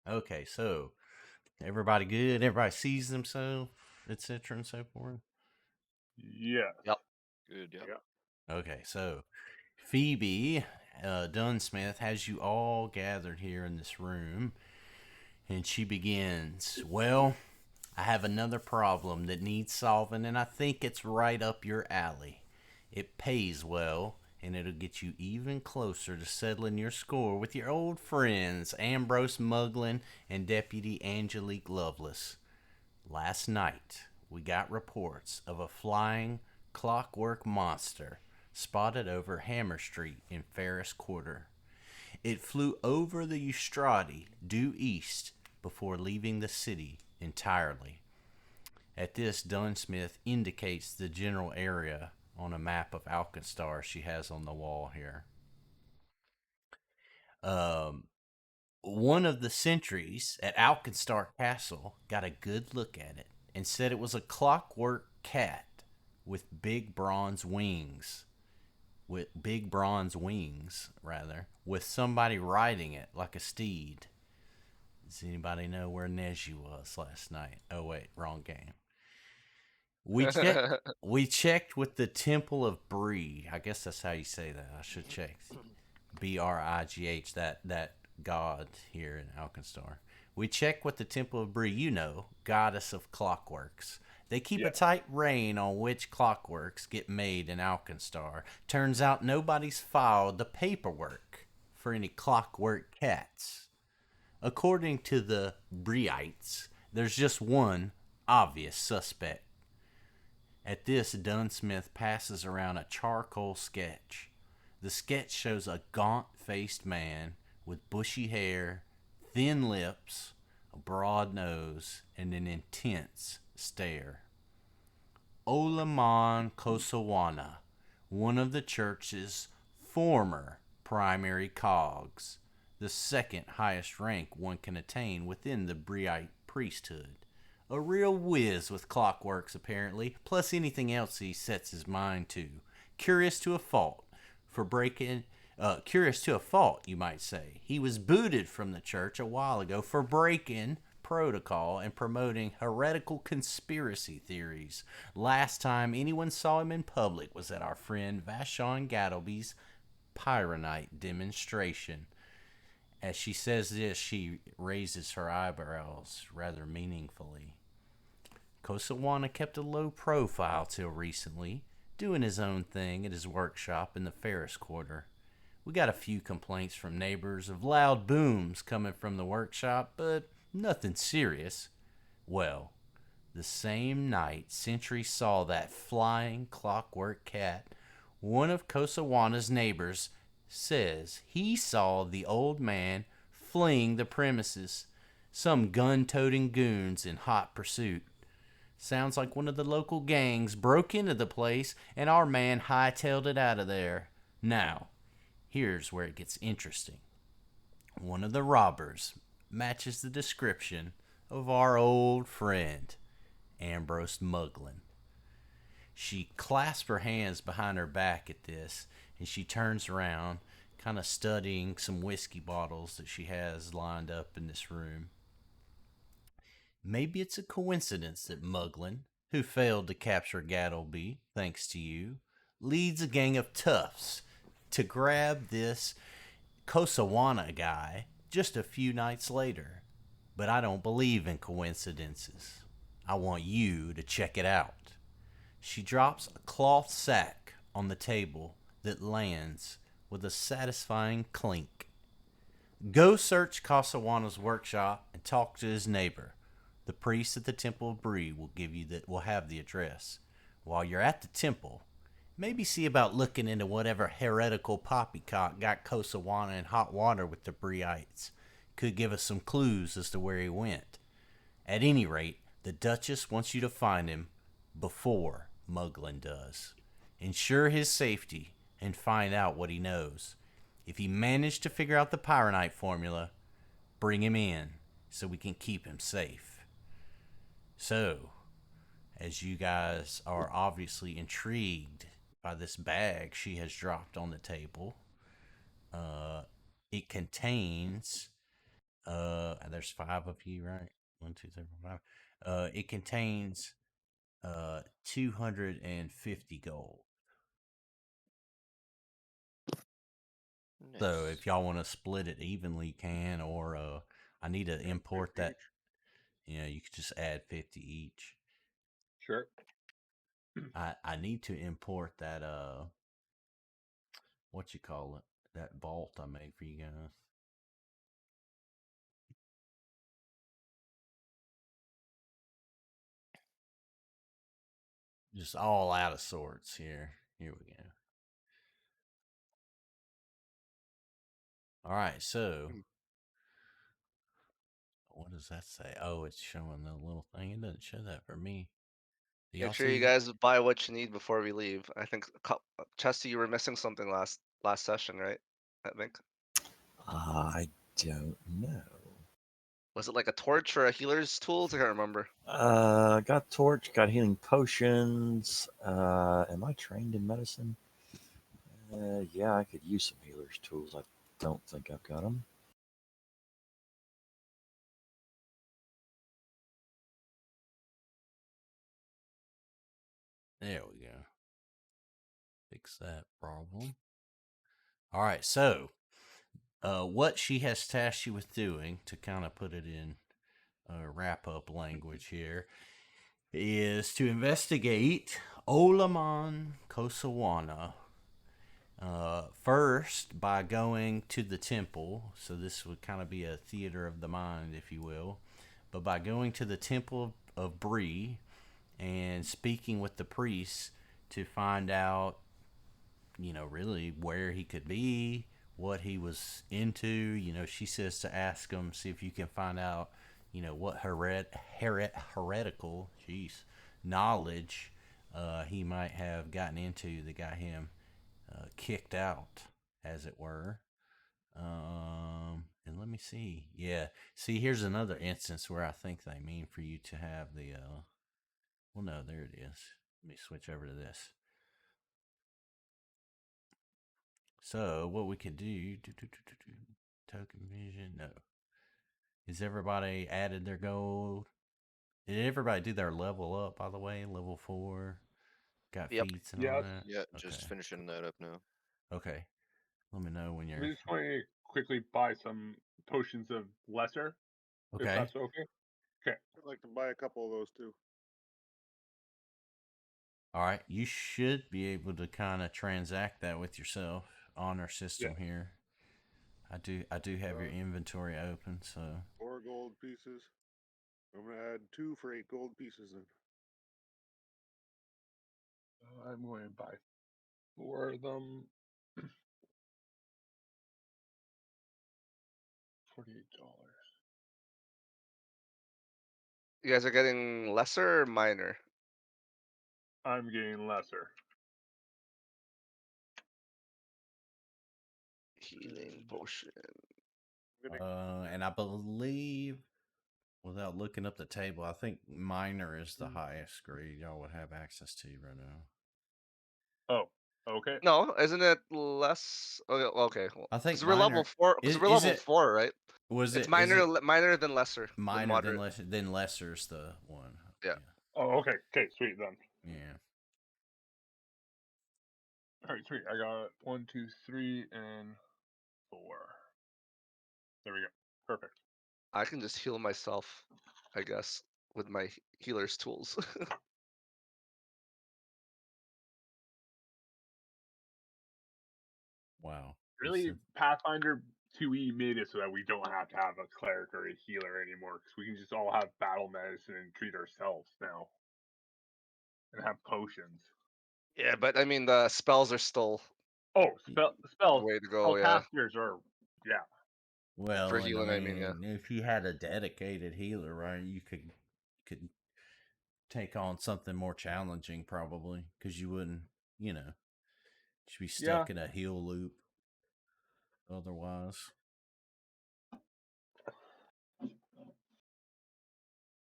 Okay, so everybody good? Everybody sees themselves, etc. and so forth? Yeah. Yep. Good, yep. Yeah. Okay, so Phoebe Dunsmith has you all gathered here in this room, and she begins, well, I have another problem that needs solving, and I think it's right up your alley. It pays well, and it'll get you even closer to settling your score with your old friends Ambrose Muglin and Deputy Angelique Lovelace. Last night, we got reports of a flying clockwork monster spotted over Hammer Street in Ferris Quarter. It flew over the Eustrati due east before leaving the city entirely. At this, Dunsmith indicates the general area on a map of Alkenstar she has on the wall here. Um, One of the sentries at Alkenstar Castle got a good look at it and said it was a clockwork cat with big bronze wings. With somebody riding it like a steed. Does anybody know where Neji was last night? Oh wait, wrong game. We checked. We checked with the Temple of Bree. I guess that's how you say that. I should check. Brigh. That god here in Alkenstar. We checked with the Temple of Bree. You know, goddess of clockworks. They keep a Yeah. tight rein on which clockworks get made in Alkenstar. Turns out nobody's filed the paperwork for any clockwork cats. According to the Breites, there's just one obvious suspect. At this, Dunsmith passes around a charcoal sketch. The sketch shows a gaunt faced man with bushy hair, thin lips, a broad nose, and an intense stare. Olaman Kosawana, one of the church's former primary cogs, the second highest rank one can attain within the Breite priesthood. A real whiz with clockworks, apparently, plus anything else he sets his mind to. Curious to a fault, you might say. He was booted from the church a while ago for breaking protocol and promoting heretical conspiracy theories. Last time anyone saw him in public was at our friend Vashon Gattleby's Pyronite demonstration. As she says this, she raises her eyebrows rather meaningfully. Kosawana kept a low profile till recently, doing his own thing at his workshop in the Ferris Quarter. We got a few complaints from neighbors of loud booms coming from the workshop, but nothing serious. Well, the same night Sentry saw that flying clockwork cat, one of Kosawana's neighbors says he saw the old man fleeing the premises, some gun-toting goons in hot pursuit. Sounds like one of the local gangs broke into the place and our man hightailed it out of there. Now, here's where it gets interesting. One of the robbers matches the description of our old friend, Ambrose Muglin. She clasps her hands behind her back at this, and she turns around, kind of studying some whiskey bottles that she has lined up in this room. Maybe it's a coincidence that Muglin, who failed to capture Gattleby, thanks to you, leads a gang of toughs to grab this Kosawana guy just a few nights later. But I don't believe in coincidences. I want you to check it out. She drops a cloth sack on the table that lands with a satisfying clink. Go search Kasawana's workshop and talk to his neighbor. The priest at the Temple of Bree will have the address. While you're at the temple, maybe see about looking into whatever heretical poppycock got Kosawana in hot water with the Breites. Could give us some clues as to where he went. At any rate, the Duchess wants you to find him before Muglin does. Ensure his safety and find out what he knows. If he managed to figure out the Pyronite formula, bring him in so we can keep him safe. So, as you guys are obviously intrigued by this bag she has dropped on the table, it contains, there's 5 of you, right? 1, 2, 3, 4, 5. It contains 250 gold. Nice. So if y'all want to split it evenly, you can, or I need to import 50 that. each. You could just add 50 each. Sure. I need to import that what you call it, that vault I made for you guys. Just all out of sorts here. Here we go. All right, so what does that say? Oh, it's showing the little thing. It doesn't show that for me. Do y'all Make sure you see? guys buy what you need before we leave. I think Chesty, you were missing something last session, right? I think. I don't know. Was it like a torch or a healer's tools? I can't remember. Got torch, got healing potions. Am I trained in medicine? Yeah, I could use some healer's tools. I don't think I've got them. There we go. Fix that problem. All right, so what she has tasked you with doing, to kind of put it in wrap up language here, is to investigate Olaman Kosawana. First, by going to the temple, so this would kind of be a theater of the mind, if you will, but by going to the temple of Bree and speaking with the priests to find out, really where he could be, what he was into. She says to ask him, see if you can find out, what heretical, knowledge he might have gotten into that got him kicked out, as it were. And let me see. Yeah. See, here's another instance where I think they mean for you to have the. Well, no, there it is. Let me switch over to this. So what we could do, token vision. No. Is everybody added their gold? Did everybody do their level up? By the way, level 4. Got Yep. feats and all Yes. that. Yeah, Okay. just finishing that up now. Okay. Let me know when We you're. just want to quickly buy some potions of lesser, if Okay. that's okay. Okay. I'd like to buy a couple of those too. All right. You should be able to kind of transact that with yourself on our system here. I do have your inventory open, so 4 gold pieces. I'm gonna add 2 for 8 gold pieces then. I'm going to buy 4 of them. $48. You guys are getting lesser or minor? I'm getting lesser. Healing potion. and I believe, without looking up the table, I think minor is the highest grade y'all would have access to right now. Oh, okay. No, isn't it less? Okay. I think Because we're level minor 4. Because we're is level it 4, right? was It's it is it minor than lesser. minor moderate. than lesser's the one. Yeah. Oh, okay. Okay, sweet then. Yeah. All right, sweet. I got 1, 2, 3, and 4. There we go. Perfect. I can just heal myself, I guess, with my healer's tools. Wow. Really, Pathfinder 2E made it so that we don't have to have a cleric or a healer anymore, because we can just all have battle medicine and treat ourselves now, and have potions. Yeah, but I mean the spells are still Oh, the spells. way to go. Yeah, Spellcasters are, yeah. Well, for and healing, I mean, yeah. if you had a dedicated healer, right, you could take on something more challenging probably, because you wouldn't, just be stuck in a heal loop otherwise.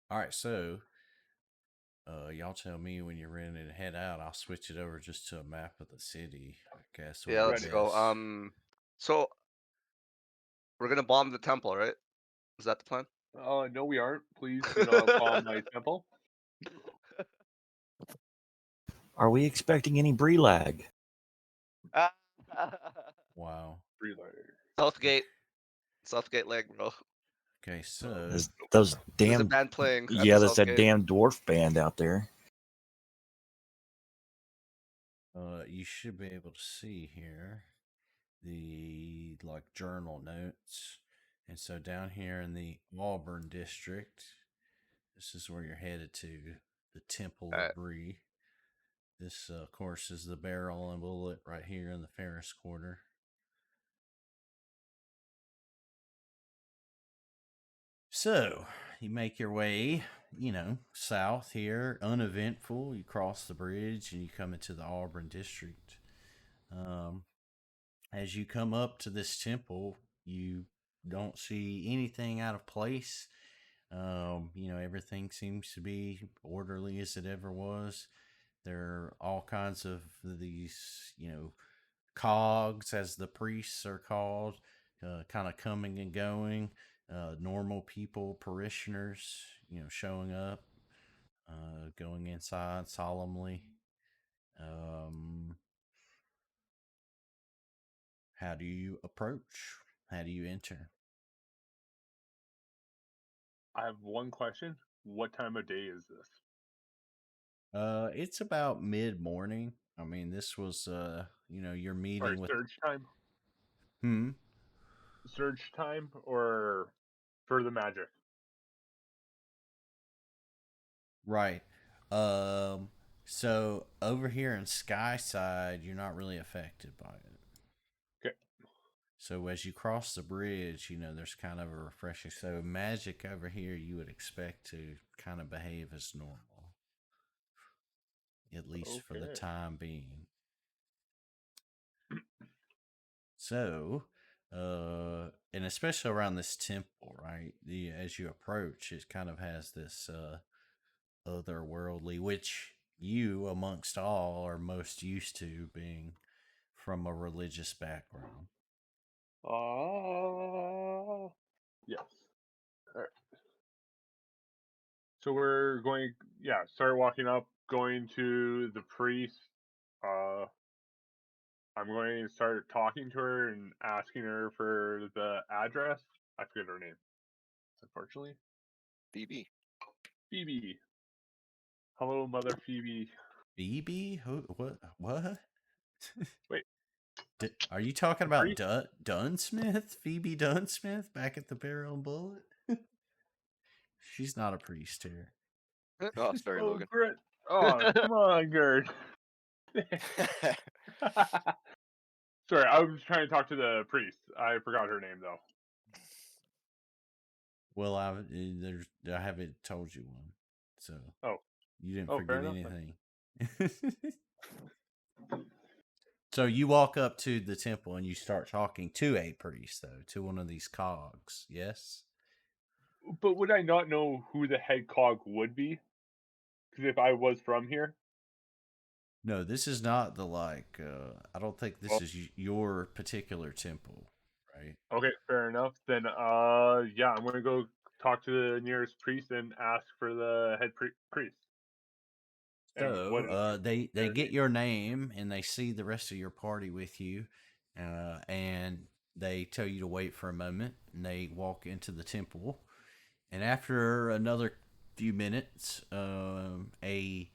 All right, so y'all tell me when you're ready to head out. I'll switch it over just to a map of the city, I guess. Yeah, let's go. So we're gonna bomb the temple, right? Is that the plan? No, we aren't. Please do not bomb my temple. Are we expecting any Bree lag? Wow. Relay. Southgate. Southgate leg, bro. Okay, so Those There's a damn band playing. at yeah, the that's that Southgate. damn dwarf band out there. you should be able to see here the like journal notes. And so down here in the Auburn district, this is where you're headed to, the Temple Alright. of Bree. This, of course, is the barrel and bullet right here in the Ferris Quarter. So you make your way, south here, uneventful. You cross the bridge and you come into the Auburn district. As you come up to this temple, you don't see anything out of place. Everything seems to be orderly as it ever was. There are all kinds of these, cogs, as the priests are called, kind of coming and going. Normal people, parishioners, showing up, going inside solemnly. How do you approach? How do you enter? I have one question. What time of day is this? It's about mid-morning. I mean, this was, your meeting Sorry, with. surge time? Hmm. Surge time or for the magic? Right. So over here in Skyside, you're not really affected by it. Okay. So as you cross the bridge, there's kind of a refreshing. So magic over here, you would expect to kind of behave as normal, at least for the Okay. time being. So, and especially around this temple, right? As you approach, it kind of has this otherworldly, which you, amongst all, are most used to, being from a religious background. Yes. All right. So we're going, start walking up, going to the priest. I'm going to start talking to her and asking her for the address. I forget her name, unfortunately. Phoebe. Phoebe. Hello, Mother Phoebe. Phoebe? Who? What? Wait. Are you talking The about priest? Dunsmith? Phoebe Dunsmith back at the Barrel and Bullet? She's not a priest here. Oh, sorry, Oh, Logan. great. Oh, come on, Gurn. Sorry, I was trying to talk to the priest. I forgot her name, though. Well, I haven't told you one, so you didn't fair forget enough, anything. So you walk up to the temple and you start talking to a priest, though, to one of these cogs. Yes. But would I not know who the head cog would be? Because if I was from here. No, this is not the I don't think this is your particular temple, right? Okay, fair enough. Then, I'm gonna go talk to the nearest priest and ask for the head priest. So they get your name and they see the rest of your party with you, and they tell you to wait for a moment, and they walk into the temple, and after another few minutes, a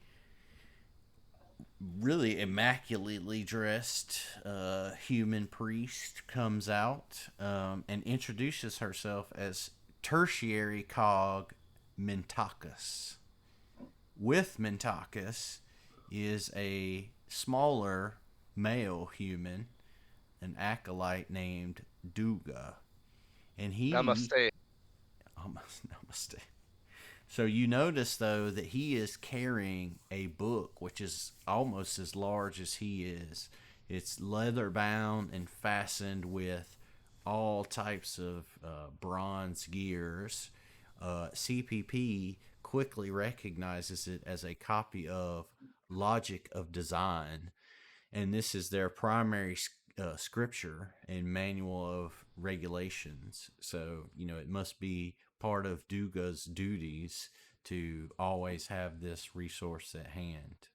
really immaculately dressed human priest comes out and introduces herself as Tertiary Cog Mintakis. With Mintakis is a smaller male human, an acolyte named Duga. And he... Namaste. Namaste. So you notice, though, that he is carrying a book, which is almost as large as he is. It's leather bound and fastened with all types of bronze gears. CPP quickly recognizes it as a copy of Logic of Design, and this is their primary scripture and manual of regulations. So, it must be part of Duga's duties to always have this resource at hand.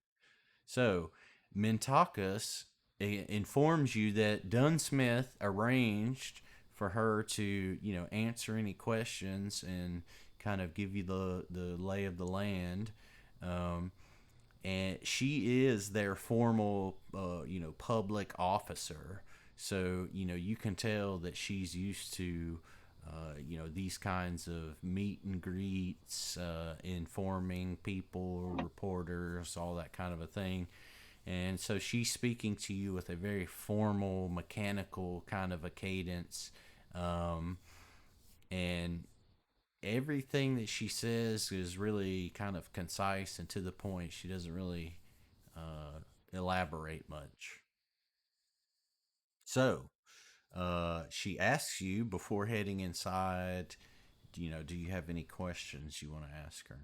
So, Mintakus informs you that Dunsmith arranged for her to, answer any questions and kind of give you the lay of the land. And she is their formal, public officer. So, you can tell that she's used to, these kinds of meet and greets, informing people, reporters, all that kind of a thing. And so she's speaking to you with a very formal, mechanical kind of a cadence. And everything that she says is really kind of concise and to the point. She doesn't really elaborate much. So she asks you before heading inside, do you have any questions you want to ask her?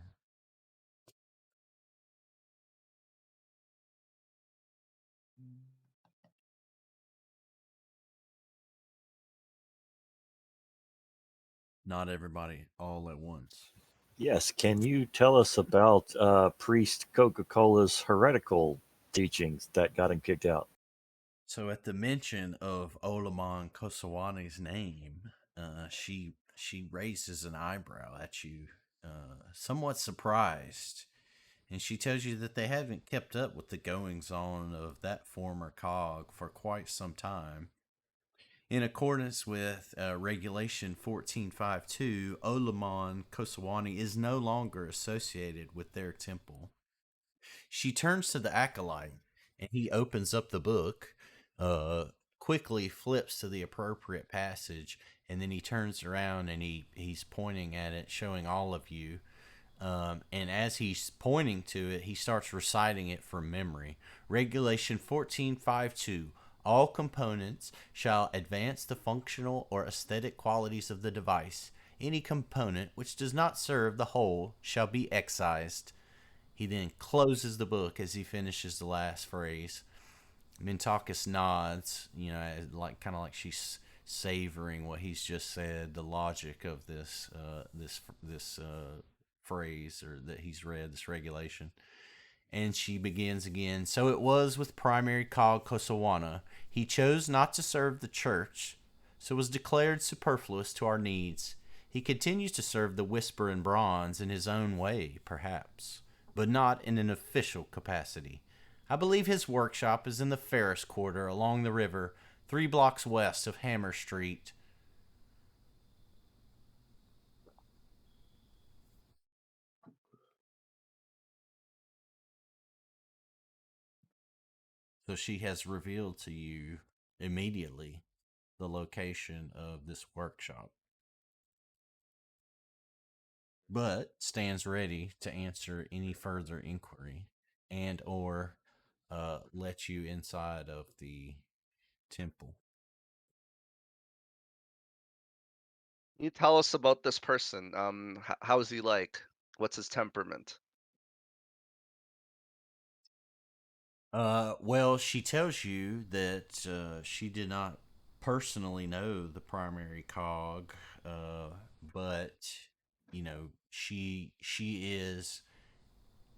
Not everybody all at once. Yes, can you tell us about Priest Coca-Cola's heretical teachings that got him kicked out? So at the mention of Olaman Kosawani's name, she raises an eyebrow at you, somewhat surprised, and she tells you that they haven't kept up with the goings on of that former cog for quite some time. In accordance with Regulation 1452, Olaman Kosawani is no longer associated with their temple. She turns to the acolyte, and he opens up the book, quickly flips to the appropriate passage, and then he turns around and he's pointing at it, showing all of you. And as he's pointing to it, he starts reciting it from memory. Regulation 1452. All components shall advance the functional or aesthetic qualities of the device. Any component which does not serve the whole shall be excised. He then closes the book as he finishes the last phrase. Mintakis nods, kind of like she's savoring what he's just said, the logic of this phrase or that he's read, this regulation. And she begins again. So it was with primary cog Kosawana. He chose not to serve the church, so was declared superfluous to our needs. He continues to serve the Whisper in Bronze in his own way, perhaps, but not in an official capacity. I believe his workshop is in the Ferris Quarter along the river, 3 blocks west of Hammer Street. So she has revealed to you immediately the location of this workshop, but stands ready to answer any further inquiry and or let you inside of the temple. Can you tell us about this person? How is he like? What's his temperament? Well, she tells you that she did not personally know the primary cog, but she is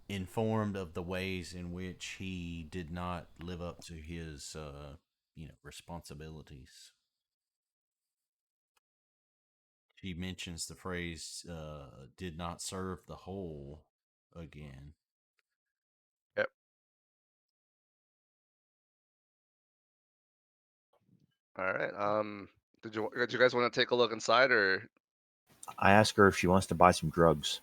informed of the ways in which he did not live up to his responsibilities. She mentions the phrase "did not serve the whole" again. Yep. All right. Did you guys want to take a look inside or? I ask her if she wants to buy some drugs.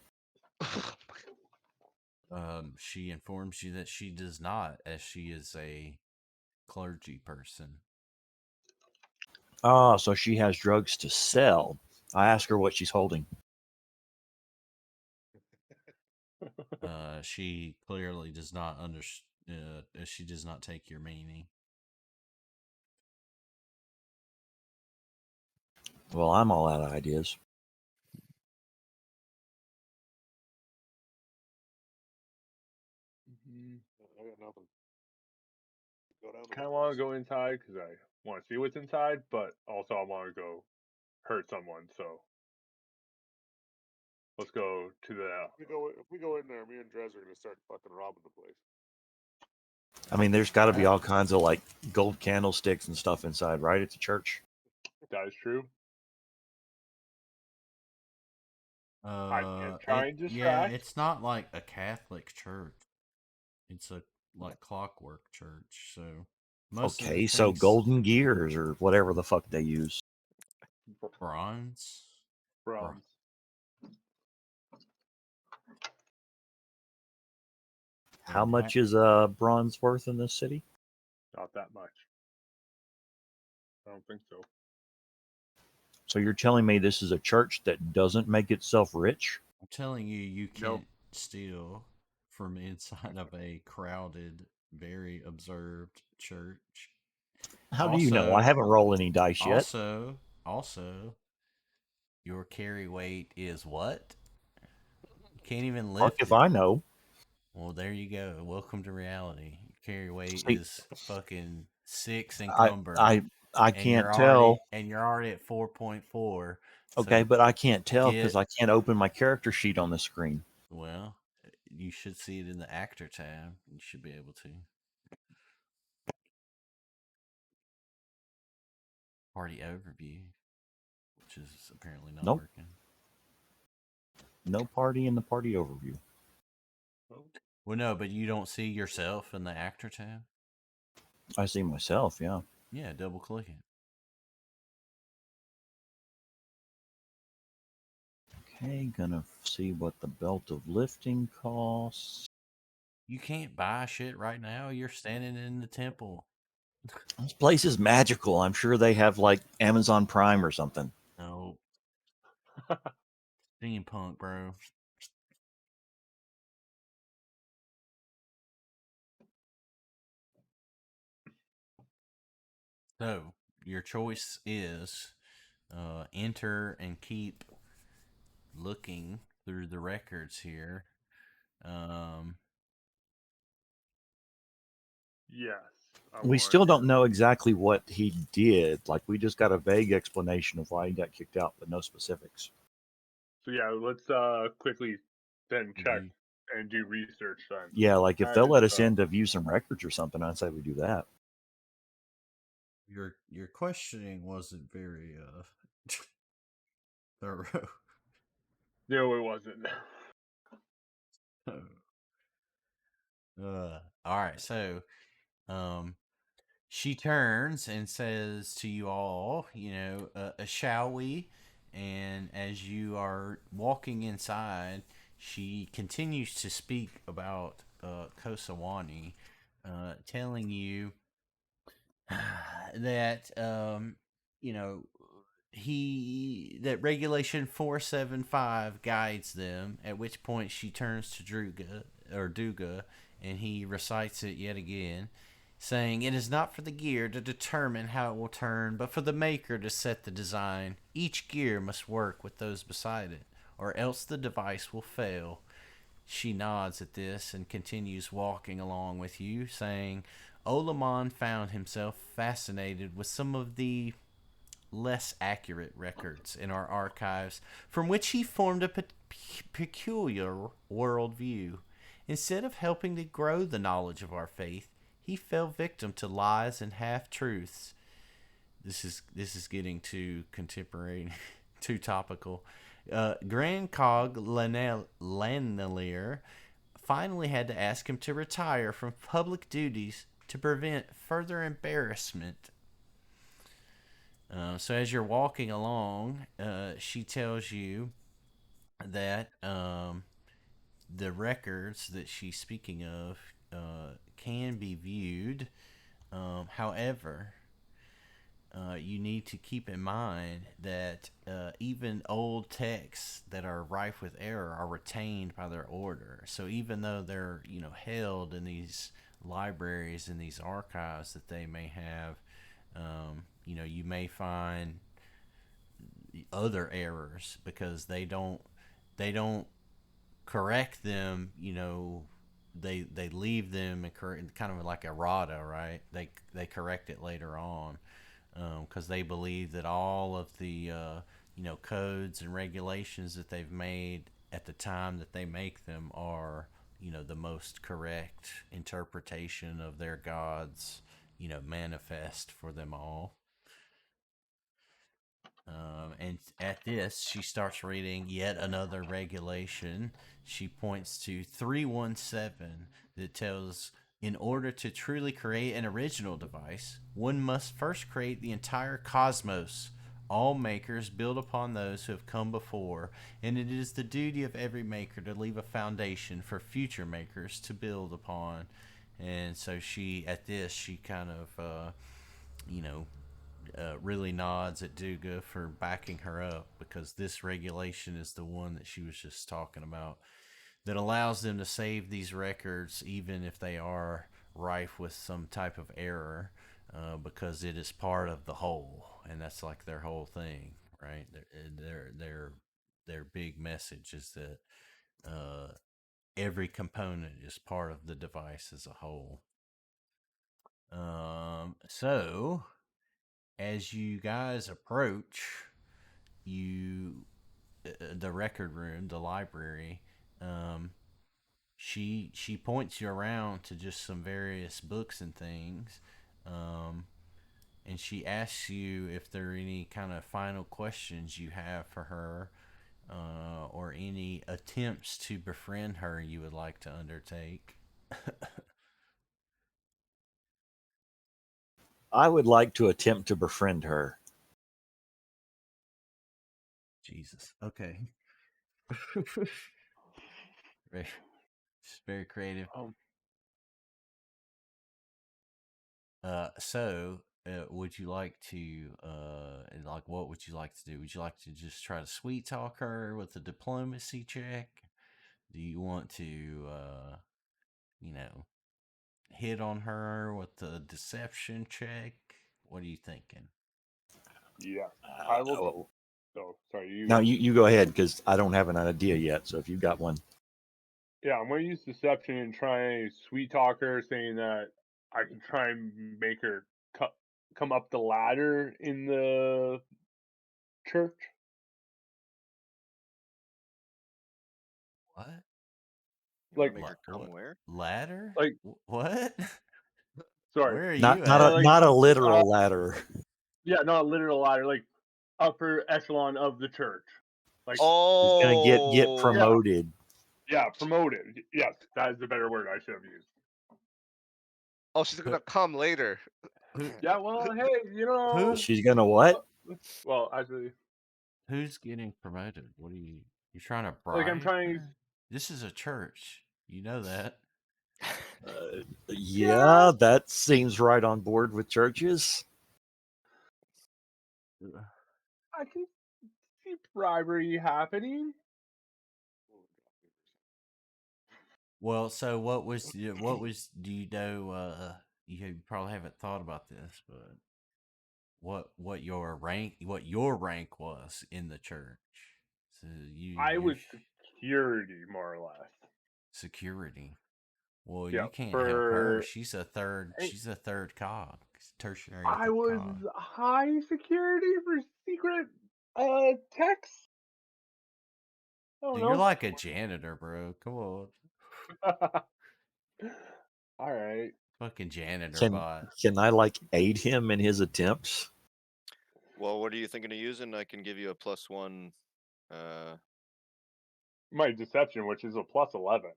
She informs you that she does not, as she is a clergy person. Oh, so she has drugs to sell. I ask her what she's holding. She clearly does not understand. She does not take your meaning. Well, I'm all out of ideas. I got nothing. Go down. Kind of want to go inside because I want to see what's inside, but also I want to go hurt someone. So Let's go to the. If we go in there, me and Drez are gonna start fucking robbing the place. I mean, there's got to be all kinds of like gold candlesticks and stuff inside, right? It's a church. That is true. I can try and distract. Yeah, it's not like a Catholic church. It's a like clockwork church. So most of the Okay, so things- golden gears or whatever the fuck they use. bronze. Bronze. How Okay. much is bronze worth in this city? Not that much. I don't think so. So you're telling me this is a church that doesn't make itself rich? I'm telling you, you can't Nope. steal from inside of a crowded, very observed church. How do you know? I haven't rolled any dice yet. Also, your carry weight is what? You can't even Fuck lift if it. I know. Well, there you go. Welcome to reality. Your carry weight See, is fucking 6 encumbered. I and can't you're tell. Already, and you're already at 4.4. Okay, so but I can't tell because get- I can't open my character sheet on the screen. Well, you should see it in the actor tab. You should be able to. Party overview, which is apparently not Nope. working. No party in the party overview. Well, no, but you don't see yourself in the actor tab? I see myself, yeah. Yeah, double click it. Okay, gonna see what the belt of lifting costs. You can't buy shit right now. You're standing in the temple. This place is magical. I'm sure they have like Amazon Prime or something. No. Steampunk, bro. So, your choice is enter and keep looking through the records here. Yes. We still don't know exactly what he did. Like, we just got a vague explanation of why he got kicked out, but no specifics. So yeah, let's quickly then check and do research then. Yeah, like if they'll let us in to view some records or something, I'd say we do that. Your questioning wasn't very thorough. No, it wasn't. All right, so she turns and says to you all, shall we? And as you are walking inside, she continues to speak about Kosawani, telling you that that regulation 475 guides them, at which point she turns to Duga, and he recites it yet again, saying, "It is not for the gear to determine how it will turn, but for the maker to set the design. Each gear must work with those beside it, or else the device will fail." She nods at this and continues walking along with you, saying, Olamon found himself fascinated with some of the less accurate records in our archives, from which he formed a peculiar worldview. Instead of helping to grow the knowledge of our faith, he fell victim to lies and half-truths. This is getting too contemporary, too topical. Grand Cog Lanelier finally had to ask him to retire from public duties to prevent further embarrassment. So as you're walking along, she tells you that the records that she's speaking of can be viewed. However, you need to keep in mind that even old texts that are rife with error are retained by their order. So even though they're held in these libraries and these archives that they may have, you may find other errors because they don't correct them. They leave them and kind of like errata, right? They correct it later on. Because they believe that all of the codes and regulations that they've made at the time that they make them are, the most correct interpretation of their gods, manifest for them all. And at this, she starts reading yet another regulation. She points to 317 that tells, in order to truly create an original device, one must first create the entire cosmos. All makers build upon those who have come before, and it is the duty of every maker to leave a foundation for future makers to build upon. And so she kind of, really nods at Duga for backing her up, because this regulation is the one that she was just talking about that allows them to save these records even if they are rife with some type of error, because it is part of the whole, and that's like their whole thing, right? Their big message is that every component is part of the device as a whole. So as you guys approach the record room, the library, she points you around to just some various books and things, and she asks you if there are any kind of final questions you have for her, or any attempts to befriend her you would like to undertake. I would like to attempt to befriend her. Jesus. Okay. Very, very creative. Would you like to, what would you like to do? Would you like to just try to sweet talk her with a diplomacy check? Do you want to, hit on her with the deception check? What are you thinking? Yeah, I will. Oh, Oh, sorry. you go ahead, because I don't have an idea yet. So if you've got one. Yeah, I'm going to use deception and try and sweet talk her, saying that I can try and make her come up the ladder in the church. What? You wanna Like, make her come What? where? Ladder? Like, What? sorry. Where are Not you not at? a Like, not a literal ladder. Yeah, not a literal ladder, like upper echelon of the church. Like, He's gonna get Oh, promoted. yeah, promoted. Yes, that is the better word I should have used. oh, she's gonna come later. Who, Yeah, well, hey, Who? She's gonna what? Well, actually, who's getting promoted? What are you trying to like, I'm bribe trying. her? This is a church. You know that. Yeah, that seems right on board with churches. I can see bribery happening. Well, so what was do you know? You probably haven't thought about this, but what your rank was in the church? So I you was security, more or less. security. Well, Yeah, you can't help her. for She's a third. She's a third cog, tertiary I was cog. high security for secret techs. Oh Dude, you're no. like a janitor, bro. Come on, All right. fucking janitor Can bot. can I aid him in his attempts? Well, what are you thinking of using? I can give you a +1. My deception, which is a +11.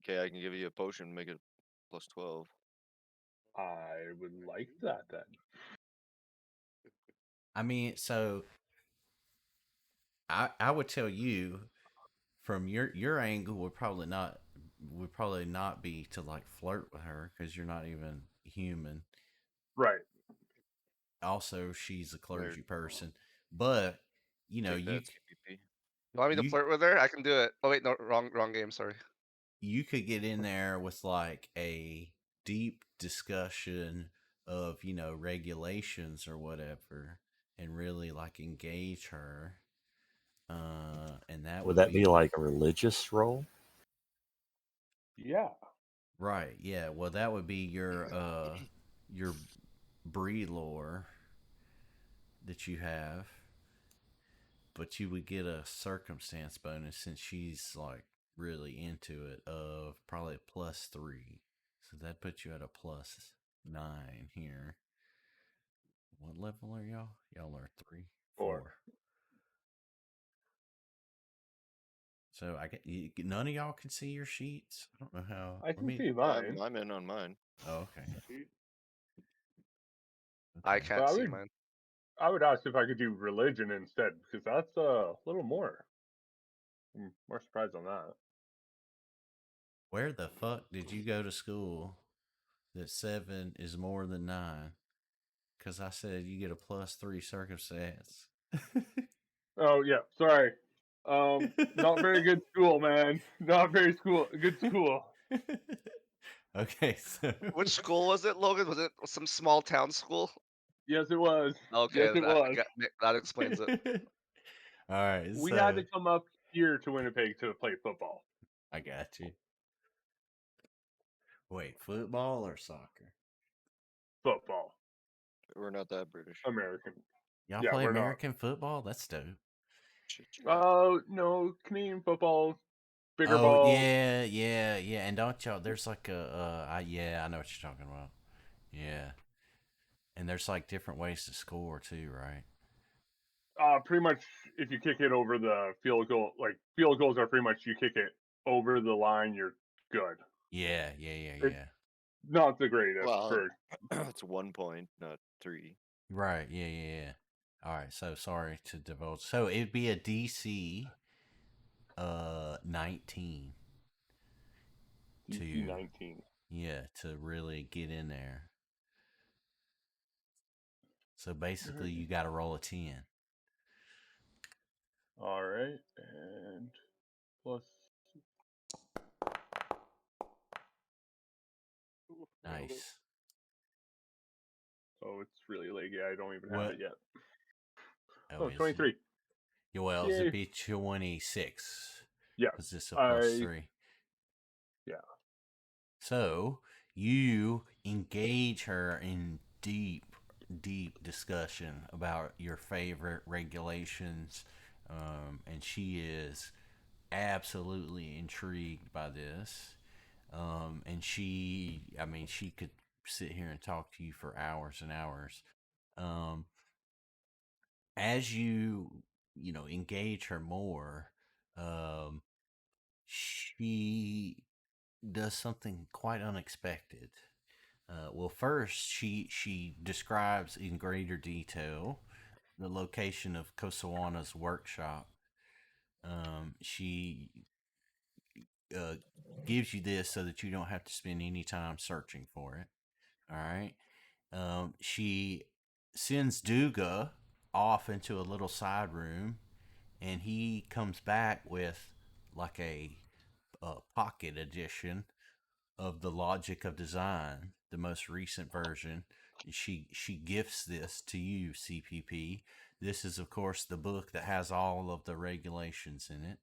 Okay, I can give you a potion, make it +12. I would like that then. I mean, so I would tell you from your angle would probably not be to flirt with her, because you're not even human. Right. Also, she's a clergy There. person, but Take you that, CPP. You want me to you flirt with her? I can do it. Oh wait, no, wrong game. Sorry. you could get in there with a deep discussion of regulations or whatever, and really engage her, and that Would would that be be a religious role? Yeah. right. Yeah, well, that would be your breed lore that you have. but you would get a circumstance bonus since she's like really into it of probably a +3. So that puts you at a +9 here. What level are y'all? Y'all are 3, 4. So none of y'all can see your sheets. I don't know how. I can see mine. I'm in on mine. Oh, okay. I Okay. can't see mine. I would ask if I could do religion instead, because that's a little more. I'm more surprised on that. Where the fuck did you go to school that 7 is more than 9? Because I said you get a +3 circumstance. Oh yeah, sorry. Not very good school, man. Not very good school. Okay, so Which school was it, Logan? Was it some small town school? Yes, it was. Okay, Yes, it was. that explains it. All right, We so had to come up here to Winnipeg to play football. I got you. Wait, football or soccer? Football. We're not that British. American. Y'all Yeah, play we're not. American football? That's dope. No, Canadian football, bigger Oh, balls. yeah. And don't y'all, there's like I know what you're talking about. Yeah. And there's like different ways to score too, right? Pretty much if you kick it over the field goal, like field goals are pretty much you kick it over the line, you're good. Yeah. Not the greatest. Well, it's 1 point, not 3. Right, yeah. All right, so sorry to divulge. So it'd be a DC 19 DC 19. Yeah, to really get in there. So basically you got to roll a 10. All right, and plus. Nice. Oh, it's really leggy. I don't even have What? it yet. Oh, 23. Yeah, well, Yay. it'd be 26. Yeah. Because this is a +3. Yeah. So you engage her in deep discussion about your favorite regulations, and she is absolutely intrigued by this. And she could sit here and talk to you for hours and hours. As you engage her more, she does something quite unexpected. Well, first she describes in greater detail the location of Kosawana's workshop. She gives you this so that you don't have to spend any time searching for it. All right. She sends Duga off into a little side room, and he comes back with like a pocket edition of the Logic of Design, the most recent version. She gifts this to you, CPP. This is, of course, the book that has all of the regulations in it.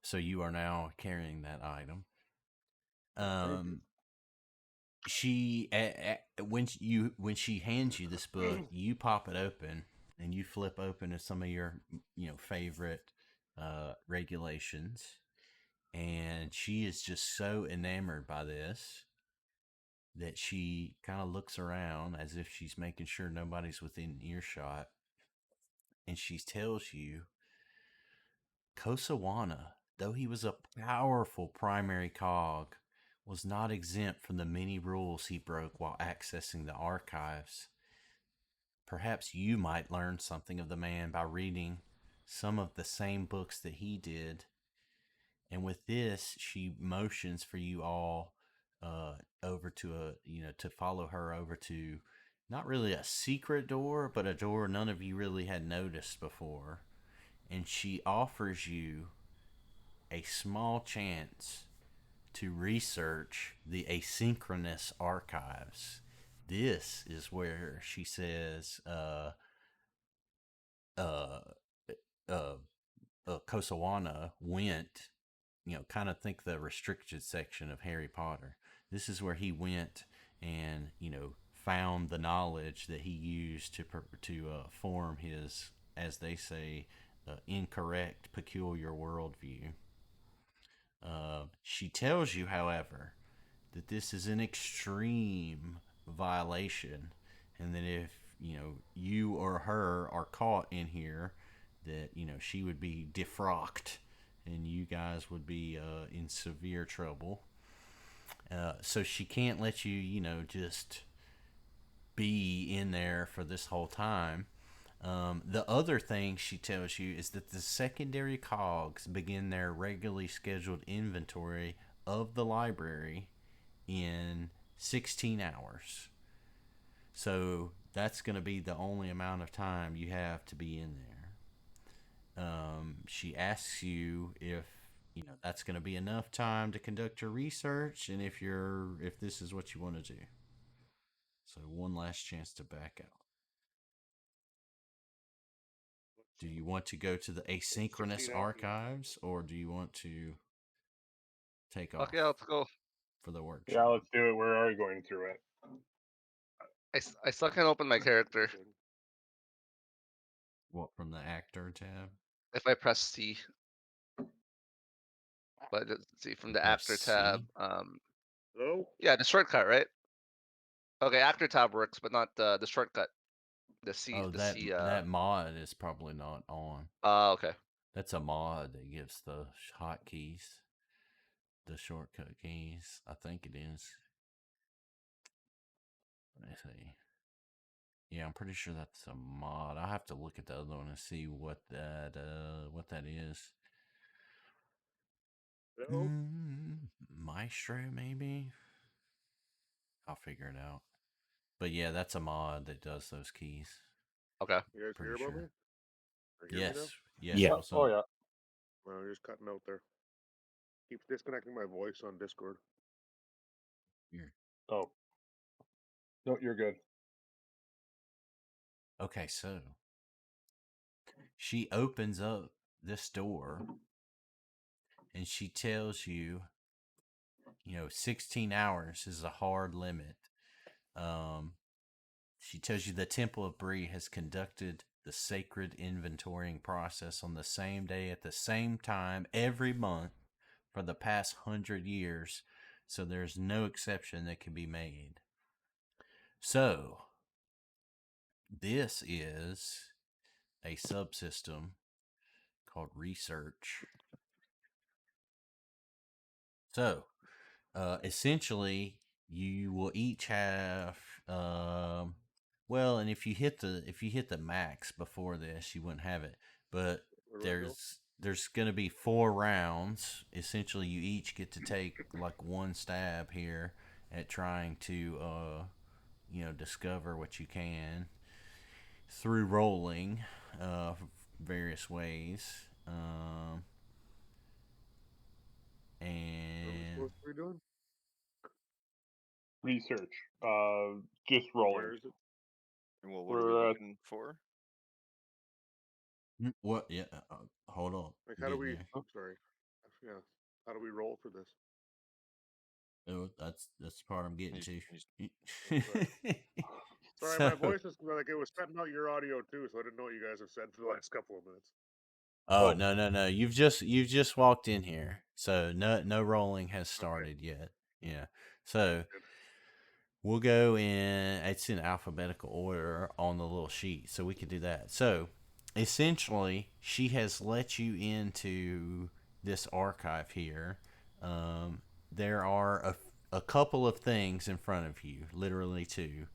So you are now carrying that item. She when she hands you this book, you pop it open and you flip open to some of your favorite regulations, and she is just so enamored by this that she kind of looks around as if she's making sure nobody's within earshot, and she tells you Kosawana, though he was a powerful primary cog, was not exempt from the many rules he broke while accessing the archives. Perhaps you might learn something of the man by reading some of the same books that he did. And with this, she motions for you all over to to follow her over to not really a secret door, but a door none of you really had noticed before. And she offers you a small chance to research the asynchronous archives. This is where she says Kosawana went, kind of think the restricted section of Harry Potter. This is where he went and, found the knowledge that he used to form his as they say, incorrect, peculiar worldview. She tells you, however, that this is an extreme violation, and that if you or her are caught in here, that she would be defrocked, and you guys would be in severe trouble. So she can't let you, just be in there for this whole time. The other thing she tells you is that the secondary cogs begin their regularly scheduled inventory of the library in 16 hours. So that's going to be the only amount of time you have to be in there. She asks you if that's going to be enough time to conduct your research, and if this is what you want to do. So one last chance to back out. Do you want to go to the asynchronous 16 hours. archives, or do you want to take off Okay, let's go. for the workshop? Yeah, let's do it. We're already going through it. I still can't open my character What, from the actor tab? if I press C. But let's see, from the Press actor tab, C? Hello? yeah, the shortcut, right? Okay, actor tab works, but not the shortcut. The C, Oh, the that C. that mod is probably not on. Okay. That's a mod that gives the hotkeys, the shortcut keys. I think it is. Let me see. Yeah, I'm pretty sure that's a mod. I'll have to look at the other one and see what that is. Hello? Maestro, maybe? I'll figure it out. But yeah, that's a mod that does those keys. Okay. You guys Pretty hear about sure. me? Or hear me now? Yes. Yes. Yeah. What's up? Oh yeah. Well, you're just cutting out there. Keeps disconnecting my voice on Discord. Here. Oh. No, you're good. Okay, so she opens up this door and she tells you, 16 hours is a hard limit. She tells you the Temple of Bree has conducted the sacred inventorying process on the same day at the same time every month for the past 100 years, so there's no exception that can be made. So, this is a subsystem called research. So, essentially, you will each have, well, and if you hit the max before this, you wouldn't have it. But Where do I go? there's going to be 4 rounds. Essentially, you each get to take like one stab here at trying to, discover what you can through rolling, various ways. What are we And supposed to be doing? Research. Just Where rolling. is it? And what are we We're looking for? what? Yeah, hold on. Like, how do we? There. Sorry. Yeah. How do we roll for this? Oh, that's the part I'm getting to. Sorry, So- my voice is like it was cutting out your audio too, so I didn't know what you guys have said for the last couple of minutes. Oh, Oh. no. You've just walked in here, so no rolling has started yet. Yeah. So Good. we'll go in. It's in alphabetical order on the little sheet, so we could do that. So essentially, she has let you into this archive here. There are a couple of things in front of you, literally 2.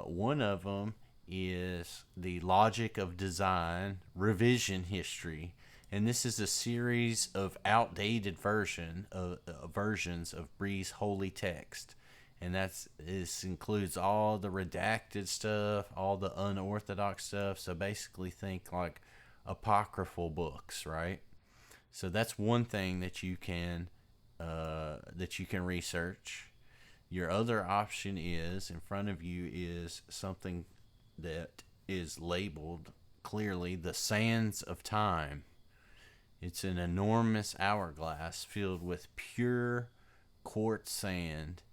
One of them is the Logic of Design Revision History, and this is a series of outdated versions of Bree's holy text, and this includes all the redacted stuff, all the unorthodox stuff. So basically, think like apocryphal books, right? So that's one thing that you can research. Your other option is in front of you is something that is labeled clearly the Sands of Time. It's an enormous hourglass filled with pure quartz sand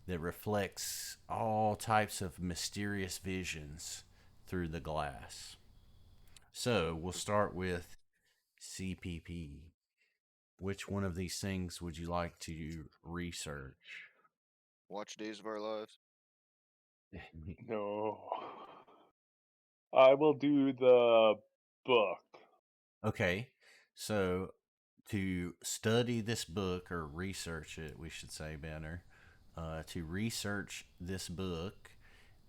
that reflects all types of mysterious visions through the glass. So we'll start with CPP. Which one of these things would you like to research? Watch Days of Our Lives. No. I will do the book. Okay, so to study this book or research it, we should say better. To research this book,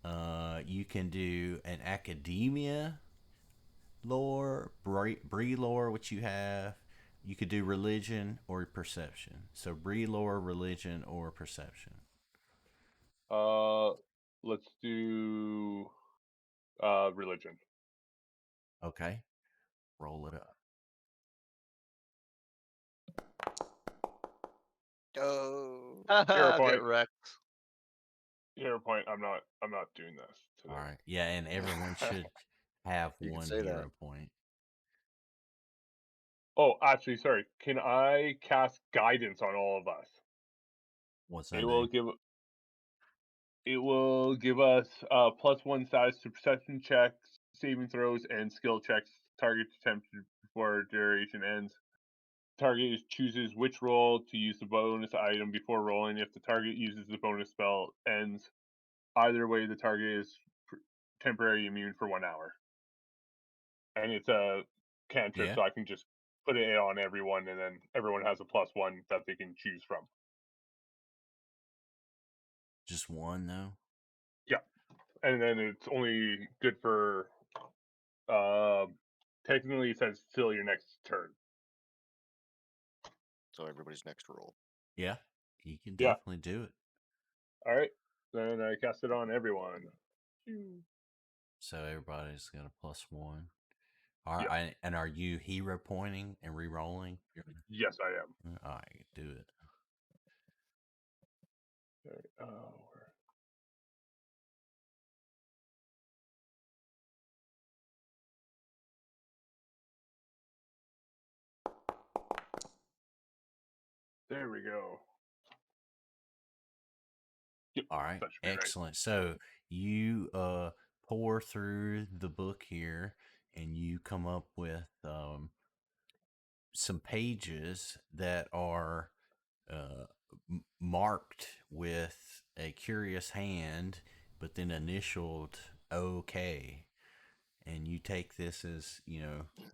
you can do an academia lore, Bree lore, which you have. You could do religion or perception. So Bree lore, religion, or perception. Let's do religion. Okay, roll it up. Oh. Hero point. Get wrecked. Hero point. I'm not doing this today. All right, yeah, and everyone should have You can one say that. hero point. Oh, actually, sorry. Can I cast guidance on all of us? What's that? It will give us +1 status to perception checks, saving throws, and skill checks. Target attempted before duration ends. Target chooses which roll to use the bonus item before rolling. If the target uses the bonus spell, ends. Either way, the target is temporarily immune for 1 hour. And it's a cantrip, Yeah. so I can just put it on everyone, and then everyone has a +1 that they can choose from. Just one though. Yeah, and then it's only good for technically it says till your next turn. So everybody's next roll. Yeah, you can Yeah. definitely do it. All right, then I cast it on everyone. So everybody's got a +1. All Yeah. right, and are you hero pointing and re-rolling? Yes, I am. All right, do it. All right, there we go. Yep, All right, that should be right. excellent. So you pour through the book here, and you come up with some pages that are marked with a curious hand, but then initialed OK. And you take this as,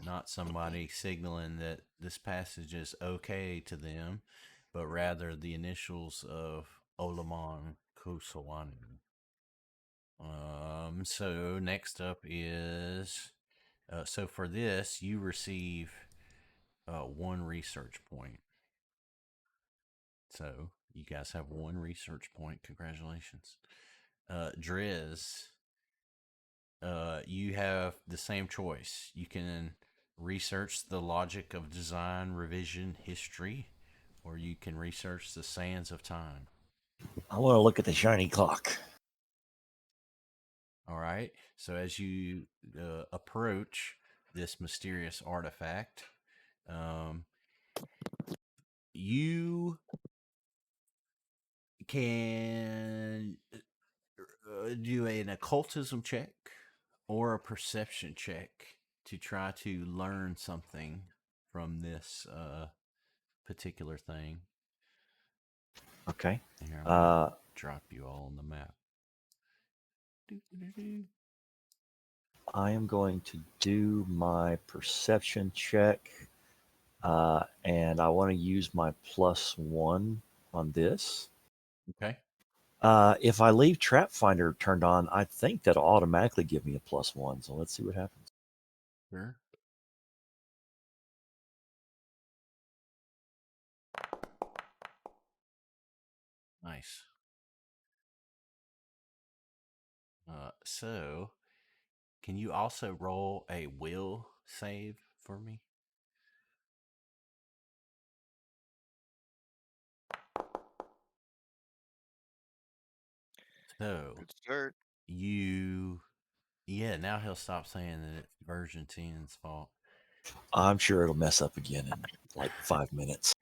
not somebody signaling that this passage is okay to them, but rather the initials of Olaman Kusawanu. So next up is, so for this, you receive 1 research point. So you guys have 1 research point. Congratulations. Drez, you have the same choice. You can research the logic of design, revision, history, or you can research the sands of time. I want to look at the shiny clock. All right. So as you approach this mysterious artifact, you can do an occultism check or a perception check to try to learn something from this particular thing. Okay. Here, I'm gonna drop you all on the map. I am going to do my perception check, and I want to use my +1 on this. Okay. If I leave Trap Finder turned on, I think that'll automatically give me a +1. So let's see what happens. Sure. Nice. So, can you also roll a will save for me? So, Good start. now he'll stop saying that it's version 10's fault. I'm sure it'll mess up again in like 5 minutes.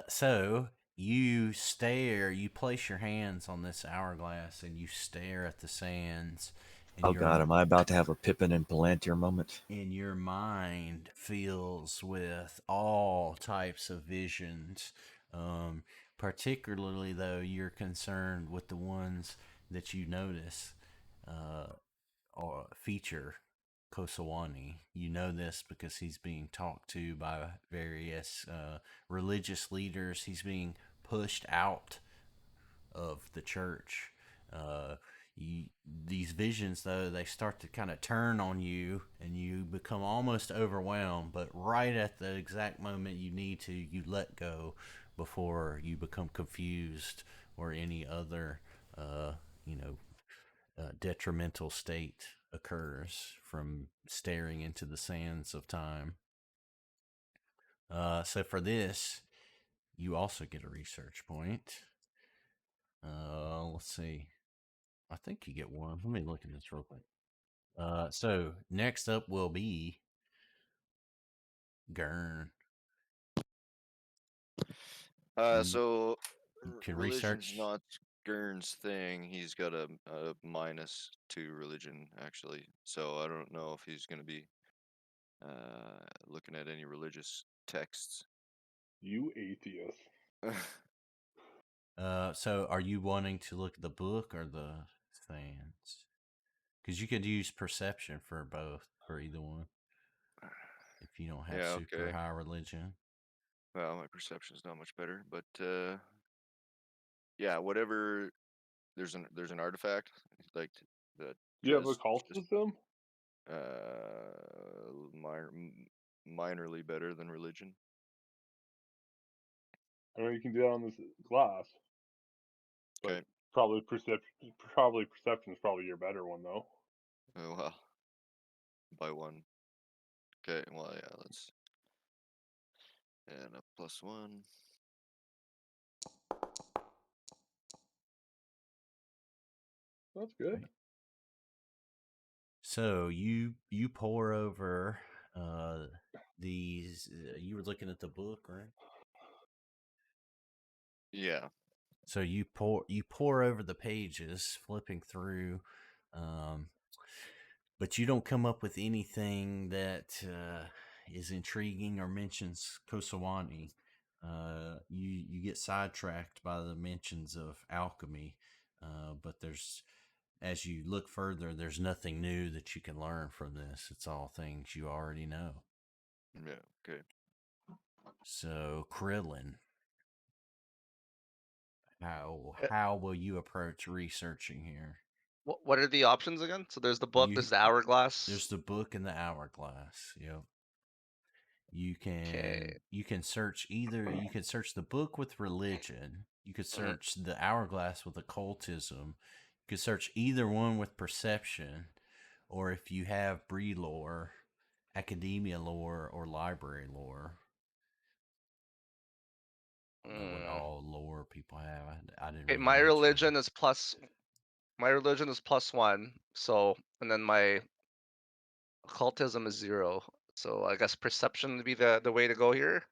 So you stare, you place your hands on this hourglass and you stare at the sands, And Oh God, am I about to have a Pippin and Palantir moment? and your mind fills with all types of visions. Particularly, though, you're concerned with the ones that you notice or feature Kosawani. You know this because he's being talked to by various religious leaders. He's being pushed out of the church. Uh, these visions, though, they start to kind of turn on you and you become almost overwhelmed. But right at the exact moment you need to, you let go before you become confused or any other, uh, you know, detrimental state occurs from staring into the sands of time. So for this, you also get a research point. Let's see. I think you get one. Let me look at this real quick. So next up will be Gurn. You- So you can religion's research. not Gurn's thing. He's got a -2 religion actually. So I don't know if he's gonna be looking at any religious texts. You atheist. So are you wanting to look at the book or the fans? Because you could use perception for both, for either one, if you don't have Yeah, super okay. high religion. Well, my perception's not much better, but yeah, whatever. There's an artifact like that. You have Drez just occultism? minorly better than religion. I mean, you can do that on this glass, but Okay. probably perception is probably your better one though. Oh well, by one. Okay. Well, yeah. Let's and a +1. That's good. Right. So you pour over these. You were looking at the book, right? Yeah. So you pour over the pages, flipping through, um, but you don't come up with anything that is intriguing or mentions Kosawani. You get sidetracked by the mentions of alchemy, but there's as you look further, there's nothing new that you can learn from this. It's all things you already know. Yeah. Okay. So Krillin, Uh, how will you approach researching here? What are the options again? So there's the book, You there's the hourglass. there's the book and the hourglass. Yep. Okay. You can search you can search the book with religion. You could Mhm. search the hourglass with occultism. You could search either one with perception, or if you have breed lore, academia lore, or library lore. I don't know what Mm. all lore people have. I didn't Okay, really mention them. my religion is +1. So and then my occultism is 0. So I guess perception would be the way to go here.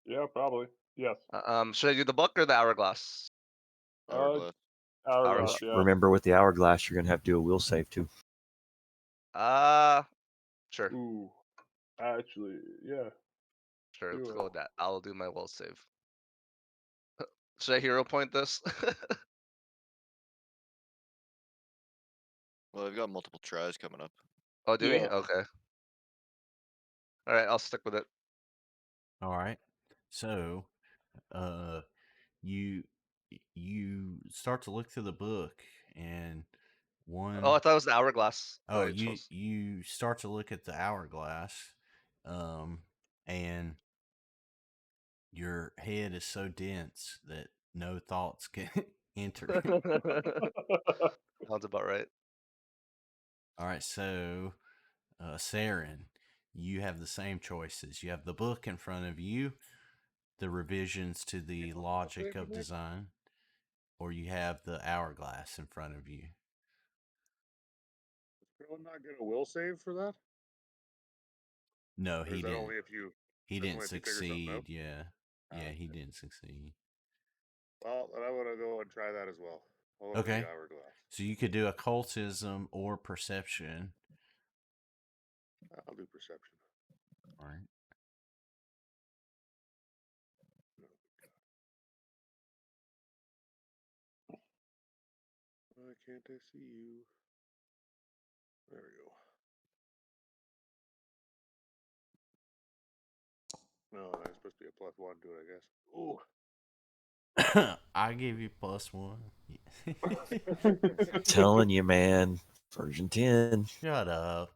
Yeah, probably. Yes. Should I do the book or the hourglass? Hourglass. Hourglass. Hourglass. Just Yeah. remember with the hourglass, you're gonna have to do a will save too. Sure. Ooh. Actually, yeah. Sure, Do let's it. go with that. I'll do my will save. Should I hero point this? Well, I've got multiple tries coming up. Oh, do we? Yeah. Okay. Alright, I'll stick with it. All right. So, uh, you you start to look through the book, and Oh, I one thought it was the hourglass that oh I chose. you start to look at the hourglass, um, and your head is so dense that no thoughts can enter. Sounds about right. All right. So, Saren, you have the same choices. You have the book in front of you, the revisions to the What will logic save me of next? design, or you have the hourglass in front of you. Does Krillin not get a will save for that? No, Or he is that didn't. only if you He that's didn't only if you figure something out? succeed. Yeah, Ah, he okay. didn't succeed. Well, then I wanna go and try that as well. all over Okay. the hourglass. So you could do occultism or perception. I'll do perception. All right. Why can't I see you? There we go. No, that's supposed to be a +1 to it, I guess. Ooh. I give you +1. Telling you, man. Version 10. Shut up.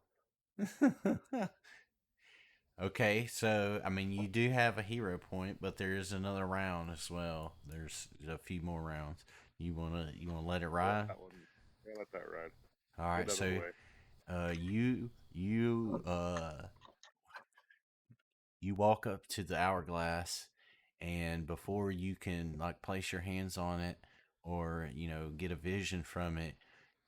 Okay, so I mean you do have a hero point, but there is another round as well. There's a few more rounds. You wanna let it ride? That one. Yeah, let that ride. All right, Get out of the so way. you walk up to the hourglass, and before you can like place your hands on it or get a vision from it,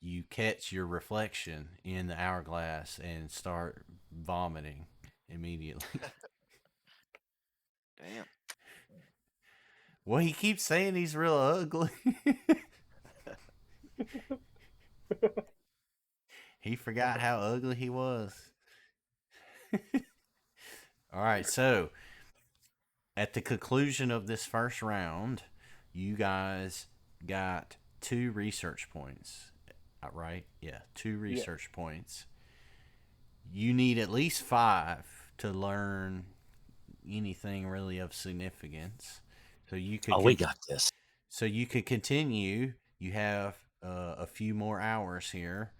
you catch your reflection in the hourglass and start vomiting immediately. Damn. Well, he keeps saying he's real ugly. He forgot how ugly he was. All right, so at the conclusion of this first round, you guys got 2 research points. Right? Yeah, 2 research points. You need at least 5 to learn anything really of significance. So you could We got this. So you could continue. You have a few more hours here,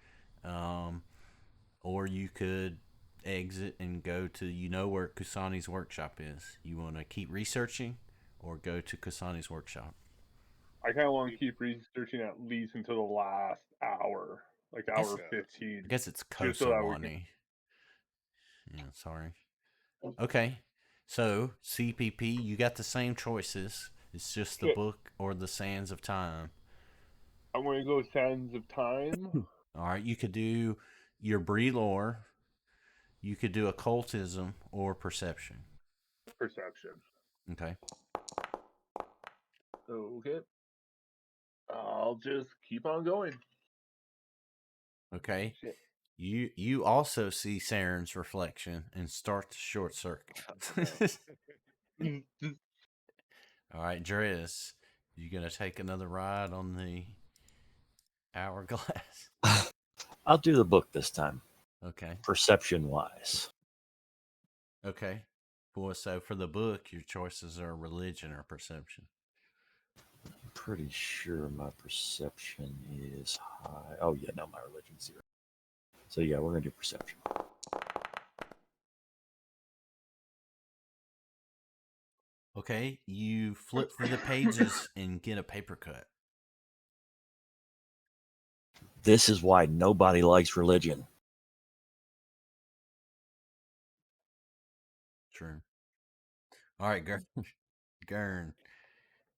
or you could exit and go to where Kusani's workshop is. You want to keep researching, or go to Kusani's workshop. I kind of want to keep researching at least until the last hour, like hour 15. I guess it's Just so that we can- Kosawani. Yeah, sorry. Okay, so CPP, you got the same choices. It's just the Okay. book or the Sands of Time. I'm going to go Sands of Time. All right, you could do your breed lore, you could do occultism or perception. Perception. Okay. Okay. I'll just keep on going. Okay. Shit. You also see Saren's reflection and start to short circuit. All right, Drez, you gonna take another ride on the hourglass? I'll do the book this time, Okay. perception wise. Okay. Cool. So for the book, your choices are religion or perception. I'm pretty sure my perception is high. Oh, yeah, no, my religion's 0. So, yeah, we're going to do perception. Okay. You flip through the pages and get a paper cut. This is why nobody likes religion. True. All right, Gurn.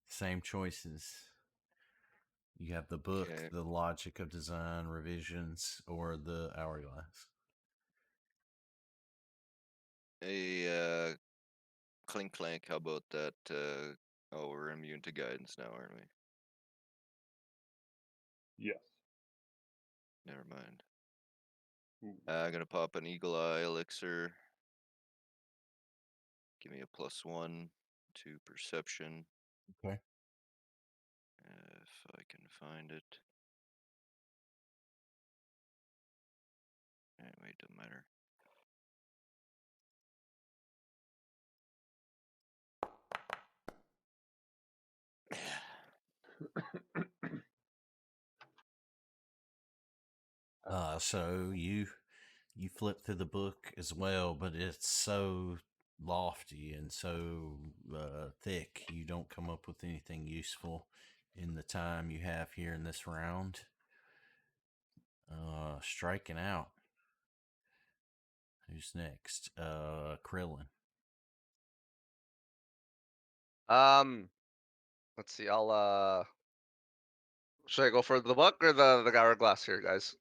Same choices. You have the book, Okay. the logic of design, revisions, or the hourglass. A clink clank. How about that? Oh, we're immune to guidance now, aren't we? Yes. Never mind. Ooh. I'm gonna pop an eagle eye elixir. Give me a +1 to perception. Okay. If I can find it. Anyway, it doesn't matter. So you flip through the book as well, but it's so lofty and so thick, you don't come up with anything useful in the time you have here in this round. Striking out. Who's next? Krillin. Let's see. I'll should I go for the book or the hourglass here, guys?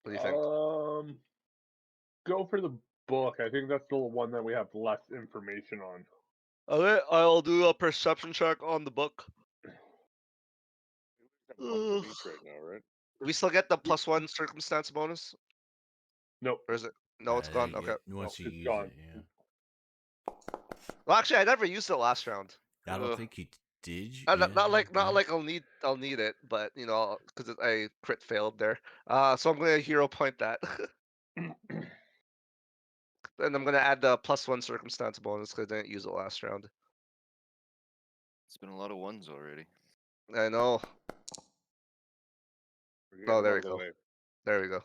What do you think? Go for the book. I think that's the one that we have less information on. Okay, I'll do a perception check on the book. Pumped from each right now, right? Do we still get the +1 circumstance bonus? Nope. Or is it? No, it's gone. Okay. Once you it's use gone. it, yeah. Well, actually, I never used it last round. I don't think you did. Not like I'll need it, but you know, because I crit failed there. So I'm gonna hero point that, and I'm gonna add the +1 circumstance bonus because I didn't use it last round. It's been a lot of ones already. I know. We're getting Oh, there we out of the go. way. There we go.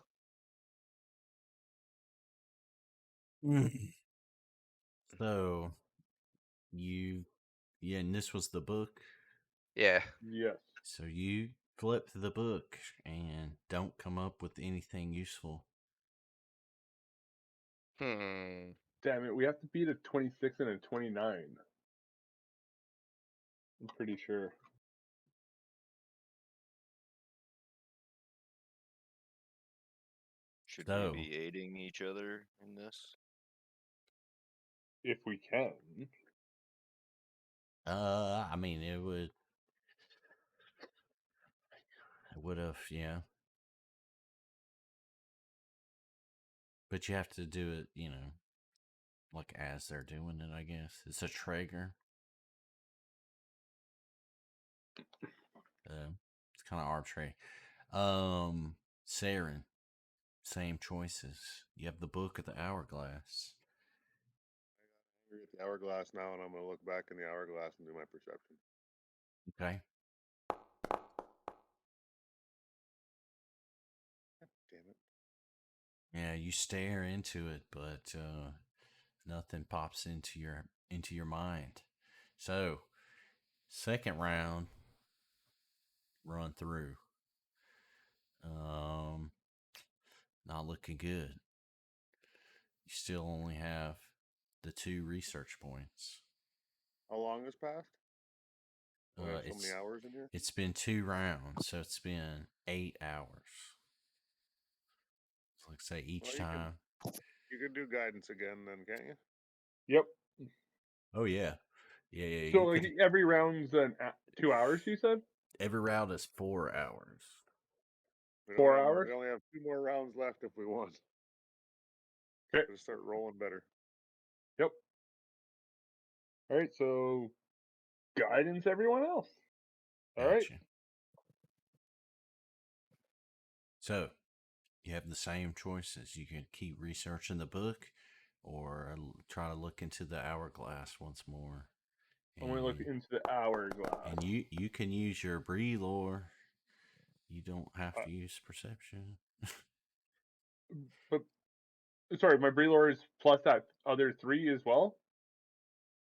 So, and this was the book. Yeah. Yes. So you flip the book and don't come up with anything useful. Hmm. Damn it, we have to beat a 26 and a 29. I'm pretty sure. Should So- we be aiding each other in this? If we can. I mean, it would have, yeah. But you have to do it, you know, like as they're doing it, I guess. It's a Traeger. It's kind of arbitrary. Saren, same choices. You have the book of the hourglass. We're at the hourglass now, and I'm going to look back in the hourglass and do my perception. Okay. Damn it. Yeah, you stare into it, but nothing pops into your mind. So, second round, run through. Not looking good. You still only have the 2 research points. How long has passed? We have so It's many hours in here. It's been 2 rounds, so it's been 8 hours. So like say each Well, time. You can do guidance again, then, can't you? Yep. Oh yeah, yeah. So like, every round's 2 hours, you said? Every round is 4 hours. 4 hours? We only have 2 more rounds left if we want. Okay. Gotta start rolling better. Yep. All right, so guidance everyone else. All right. Gotcha. So you have the same choices. You can keep researching the book, or try to look into the hourglass once more. I'm going to look into the hourglass. And you can use your breathe lore. You don't have to use perception. But sorry, my Breelor is plus that other 3 as well?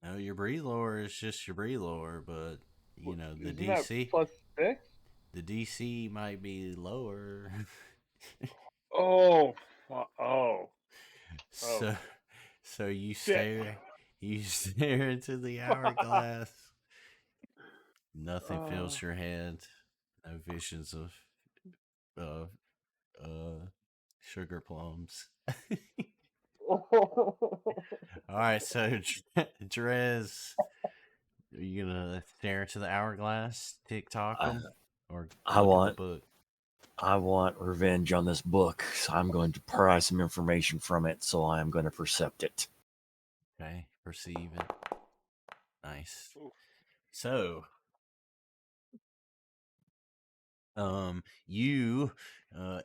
No, your breathe lore is just your breathe lore, but you know the Isn't that DC plus 6? the DC might be lower. Oh. So you stare into the hourglass. Nothing fills your head. No visions of sugar plums. All right, so Drez, are you gonna stare into the hourglass, TikTok them, or look at the book? I want revenge on this book, so I'm going to pry some information from it, so I'm going to percept it. Okay, perceive it. Nice. Ooh. So, you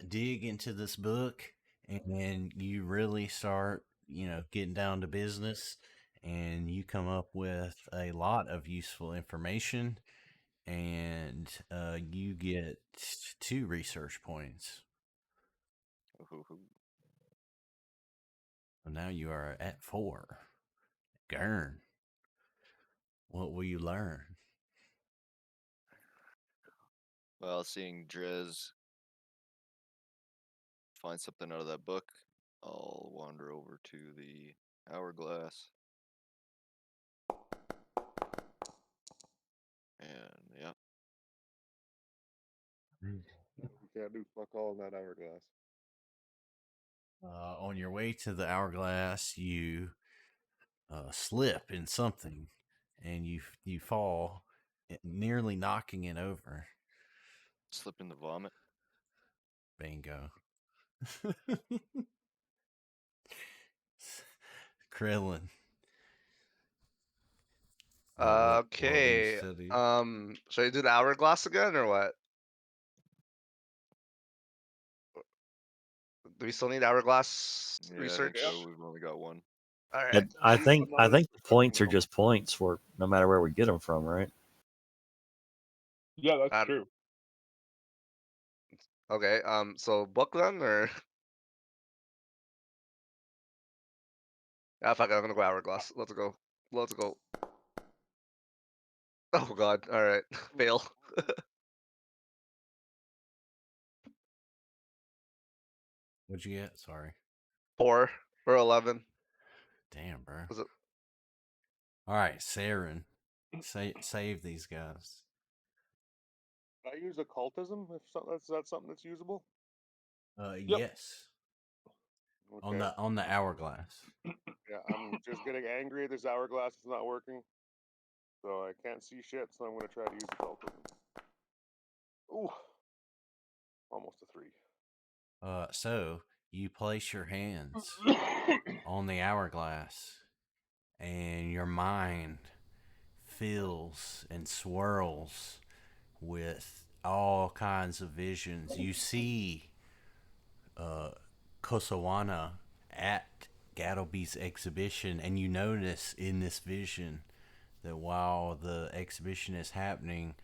dig into this book, and you really start, you know, getting down to business, and you come up with a lot of useful information, and you get 2 research points. Ooh. So now you are at 4. Gurn, what will you learn? Well, seeing Drez find something out of that book, I'll wander over to the hourglass. And yeah. You can't do fuck all in that hourglass. On your way to the hourglass, you slip in something, and you fall, nearly knocking it over. Slip in the vomit. Bingo. Krillin. Okay. City. Should I do the hourglass again or what? Do we still need hourglass Yeah, I research? think so. We've only got one. All right. I think But not the points are no. just points for no matter where we get them from, right? Yeah, that's Um, true. Okay. So book then or fuck it, I'm gonna go hourglass. Let's go. Let's go. Oh god. All right. Fail. What'd you get? Sorry. 4 or 11. Damn, bro. Was it? All right, Saren. Save these guys. Can I use occultism if that's something that's usable? Yes. Okay. On the hourglass. Yeah, I'm just getting angry. This hourglass is not working, so I can't see shit. So I'm gonna try to use occultism. Ooh, almost a 3. So you place your hands on the hourglass, and your mind fills and swirls with all kinds of visions. You see Kosawana at Gattleby's exhibition, and you notice in this vision that while the exhibition is happening,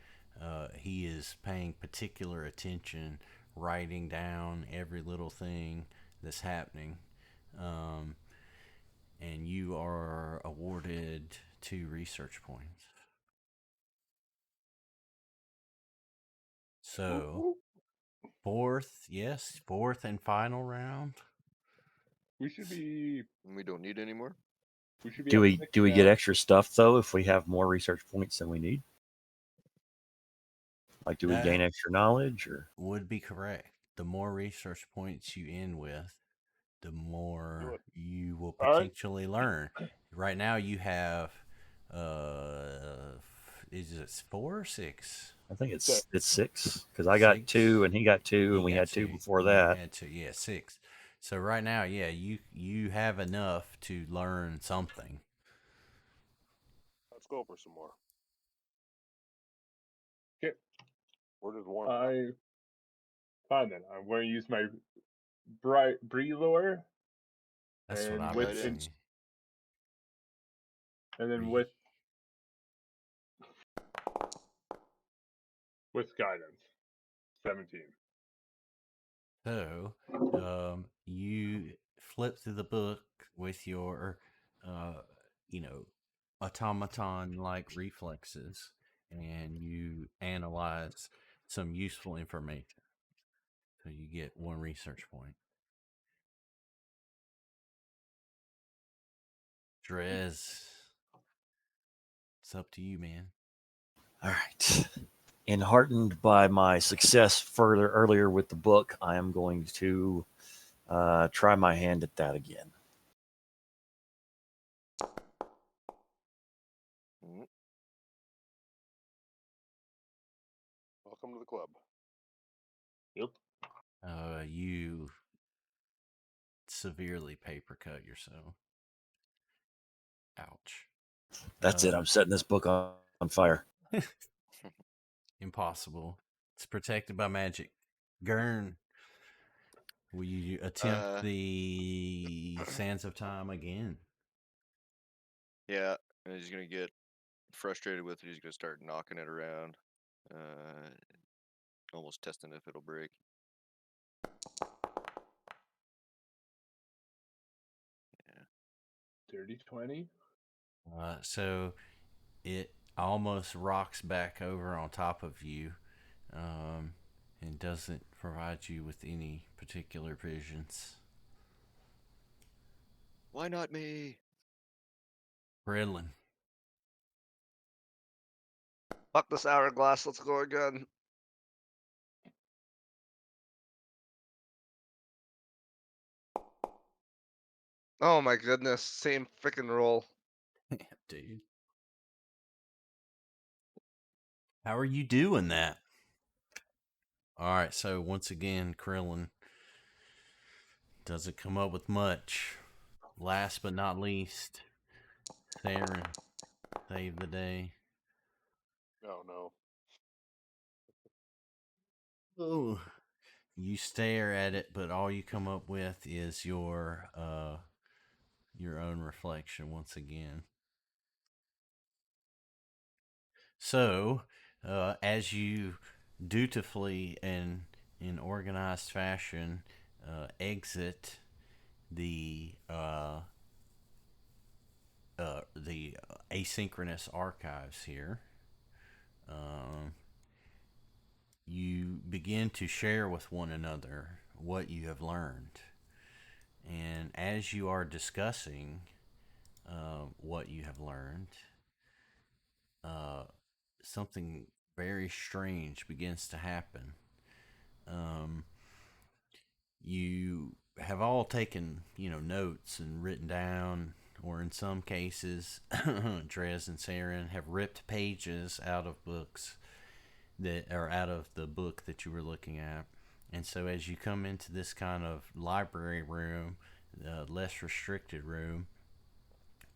he is paying particular attention, writing down every little thing that's happening. And you are awarded 2 research points. So, fourth and final round. We should be. We don't need any more. We should be. Do at we 6 get now. extra stuff though if we have more research points than we need? Like, do we That gain extra knowledge or? would be correct. The more research points you end with, the more you will All right. potentially learn. Right now, you have, is it 4 or 6? I think it's Six. 6 because I got 6? 2 and he got 2 He and we got had 2 2. before You that. had 2, yeah, 6. So right now, yeah, you have enough to learn something. Let's go for some more. Okay. We're just warming up. Fine then. I'm going to use my Brelor. That's what And I with would Guidance. say. And then Bre- with guidance, 17. So, you flip through the book with your, automaton-like reflexes, and you analyze some useful information. So you get 1 research point. Drez, it's up to you, man. All right. Enheartened by my success earlier with the book, I am going to try my hand at that again. Mm. Welcome to the club. Yep. You severely paper cut yourself. Ouch. That's it. I'm setting this book on fire. Impossible. It's protected by magic. Gurn, will you attempt the Sands of Time again? Yeah, and he's gonna get frustrated with it. He's gonna start knocking it around, almost testing if it'll break. Yeah. Dirty 20. So it almost rocks back over on top of you, and doesn't provide you with any particular visions. Why not me? Krillin. Fuck this hourglass. Let's go again. Oh my goodness. Same freaking roll. Dude. How are you doing that? All right, so once again, Krillin doesn't come up with much. Last but not least, Saren, save the day. Oh no. Oh. You stare at it, but all you come up with is your own reflection once again. So, as you dutifully and in organized fashion exit the asynchronous archives here, you begin to share with one another what you have learned. And as you are discussing what you have learned, something very strange begins to happen. You have all taken, notes and written down, or in some cases, Drez and Saren have ripped pages out of books that are out of the book that you were looking at. And so, as you come into this kind of library room, less restricted room,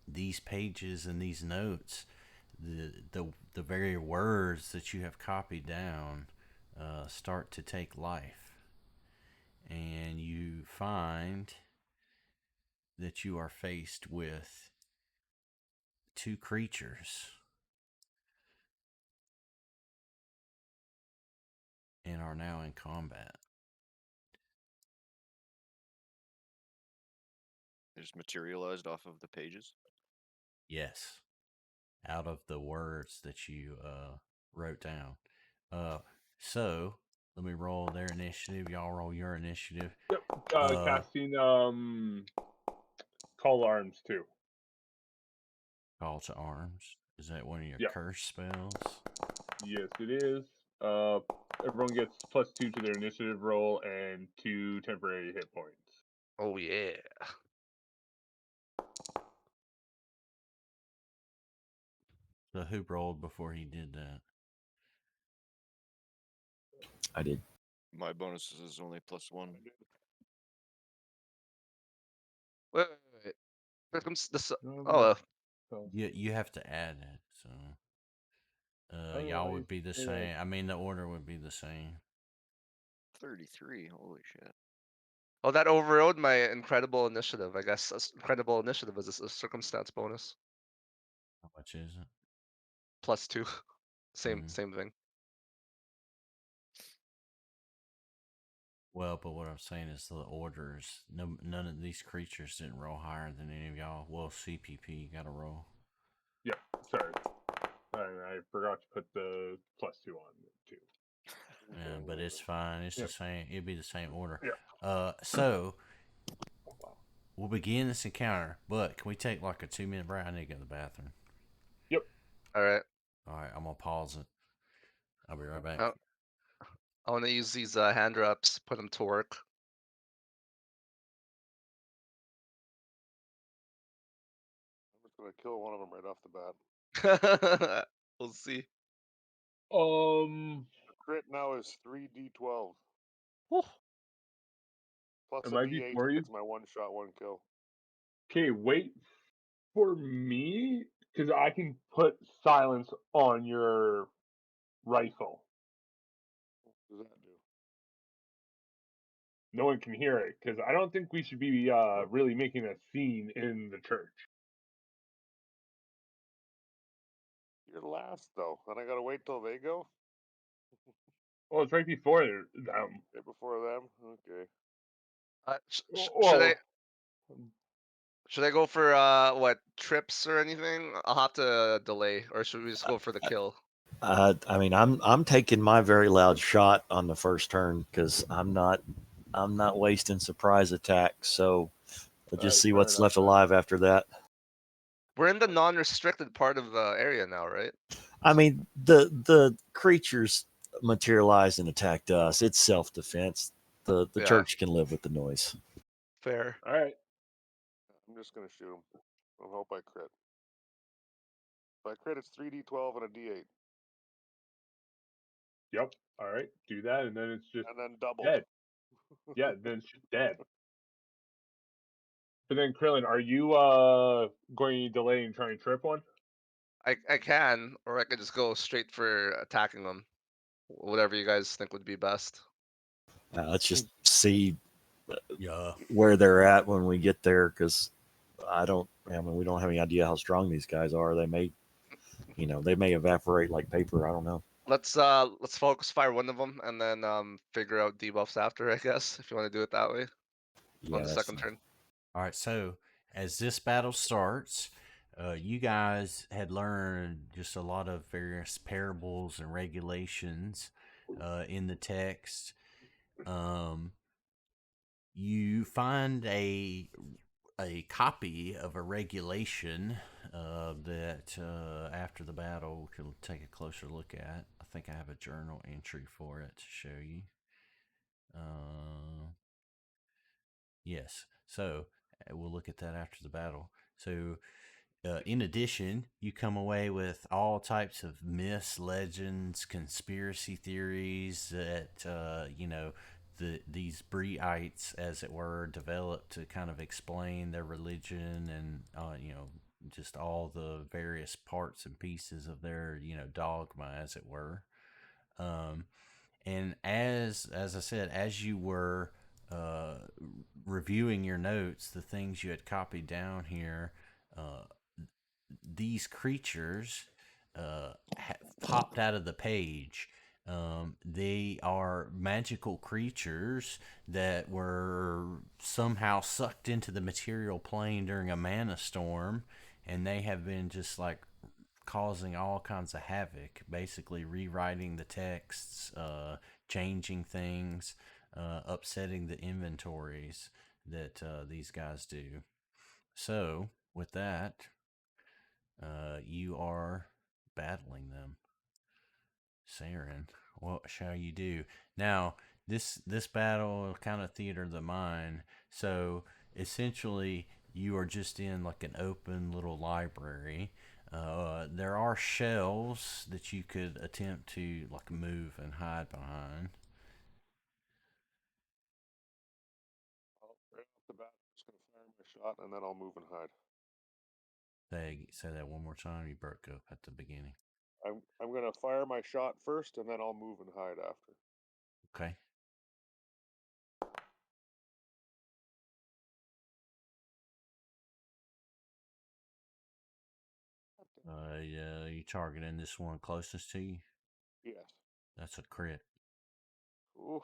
these pages and these notes, the very words that you have copied down, start to take life, and you find that you are faced with two creatures and are now in combat. They just materialized off of the pages. Yes, out of the words that you wrote down. So let me roll their initiative. Y'all roll your initiative. Yep. Casting call arms too. Call to arms. Is that one of your Yep. curse spells? Yes, it is. Everyone gets +2 to their initiative roll and 2 temporary hit points. Oh yeah. So who rolled before he did that? I did. My bonus is only +1. Wait. Here comes the So, You have to add it. So y'all would be the same. I mean, the order would be the same. 33. Holy shit. Oh, that overrode my incredible initiative. I guess incredible initiative is a circumstance bonus. How much is it? +2. Same Mhm. same thing. Well, but what I'm saying is the orders. None of these creatures didn't roll higher than any of y'all. Well, CPP got a roll. yeah, sorry. I forgot to put the +2 on too. Yeah, but it's fine. It's the same. It'd be the same order. Yeah. So we'll begin this encounter. But can we take like a 2-minute break? I need to go to the bathroom. Yep. All right. All right, I'm gonna pause it. I'll be right back. I want to use these hand drops, put them to work. I'm just gonna kill one of them right off the bat. We'll see. The crit now is 3d12. Whew. Plus Am a I d8 before if you? it's my one shot, one kill. Okay, wait for me because I can put silence on your rifle. What does that do? No one can hear it because I don't think we should be really making a scene in the church. You're last though. Then I gotta wait till they go. Well, it's right before them. Right before them. Okay. Should I go for what trips or anything? I'll have to delay, or should we just go for the kill? I mean, I'm taking my very loud shot on the first turn because I'm not wasting surprise attacks. So we'll just see what's left alive after that. We're in the non-restricted part of the area now, right? I mean, the creatures materialized and attacked us. It's self-defense. The church can live with the noise. Fair. All right. I'm just gonna shoot him. I hope I crit. If I crit, it's 3d12 and a d8. Yep. All right. Do that, and then it's just And then double. dead. Yeah. Then it's just dead. But then, Krillin, are you going to delay and try and trip one? I can, or I could just go straight for attacking them. Whatever you guys think would be best. Let's just see Yeah. where they're at when we get there, because we don't have any idea how strong these guys are. They may, they may evaporate like paper. I don't know. Let's focus fire one of them and then figure out debuffs after, I guess, if you want to do it that way. Yeah, On the that's second fine. turn. All right, so as this battle starts, you guys had learned just a lot of various parables and regulations in the text. You find a copy of a regulation that after the battle we can take a closer look at. I think I have a journal entry for it to show you. Yes, so we'll look at that after the battle. So in addition, you come away with all types of myths, legends, conspiracy theories that these Breites, as it were, developed to kind of explain their religion and just all the various parts and pieces of their dogma, as it were. And as I said, as you were reviewing your notes, the things you had copied down here, these creatures popped out of the page. They are magical creatures that were somehow sucked into the material plane during a mana storm, and they have been just like causing all kinds of havoc, basically rewriting the texts, changing things, upsetting the inventories that these guys do. So, with that, you are battling them. Saren, what shall you do? Now, this battle kind of theater of the mind. So essentially, you are just in like an open little library. There are shelves that you could attempt to like move and hide behind. Right off the bat, I'm just gonna fire my shot and then I'll move and hide. Say that one more time. You broke up at the beginning. I'm gonna fire my shot first and then I'll move and hide after. Okay. You targeting this one closest to you? Yes. That's a crit. Ooh.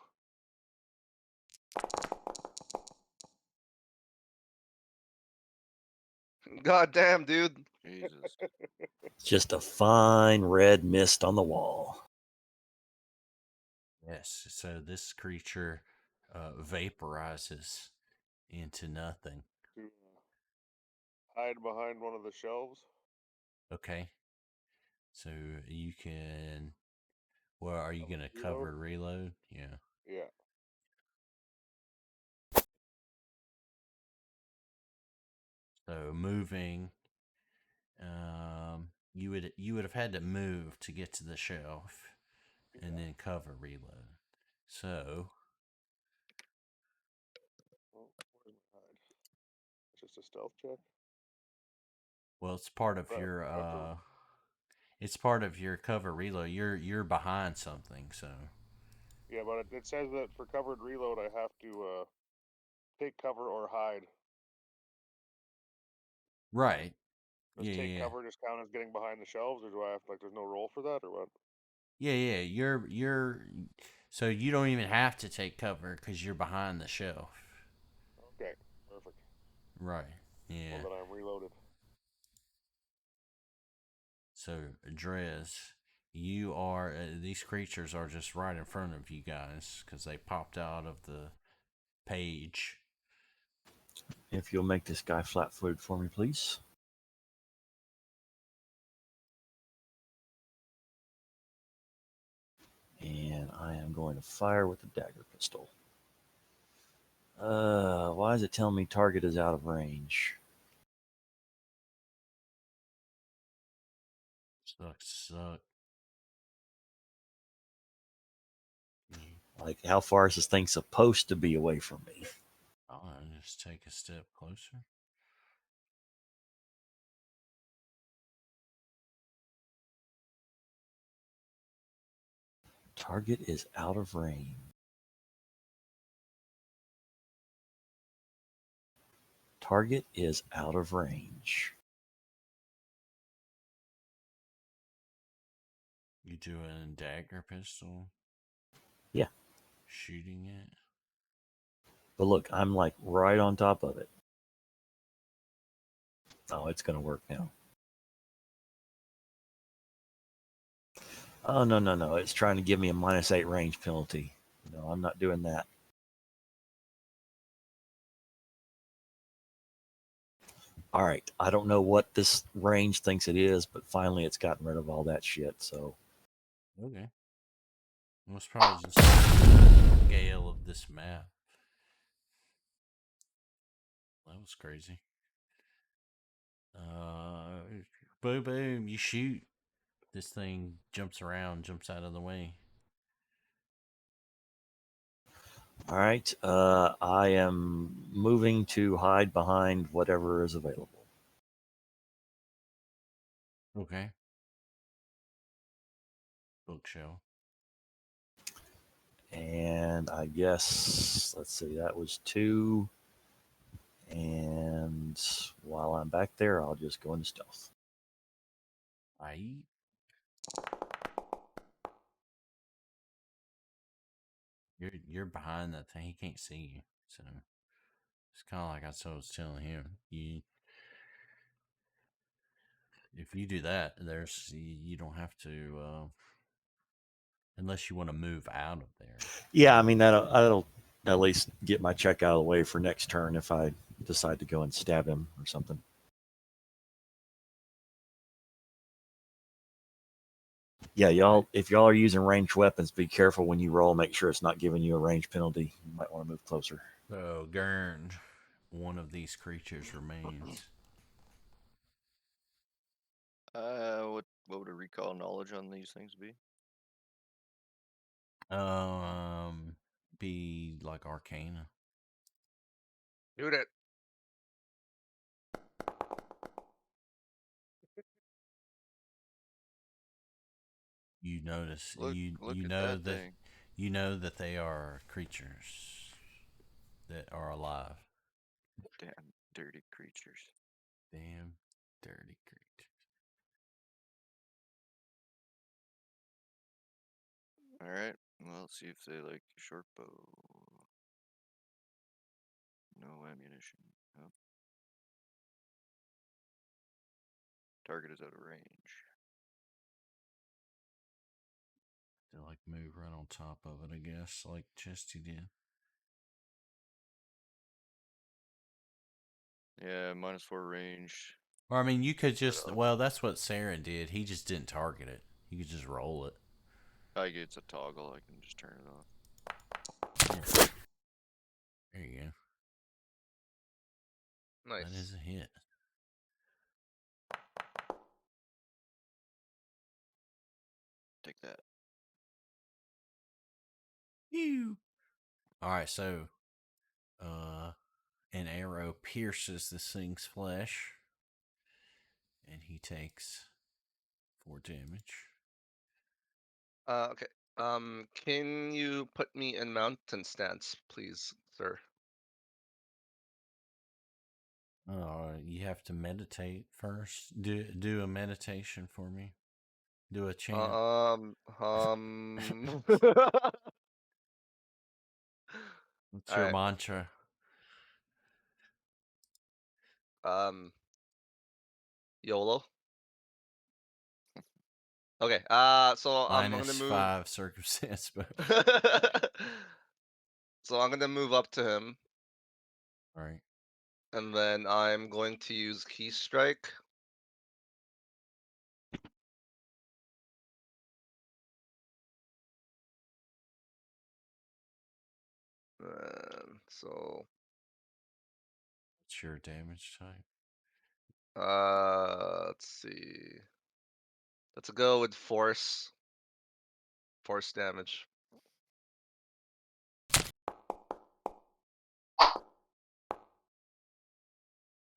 God damn, dude. Jesus. It's just a fine red mist on the wall. Yes. So this creature vaporizes into nothing. To hide behind one of the shelves. Okay. So you can. Well, are you going to Reload? cover reload? Yeah. Yeah. So moving. You would have had to move to get to the shelf, and then cover reload. So. Oh, where's my hide? It's just a stealth check. Well, it's part of Right, your after- it's part of your cover reload. You're behind something, so Yeah, but it says that for covered reload, I have to take cover or hide. right. Does Yeah, take yeah, cover just count as getting behind the shelves, or do I have to, like, there's no roll for that, or what? yeah. You're so you don't even have to take cover because you're behind the shelf. Okay, perfect. Right. Yeah. Well, then I'm reloaded. So Drez, you are these creatures are just right in front of you guys because they popped out of the page. If you'll make this guy flat-footed for me, please. And I am going to fire with the dagger pistol. Why is it telling me target is out of range? Suck. Like, how far is this thing supposed to be away from me? I'll just take a step closer. Target is out of range. Target is out of range. You do a dagger pistol? Yeah. Shooting it? But look, I'm like right on top of it. Oh, it's going to work now. Oh, no. It's trying to give me a -8 range penalty. No, I'm not doing that. All right. I don't know what this range thinks it is, but finally it's gotten rid of all that shit. So, Okay. Well, it's probably just the scale of this map. That was crazy. Boom, boom, you shoot. This thing jumps around, jumps out of the way. all right. I am moving to hide behind whatever is available. Okay. Bookshelf. And I guess, let's see, that was 2. And while I'm back there, I'll just go into stealth. Aight. You're behind that thing. He can't see you. So it's kind of like I was telling him. If you do that, you don't have to unless you want to move out of there. Yeah, I mean, that'll at least get my check out of the way for next turn if I decide to go and stab him or something. Yeah, y'all, if y'all are using ranged weapons, be careful when you roll. Make sure it's not giving you a range penalty. You might want to move closer. So Gurn, one of these creatures remains. What would a recall knowledge on these things be? Be like Arcana. Shoot it. You notice Look you at know that that thing. you know that they are creatures that are alive. Damn dirty creatures. Damn dirty creatures. Alright. Well, let's see if they like short bow. No ammunition. Oh. Target is out of range. They like move right on top of it, I guess, like Chesty did. Yeah, -4 range. Or I mean, you could just that's what Saren did. He just didn't target it. You could just roll it. It's a toggle. I can just turn it off. Yeah. There you go. Nice. That is a hit. Take that. Ew. All right, so an arrow pierces this thing's flesh, and he takes 4 damage. Okay. Can you put me in mountain stance, please, sir? You have to meditate first. Do a meditation for me. Do a chant. What's your Alright. mantra? YOLO. Okay. So I'm gonna move. -5 circumstance, but So I'm gonna move up to him, all right. and then I'm going to use key strike. So What's your damage type? let's see. Let's go with force damage.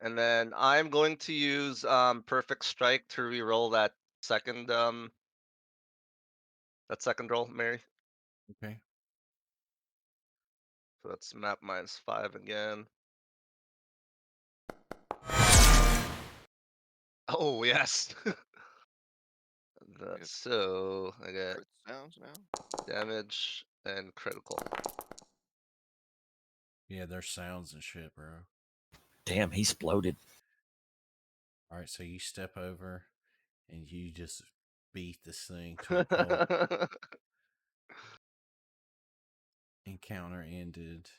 And then I'm going to use Perfect Strike to re-roll that second roll, Mary. Okay. So that's map -5 again. Oh yes. Yes. So I got Crit sounds now. damage and critical. Yeah, there's sounds and shit, bro. Damn, he exploded. All right, so you step over and you just beat this thing to a pulp. Encounter ended.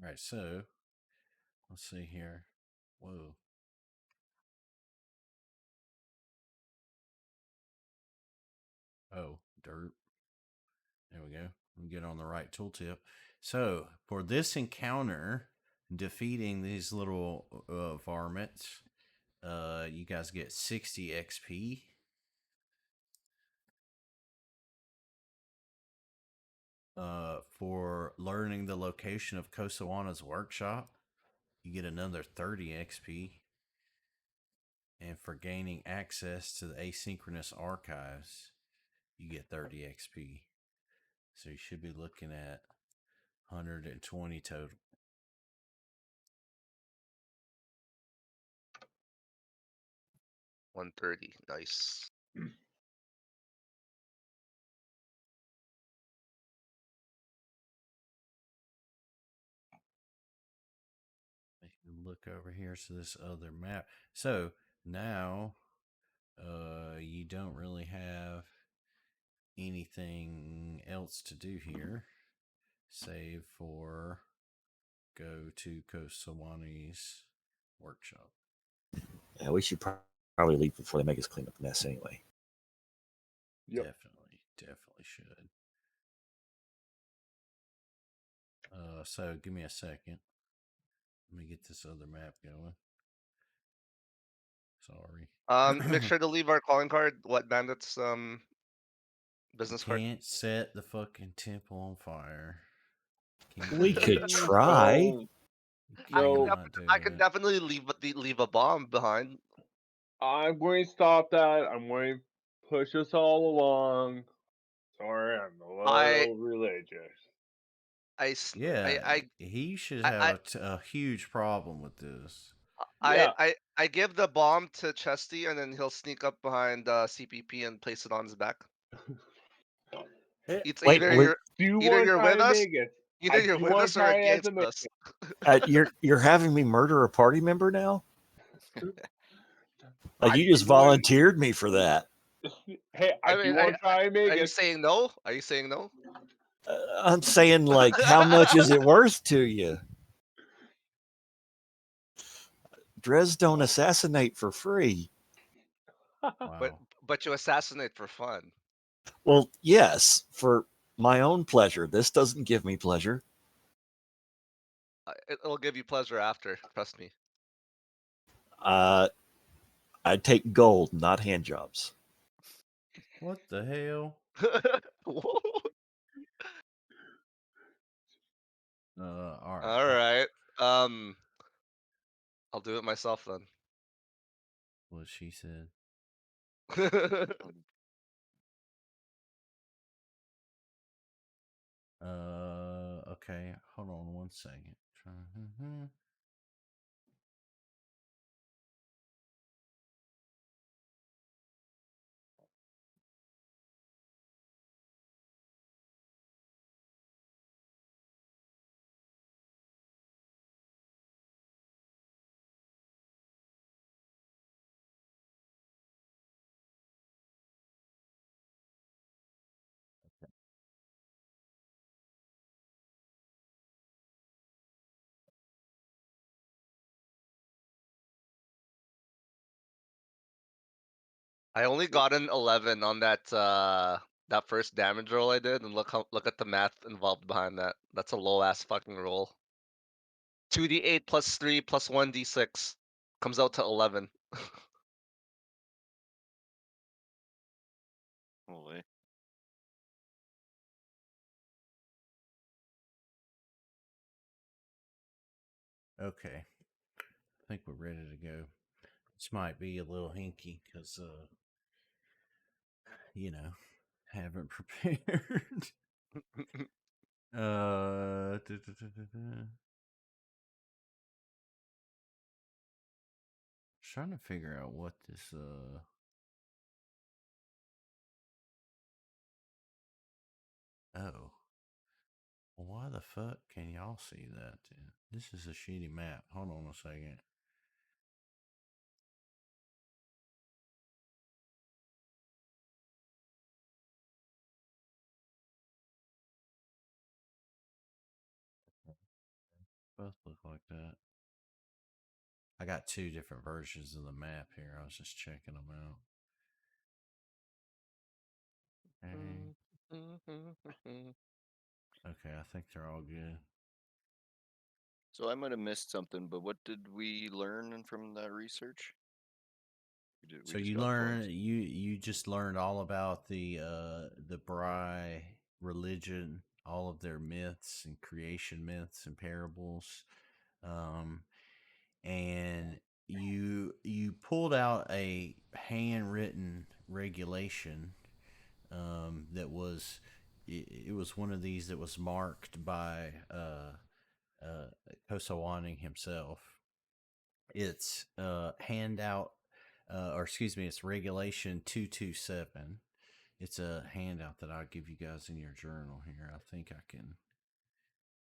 All right, so let's see here. Whoa. Oh, dirt. There we go. We get on the right tooltip. So for this encounter, defeating these little varmints, you guys get 60 XP. For learning the location of Kosawana's workshop, you get another 30 XP. And for gaining access to the asynchronous archives, you get 30 XP. So you should be looking at 120 total. 130. Nice. Look over here to this other map. So now you don't really have anything else to do here save for go to Kosawani's workshop. Yeah, we should probably leave before they make us clean up the mess anyway. Yep. Definitely should. So give me a second. Let me get this other map going. Sorry. Make sure to leave our calling card. What bandits business card? Can't set the fucking temple on fire. We could try. No. I can definitely leave a bomb behind. I'm going to stop that. I'm going to push us all along. Sorry, I'm a little religious. He should have a huge problem with this. I give the bomb to Chesty, and then he'll sneak up behind CPP and place it on his back. It's Wait, either we're- you're with us, either you're with us or against us. You're having me murder a party member now? Like you just do want- volunteered me for that. Hey, I do want to try and make Are you it. saying no? Are you saying no? I'm saying, like, how much is it worth to you? Drez don't assassinate for free. Wow. But you assassinate for fun. Well, yes, for my own pleasure. This doesn't give me pleasure. It'll give you pleasure after. Trust me. I take gold, not hand jobs. What the hell? All right. All right. I'll do it myself then. What she said. Okay. Hold on one second. I only got an 11 on that first damage roll I did, and look at the math involved behind that. That's a low ass fucking roll. 2d8 plus 3 plus 1d6 comes out to 11. Holy. Okay. I think we're ready to go. This might be a little hinky because, haven't prepared. Trying to figure out what this, oh. Well, why the fuck can y'all see that? This is a shitty map. Hold on a second. Both look like that. I got two different versions of the map here. I was just checking them out. Okay, I think they're all good. So I might have missed something, but what did we learn from that research? We So just you got learn points. you just learned all about the Bry religion, all of their myths and creation myths and parables, and you pulled out a handwritten regulation that was it was one of these that was marked by Kosawani himself. It's handout, or excuse me, it's regulation 227. It's a handout that I'll give you guys in your journal here. I think I can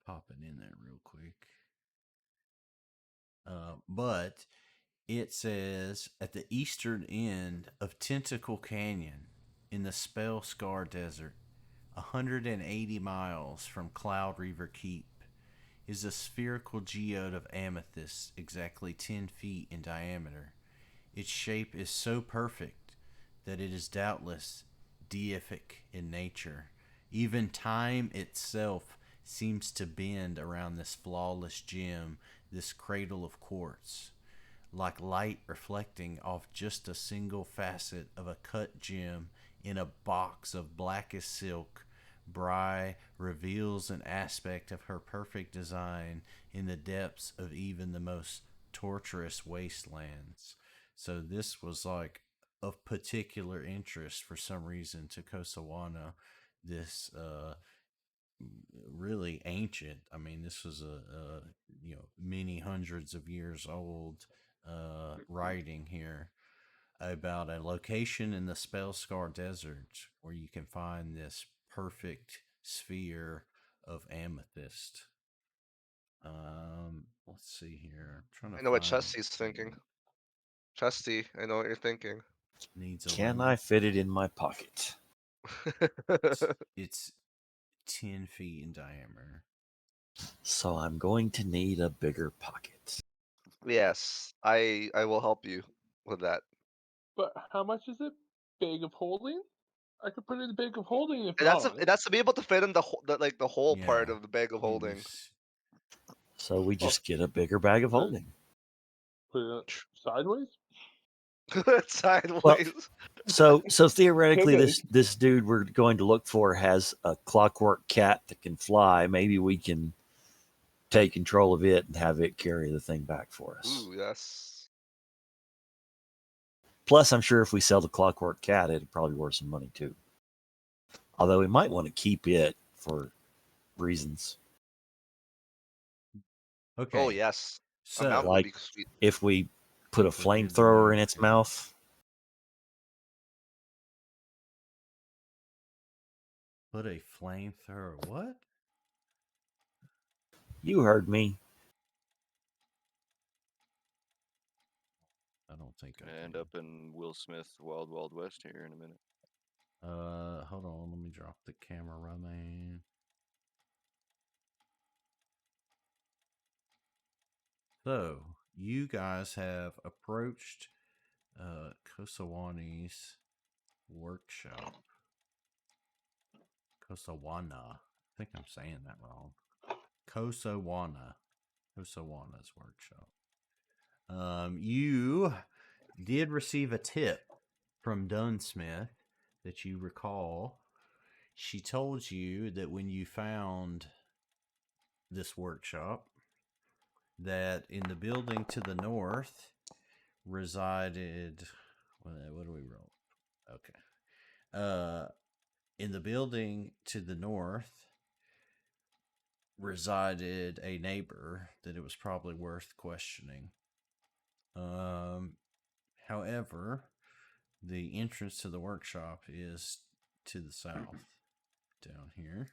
pop it in there real quick. But it says at the eastern end of Tentacle Canyon in the Spell Scar Desert, 180 miles from Cloud Reaver Keep, is a spherical geode of amethyst exactly 10 feet in diameter. Its shape is so perfect that it is doubtless deific in nature. Even time itself seems to bend around this flawless gem, this cradle of quartz. Like light reflecting off just a single facet of a cut gem in a box of blackest silk, Bry reveals an aspect of her perfect design in the depths of even the most torturous wastelands. So this was like of particular interest for some reason to Kosawana. This really ancient. I mean, this was a many hundreds of years old writing here about a location in the Spellscar Desert where you can find this perfect sphere of amethyst. Let's see here. I'm trying to I know what find Chesty's thinking. Chesty, I know what you're thinking. Needs a Can limit. I fit it in my pocket? It's 10 feet in diameter. So I'm going to need a bigger pocket. Yes, I will help you with that. But how much is it? Bag of holding? I could put it in the bag of holding if And that's not. it has to be able to fit in the whole part Yeah. of the bag of holding. So we Oh. just get a bigger bag of holding. Put it sideways? Sideways. So theoretically, Okay. this dude we're going to look for has a clockwork cat that can fly. Maybe we can take control of it and have it carry the thing back for us. Ooh, yes. Plus, I'm sure if we sell the clockwork cat, it'd probably worth some money too. Although we might want to keep it for reasons. Okay. Oh yes. A So, mount would be sweet. If we put a So here's the flamethrower in map its here. mouth, put a flamethrower. What? you heard me. I don't think I Gonna end can. up in Will Smith Wild Wild West here in a minute. Hold on. Let me drop the camera, man. So, you guys have approached Kosawani's workshop. Kosawana. I think I'm saying that wrong. Kosawana's workshop. You did receive a tip from Dunsmith that you recall. She told you that when you found this workshop, that in the building to the north resided. What do we roll? Okay. In the building to the north resided a neighbor that it was probably worth questioning. However, the entrance to the workshop is to the south, down here.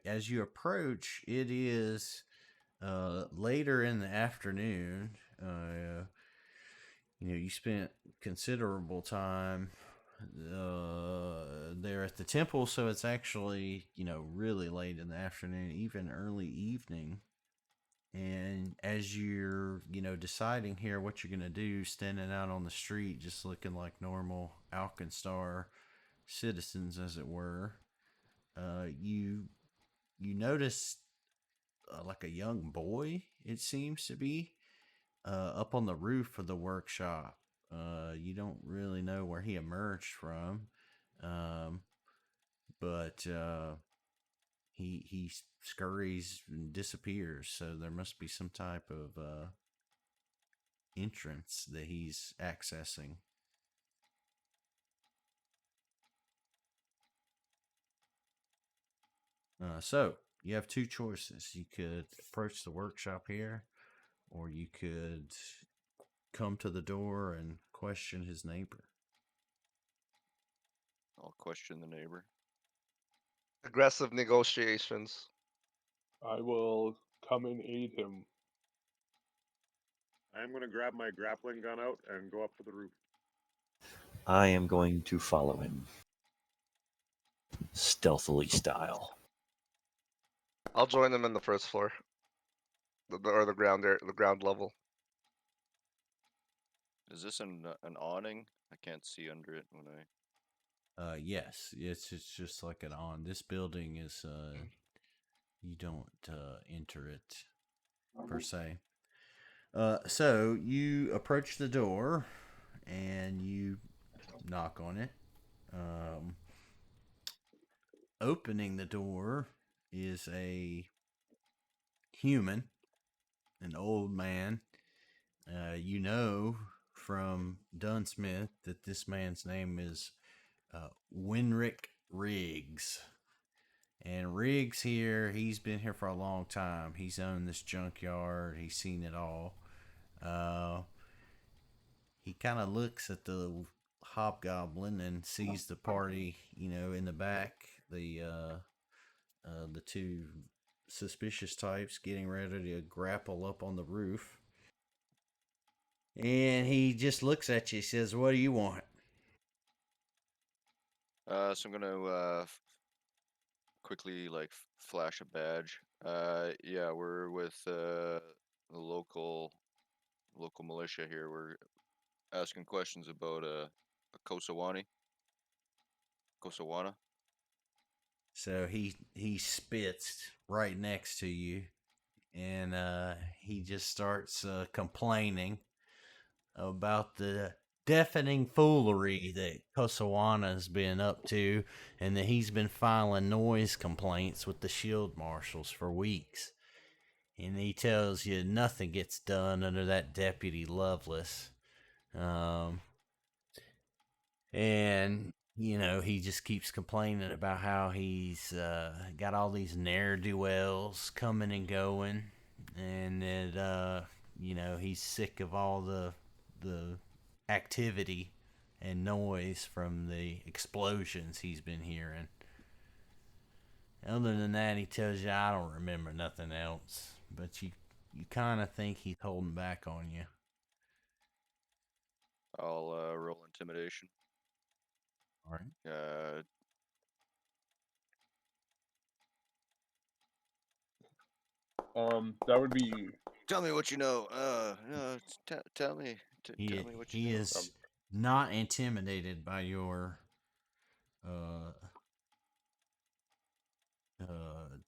As you approach, it is later in the afternoon. You spent considerable time there at the temple, so it's actually, really late in the afternoon, even early evening. And as you're, deciding here what you're going to do, standing out on the street, just looking like normal Alkenstar citizens, as it were, you notice like a young boy, it seems to be, up on the roof of the workshop. You don't really know where he emerged from, but he scurries and disappears. So there must be some type of entrance that he's accessing. So you have two choices. You could approach the workshop here, or you could come to the door and question his neighbor. I'll question the neighbor. Aggressive negotiations. I will come and aid him. I'm going to grab my grappling gun out and go up to the roof. I am going to follow him. Stealthily style. I'll join them in the first floor. Or the ground level. Is this an awning? I can't see under it when I. Yes, it's just like an on. This building is you don't enter it per se. So you approach the door and you knock on it. Opening the door is a human, an old man. You know from Dunsmith that this man's name is Winrick Riggs. And Riggs here, he's been here for a long time. He's owned this junkyard. He's seen it all. He kind of looks at the hobgoblin and sees the party, in the back. The two suspicious types getting ready to grapple up on the roof. And he just looks at you. He says, "What do you want?" So I'm gonna quickly flash a badge. Yeah, we're with the local militia here. We're asking questions about a Kosawana. So he spits right next to you, and he just starts complaining about the deafening foolery that Kosawana been up to, and that he's been filing noise complaints with the shield marshals for weeks. And he tells you nothing gets done under that Deputy Lovelace. And he just keeps complaining about how he's got all these ne'er-do-wells coming and going, and that he's sick of all the activity and noise from the explosions he's been hearing. Other than that, he tells you, "I don't remember nothing else," but you kind of think he's holding back on you. I'll roll intimidation. All right. That would be. Tell me what you know. No, tell me. Tell me what you He know. is not intimidated by your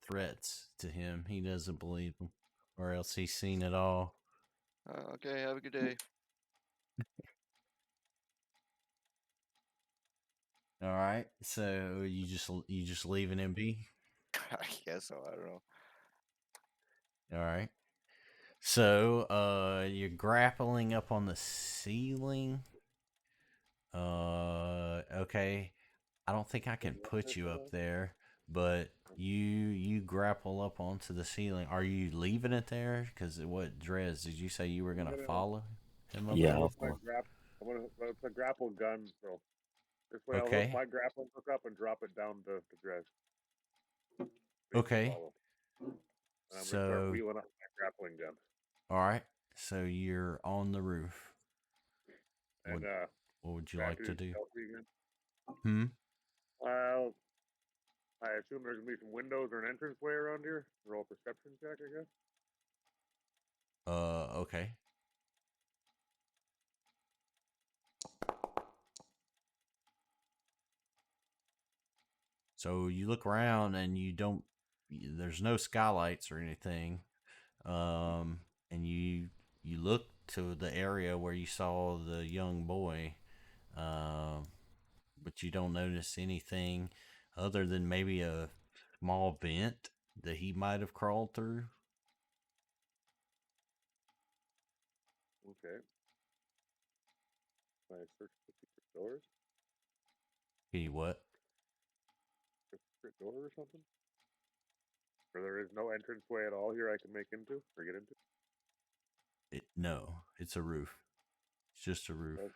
threats to him. He doesn't believe them, or else he's seen it all. Okay, have a good day. All right. So you just leaving him be? I guess so. I don't know. All right. So, you're grappling up on the ceiling. Okay. I don't think I can put you up there, but you grapple up onto the ceiling. Are you leaving it there? Because what, Drez? Did you say you were gonna follow him up Yeah, there? I'll With my follow. I'm gonna it's a grapple gun, so this way I'll hook Okay. my grappling hook up and drop it down to Drez. Okay. Follow. And I'm gonna start So, wheeling up my grappling gun. all right. So you're on the roof. What And what would you back like to to do? stealthy again. Hmm. Well, I assume there's gonna be some windows or an entranceway around here. Roll a perception check, I guess. Okay. So you look around and you don't. There's no skylights or anything. And you look to the area where you saw the young boy, but you don't notice anything other than maybe a small vent that he might have crawled through. Okay. I search the secret doors. Can you what? A secret door or something? Or there is no entranceway at all here I can make into or get into? No, it's a roof. It's just a roof. Okay.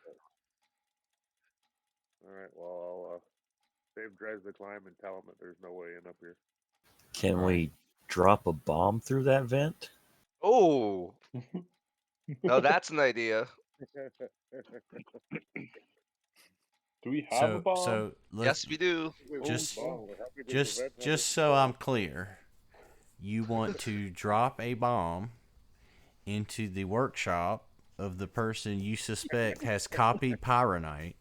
Alright, well I'll save Drez the climb and tell him that there's no way in up here. Can All right. we drop a bomb through that vent? Oh, now that's an idea. Do we have a So bomb? so let's Yes, we do. just How big is the vent? How big is so the I'm bomb? clear. You want to drop a bomb into the workshop of the person you suspect has copied Pyronite.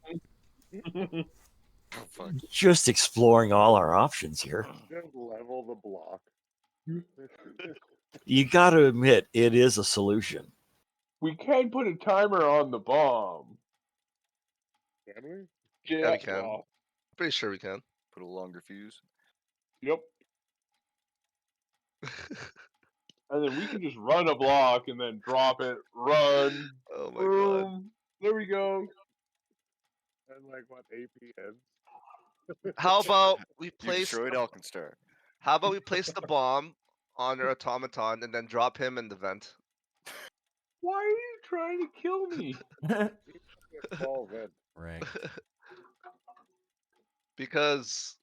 Oh, fuck. Just exploring all our options here. Just level the block. You got to admit, it is a solution. We can put a timer on the bomb. Can we? Yeah, we can. Well, Pretty sure we can. Put a longer fuse. yep. And then we can just run a block and then drop it, run, Oh my god. boom. There we go. And like what APNs? How about we You place destroyed Alkenstar. how about we place the bomb on our automaton and then drop him in the vent? Why are you trying to kill me? Small vent. Right. Because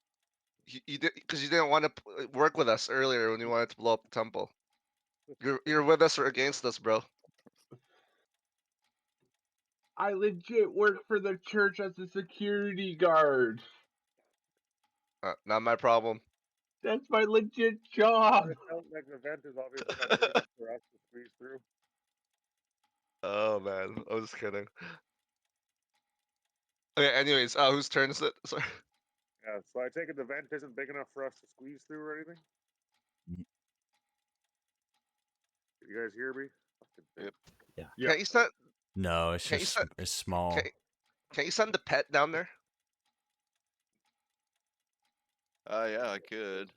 you didn't want to work with us earlier when you wanted to blow up the temple. You're with us or against us, bro. I legit work for the church as a security guard. Not my problem. That's my legit job. It sounds like the vent is obviously not big enough for us to squeeze through. Oh man, I was just kidding. Okay, anyways, whose turn is it? Sorry. Yeah, so I take it the vent isn't big enough for us to squeeze through or anything? Did you guys hear me? Yep. Yeah. Can't you send No, it's Can't you just send- it's small. can't you send the pet down there? Yeah, I could.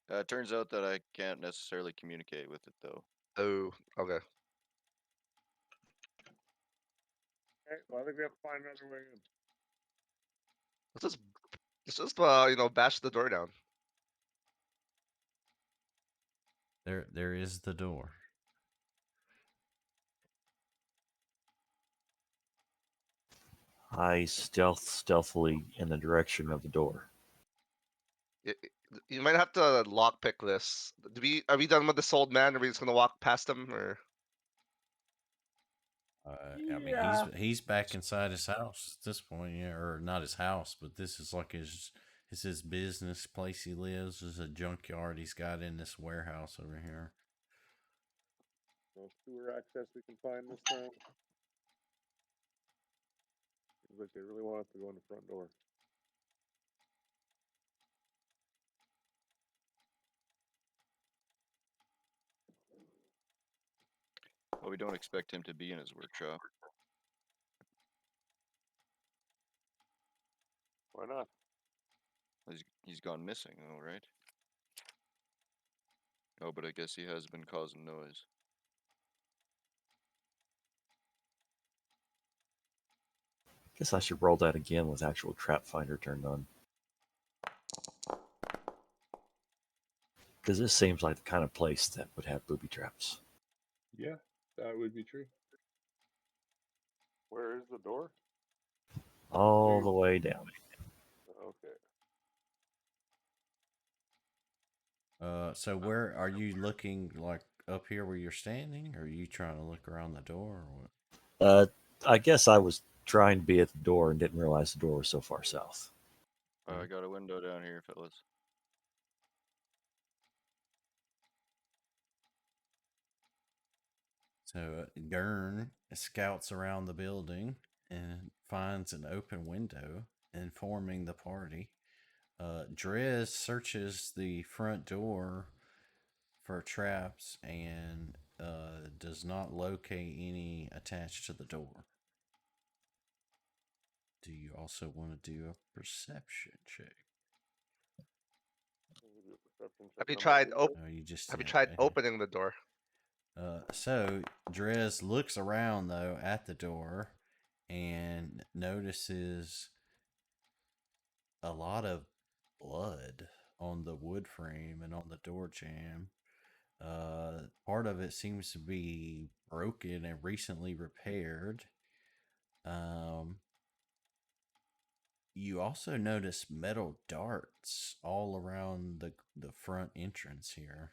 It turns out that I can't necessarily communicate with it though. Oh, okay. Okay, well I think we have to find another way in. Let's just bash the door down. There is the door. I stealthily in the direction of the door. You might have to lockpick this. Are we done with this old man? Are we just gonna walk past him, or I mean, Yeah. he's back inside his house at this point, yeah, or not his house, but this is like his business place he lives. There's a junkyard he's got in this warehouse over here. No sewer access we can find this time. Seems like they really want us to go in the front door. Well, we don't expect him to be in his workshop. Why not? He's gone missing, all right. Oh, but I guess he has been causing noise. Guess I should roll that again with actual trap finder turned on. Because this seems like the kind of place that would have booby traps. Yeah, that would be true. Where is the door? All the way down. Okay. So where are you looking? Like up here where you're standing, or are you trying to look around the door, or what? I guess I was trying to be at the door and didn't realize the door was so far south. I got a window down here, fellas. So Gurn scouts around the building and finds an open window, informing the party. Drez searches the front door for traps and does not locate any attached to the door. Do you also want to do a perception check? Have you tried Oh, you just Have you said- tried okay. opening the door? So Drez looks around though at the door and notices a lot of blood on the wood frame and on the door jamb. Part of it seems to be broken and recently repaired. You also notice metal darts all around the front entrance here.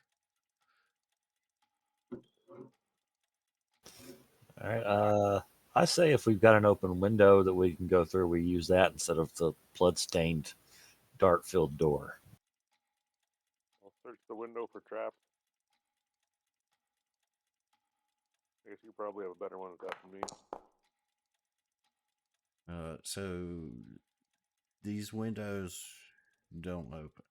All right. I say if we've got an open window that we can go through, we use that instead of the blood-stained, dart-filled door. I'll search the window for traps. I guess you probably have a better one at that than me. So these windows don't open.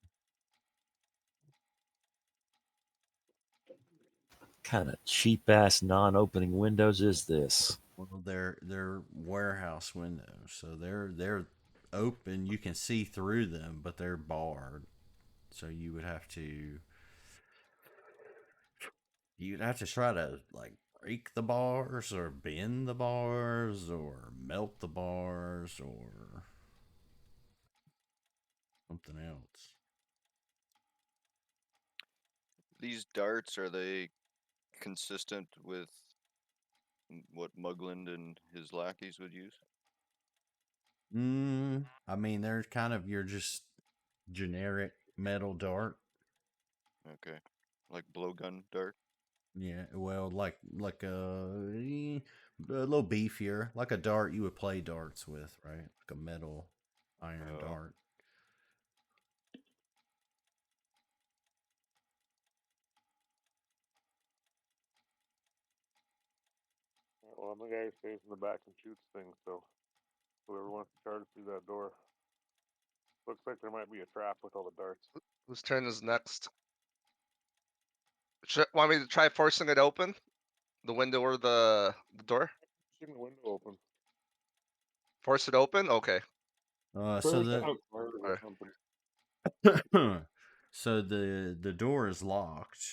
Kind of cheap-ass non-opening windows is this? Well, they're warehouse windows, so they're open. You can see through them, but they're barred. So you'd have to try to like break the bars or bend the bars or melt the bars or something else. These darts, are they consistent with what Mugland and his lackeys would use? I mean, they're kind of your just generic metal dart. Okay. Like blowgun dart? Yeah, well, like a little beefier, like a dart you would play darts with, right? Like a metal iron Oh. dart. Well, I'm the guy who stays in the back and shoots things, so whoever wants to charge through that door. Looks like there might be a trap with all the darts. Whose turn is next? Want me to try forcing it open? The window or the door? Keeping the window open. Force it open? Okay. So First, the I'm part of the Alright. company. so the door is locked.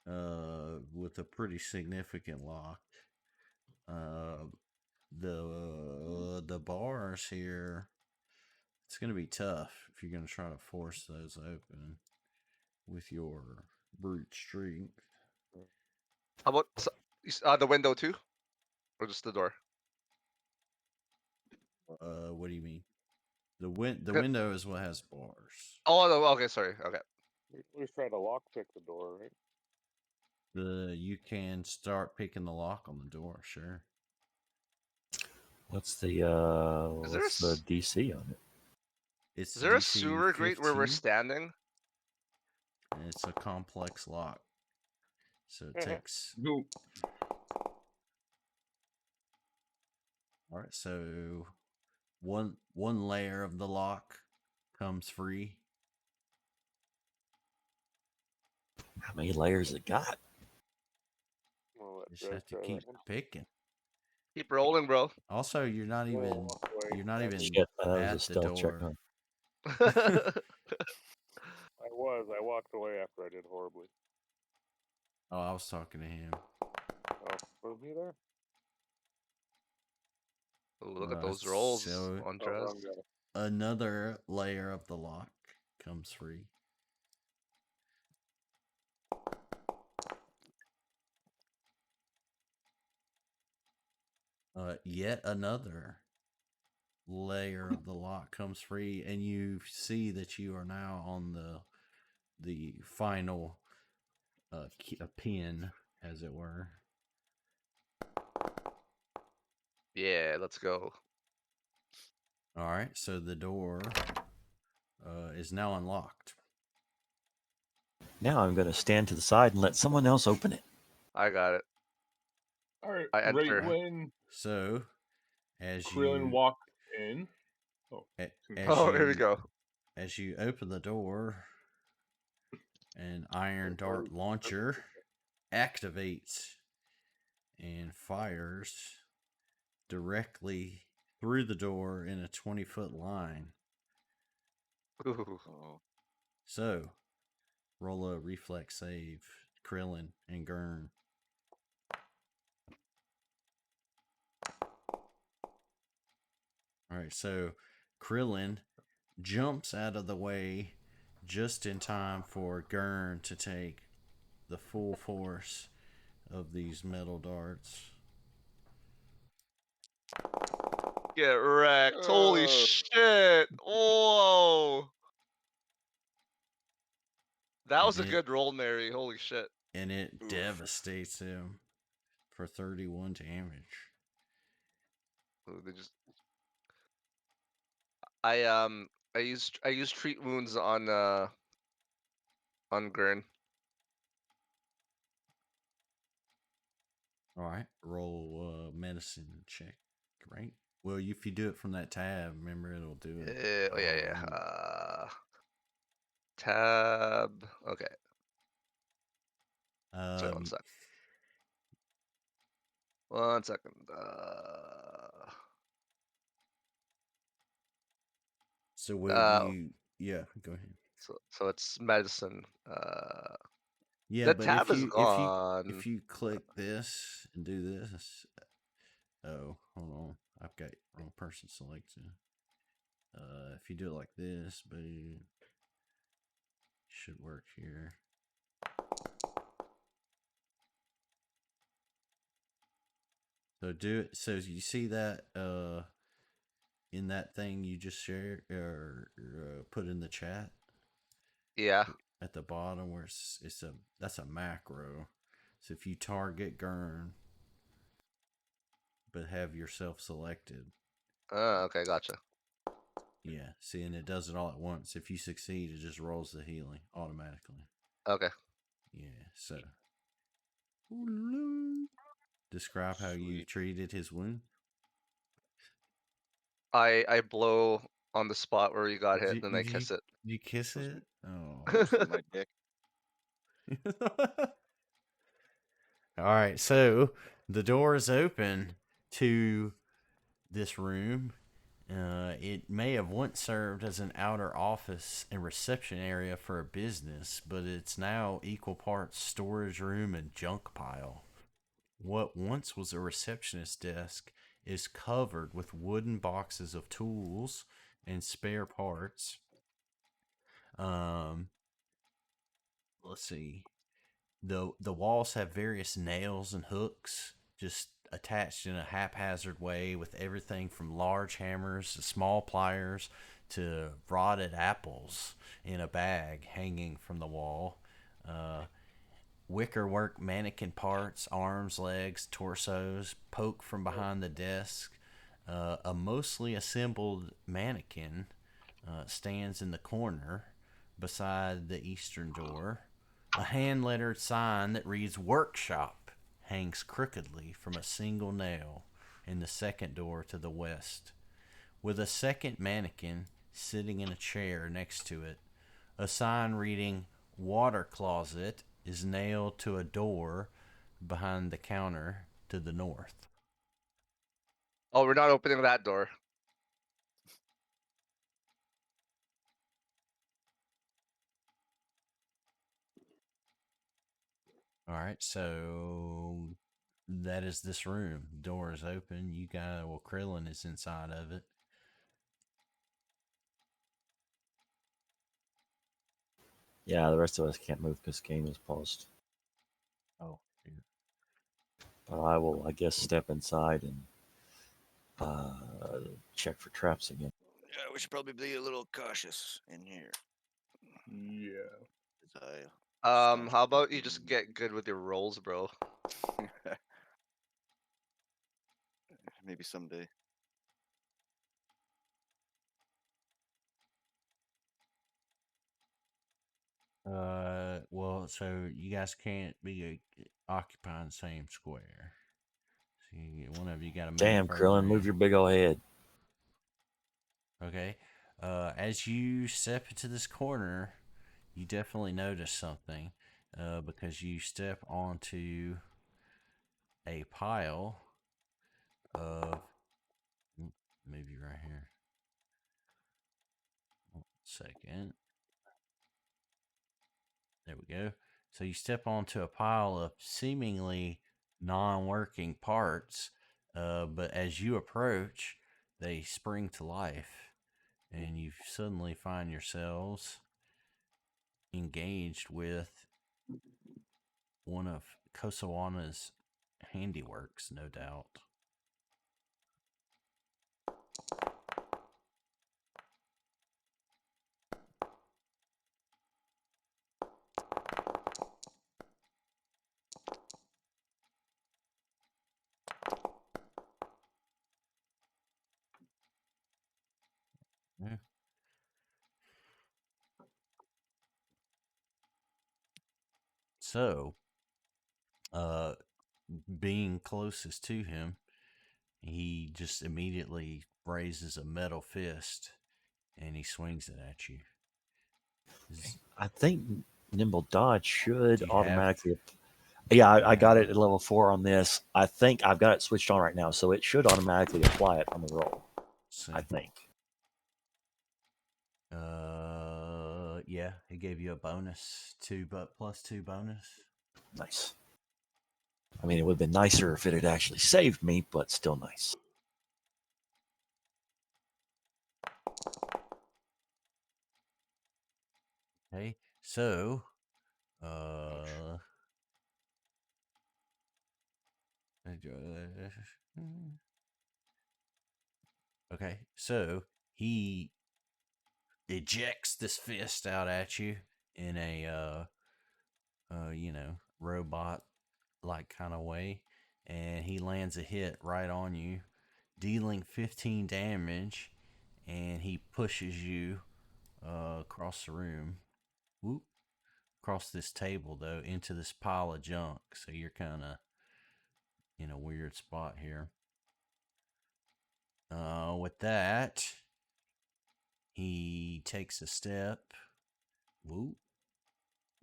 With a pretty significant lock. The bars here, it's gonna be tough if you're gonna try to force those open with your brute strength. How about the window too? Or just the door? What do you mean? The Okay. window is what has bars. Oh, no, okay, sorry. Okay. We always try to lockpick the door, right? You can start picking the lock on the door, sure. What's the there what's the s- DC on it? It's Is there a DC sewer grate where we're 15, standing? and it's a complex lock. So it takes. No. All right, so one layer of the lock comes free. How many layers it got? Well, You just have to keep picking. Keep rolling, bro. Also, you're not even Shit, that was a at the stealth check. door. Huh? I was. I walked away after I did horribly. Oh, I was talking to him. Oh, was he there? Ooh, look at those rolls on Oh, Drez. wrong guy. Another layer of the lock comes free. Yet another layer of the lock comes free, and you see that you are now on the final pin, as it were. Yeah, let's go. All right, so the door is now unlocked. Now I'm going to stand to the side and let someone else open it. I got it. All right. I Right enter. when So, as Krillin you walked in. Oh, as Oh, here we you go. as you open the door, an iron dart launcher activates and fires directly through the door in a 20-foot line. Ooh. Oh, So, roll a reflex save, Krillin and Gurn. All right, so Krillin jumps out of the way just in time for Gurn to take the full force of these metal darts. Get wrecked. Holy Oh. shit. Whoa. That was a And it- good roll, Mary. Holy shit. And it Oof. devastates him for 31 damage. Ooh, they just... I used treat wounds on Gurn. All right, roll medicine check, right? Well, if you do it from that tab, remember it'll do it. Oh yeah. Tab. Okay. Sorry, one Um, sec. 1 second. so will you? Yeah, go ahead. So it's medicine. Yeah, The but tab is gone. if you click this and do this, oh, hold on, I've got wrong person selected. If you do it like this, boom, should work here. So do it. So you see that in that thing you just shared or put in the chat Yeah. at the bottom where that's a macro. So if you target Gurn but have yourself selected, Okay, gotcha. yeah. See, and it does it all at once. If you succeed, it just rolls the healing automatically. Okay. Yeah. So describe how you sweet. treated his wound. I blow on the spot where you got hit, Did and you, I did you, kiss it. did you kiss Was- it? Oh. Mostly my dick. All right, so the door is open to this room. It may have once served as an outer office and reception area for a business, but it's now equal parts storage room and junk pile. What once was a receptionist desk is covered with wooden boxes of tools and spare parts. Let's see. The walls have various nails and hooks just attached in a haphazard way, with everything from large hammers to small pliers to rotted apples in a bag hanging from the wall. Wickerwork mannequin parts, arms, legs, torsos poke from behind the desk. A mostly assembled mannequin stands in the corner beside the eastern door. A hand-lettered sign that reads "Workshop" hangs crookedly from a single nail in the second door to the west, with a second mannequin sitting in a chair next to it. A sign reading "Water Closet" is nailed to a door behind the counter to the north. Oh, we're not opening that door. All right, so that is this room. Door is open. You guys, well, Krillin is inside of it. Yeah, the rest of us can't move because game is paused. Oh, dear. But I will, I guess, step inside and check for traps again. Yeah, we should probably be a little cautious in here. Yeah. 'Cause I How about you just get good with your rolls, bro? maybe someday. Well, so you guys can't be occupying the same square. So one of you got to move. Damn, Krillin, move your big old head. Okay. As you step into this corner, you definitely notice something, because you step onto a pile of. Maybe right here. 1 second. There we go. So you step onto a pile of seemingly non-working parts, but as you approach, they spring to life, and you suddenly find yourselves engaged with one of Kosawana's handiworks, no doubt. Yeah. So, being closest to him, he just immediately raises a metal fist and he swings it at you. I think Nimble Dodge should Do you have- automatically. Yeah, I you got have it at level 4 on this. I think I've got it switched on right now, so it should automatically apply it on the roll. See. I think. Yeah, it gave you a bonus, +2 bonus. Nice. I mean, it would have been nicer if it had actually saved me, but still nice. Okay, so, okay, so he ejects this fist out at you in a robot like kind of way, and he lands a hit right on you, dealing 15 damage, and he pushes you across the room. Whoop. Across this table though, into this pile of junk. So you're kind of in a weird spot here. With that, he takes a step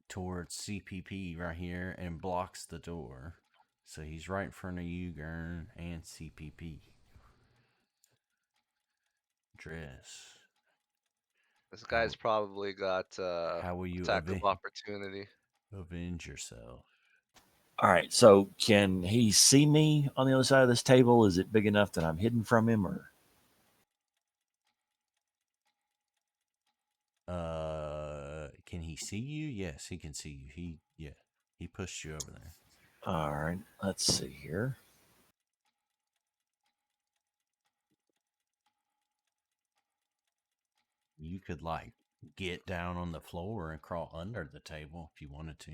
towards CPP right here and blocks the door. So he's right in front of you, Gurn, and CPP. Drez. This guy's probably got How will you attack of opportunity. avenge yourself? All right, so can he see me on the other side of this table? Is it big enough that I'm hidden from him, or? Can he see you? Yes, he can see you. He pushed you over there. All right, let's see here. You could like get down on the floor and crawl under the table if you wanted to.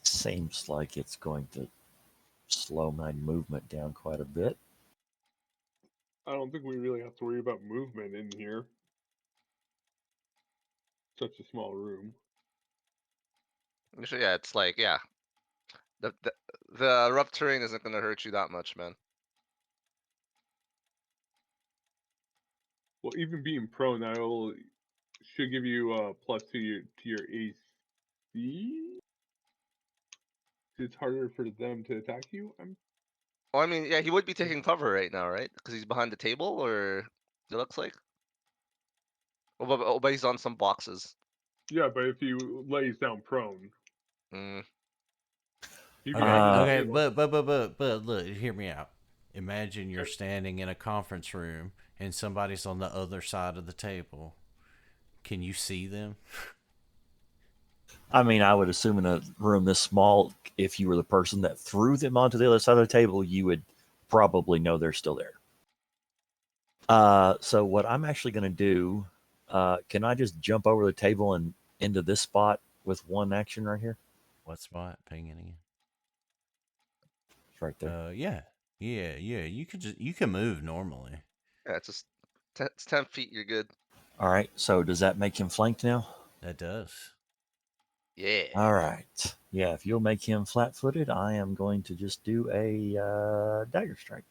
Seems like it's going to slow my movement down quite a bit. I don't think we really have to worry about movement in here. Such a small room. So yeah, it's like the rough terrain isn't gonna hurt you that much, man. Well, even being prone, that should give you a plus to your AC. It's harder for them to attack you. Well, I mean, yeah, he would be taking cover right now, right? Because he's behind the table, or it looks like. Oh, but he's on some boxes. Yeah, but if he lays down prone. Mm. You Okay, banging the okay, table. but look, hear me out. Imagine you're standing in a conference room and somebody's on the other side of the table. Can you see them? I mean, I would assume in a room this small, if you were the person that threw them onto the other side of the table, you would probably know they're still there. So what I'm actually going to do, can I just jump over the table and into this spot with one action right here? What spot? Ping it again. It's right there. Yeah. You can move normally. Yeah, it's just it's 10 feet. You're good. All right. So does that make him flanked now? That does. Yeah. All right. Yeah. If you'll make him flat-footed, I am going to just do a dagger strike.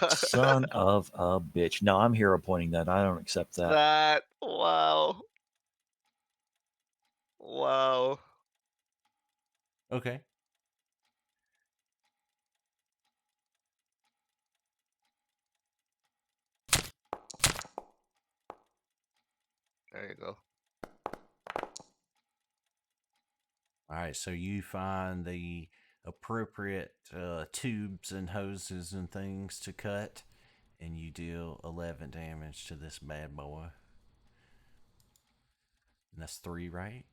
Son of a bitch. No, I'm hero pointing that. I don't accept that. Wow. Wow. Okay. There you go. All right, so you find the appropriate tubes and hoses and things to cut, and you deal 11 damage to this bad boy. And that's 3, right?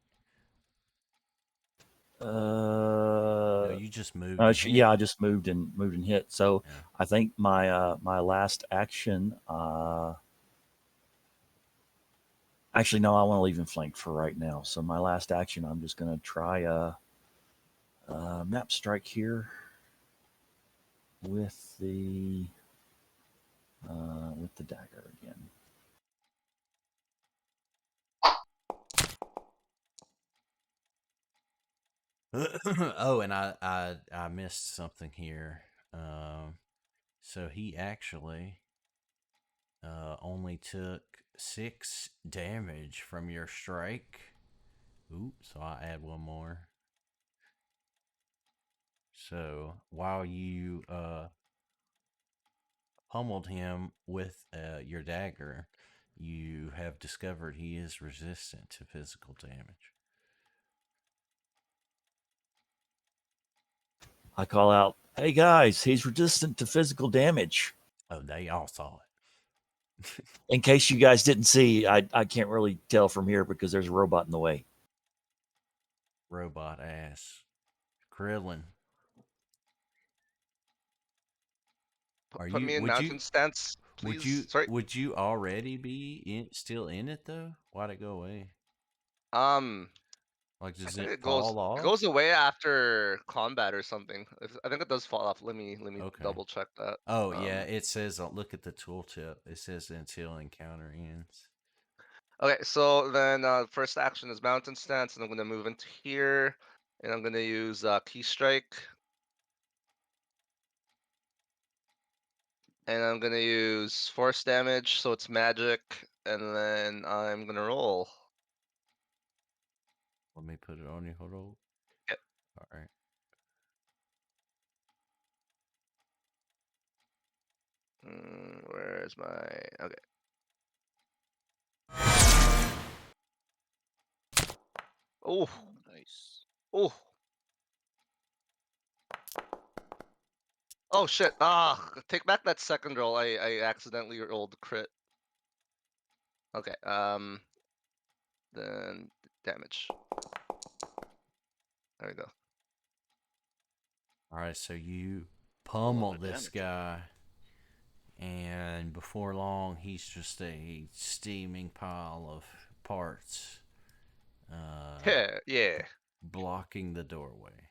No, you just moved. And hit. Yeah, I just moved and hit. So Yeah. I think my my last action. Actually, no, I want to leave him flanked for right now. So my last action, I'm just going to try a map strike here with the dagger again. Oh, and I missed something here. So he actually only took 6 damage from your strike. Ooh, so I'll add one more. So while you pummeled him with your dagger, you have discovered he is resistant to physical damage. I call out, "Hey guys, he's resistant to physical damage." Oh, they all saw it. In case you guys didn't see, I can't really tell from here because there's a robot in the way. Robot ass. Krillin. Put me in mountain stance, please. Sorry. Would you already be still in it though? Why'd it go away? Like, does it fall off? It goes away after combat or something. I think it does fall off. Let me Okay. double check that. Oh yeah, it says look at the tooltip. It says until encounter ends. Okay, so then first action is mountain stance, and I'm gonna move into here, and I'm gonna use key strike, and I'm gonna use force damage, so it's magic, and then I'm gonna roll. Let me put it on you. Hold on. Yep. All right. Where's my okay? Oh, Nice. oh. Oh shit! Take back that second roll. I accidentally rolled crit. Okay. Then damage. There we go. All right. So you pummel this guy, and before long, he's just a steaming pile of parts. Yeah. Blocking the doorway.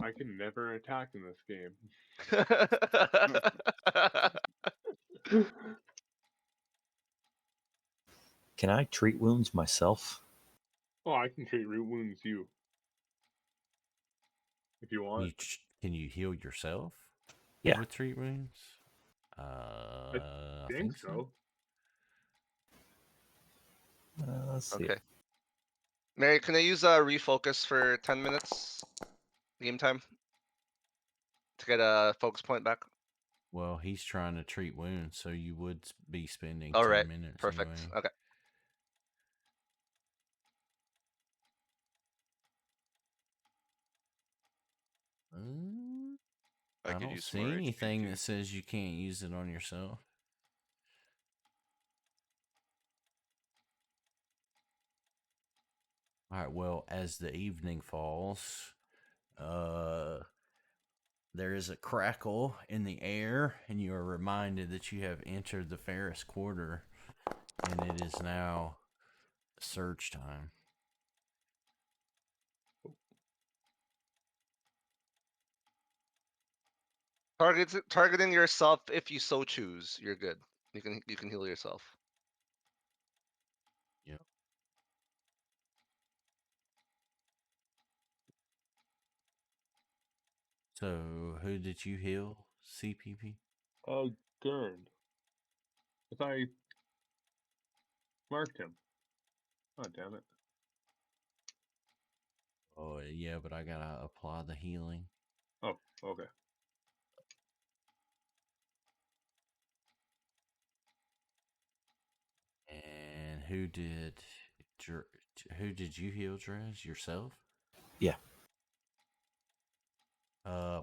I can never attack in this game. Can I treat wounds myself? Oh, I can treat root wounds you. If you want. Can you heal yourself? Yeah. With treat wounds? I think so. Let's see. Okay. Mary, can I use refocus for 10 minutes? Game time? To get a focus point back? Well, he's trying to treat wounds, so you would be spending All 10 right, minutes perfect. anyway. Okay. I could don't use some see more HP anything too. that says you can't use it on yourself. All right, well, as the evening falls, there is a crackle in the air, and you are reminded that you have entered the Ferris Quarter, and it is now surge time. Targeting yourself if you so choose. You're good. You can heal yourself. Yep. So, who did you heal? CPP? Gurn. I thought I marked him. Oh, damn it. Oh, yeah, but I gotta apply the healing. Oh, okay. And who did you heal, Drez? Yourself? Yeah.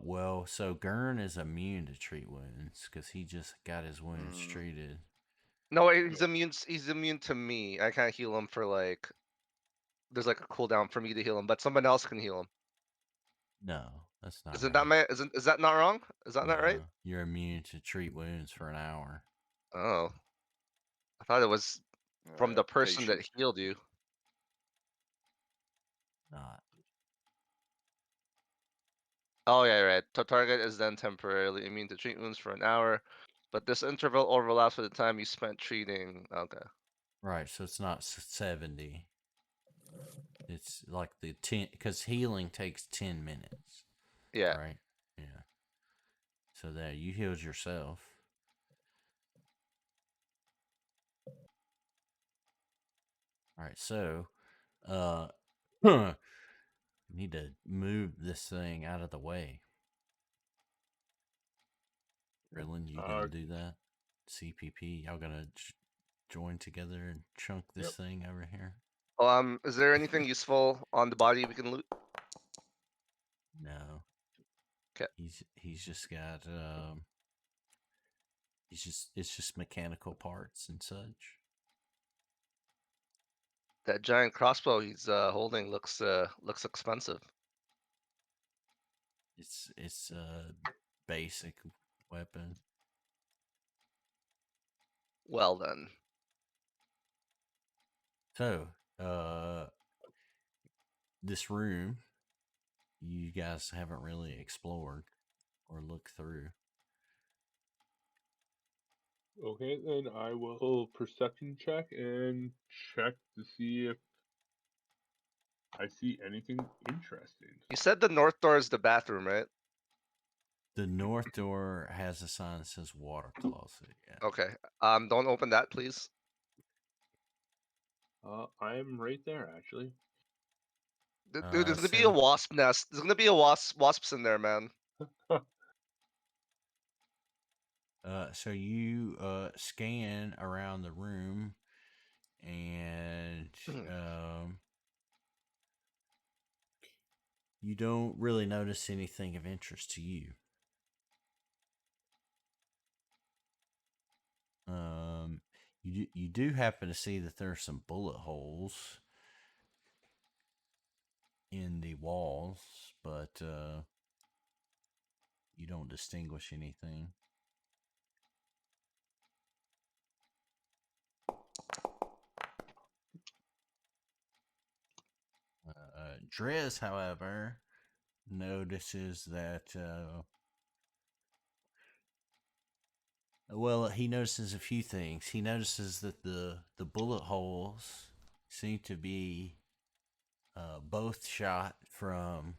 Well, so Gurn is immune to treat wounds because he just got his wounds treated. No, he's immune. He's immune to me. I can't heal him for like. There's like a cooldown for me to heal him, but someone else can heal him. No, that's not Isn't right. that is that not wrong? Is that not right? No, you're immune to treat wounds for an hour. Oh, I thought it was from the person Patient. that healed you. Not. Oh yeah, right. Target is then temporarily immune to treat wounds for an hour, but this interval overlaps with the time you spent treating. Okay. Right, so it's not 70. It's like the 10, because healing takes 10 minutes. Yeah. Right? Yeah. So there, you healed yourself. All right, so, need to move this thing out of the way. Krillin, you gonna do that? CPP, y'all gonna join together and chunk this thing over here? Is there anything useful on the body we can loot? No. 'Kay. He's just got it's just mechanical parts and such. That giant crossbow he's holding looks expensive. It's a basic weapon. Well then. So, this room you guys haven't really explored or looked through. Okay, then I will perception check and check to see if I see anything interesting. You said the north door is the bathroom, right? The north door has a sign that says water closet. Yeah. Okay. Don't open that, please. I am right there, actually. Dude, there's gonna be a wasp nest. There's gonna be a wasps in there, man. So you scan around the room, and you don't really notice anything of interest to you. You do happen to see that there are some bullet holes in the walls, but you don't distinguish anything. Drez, however, notices that well, he notices a few things. He notices that the bullet holes seem to be both shot from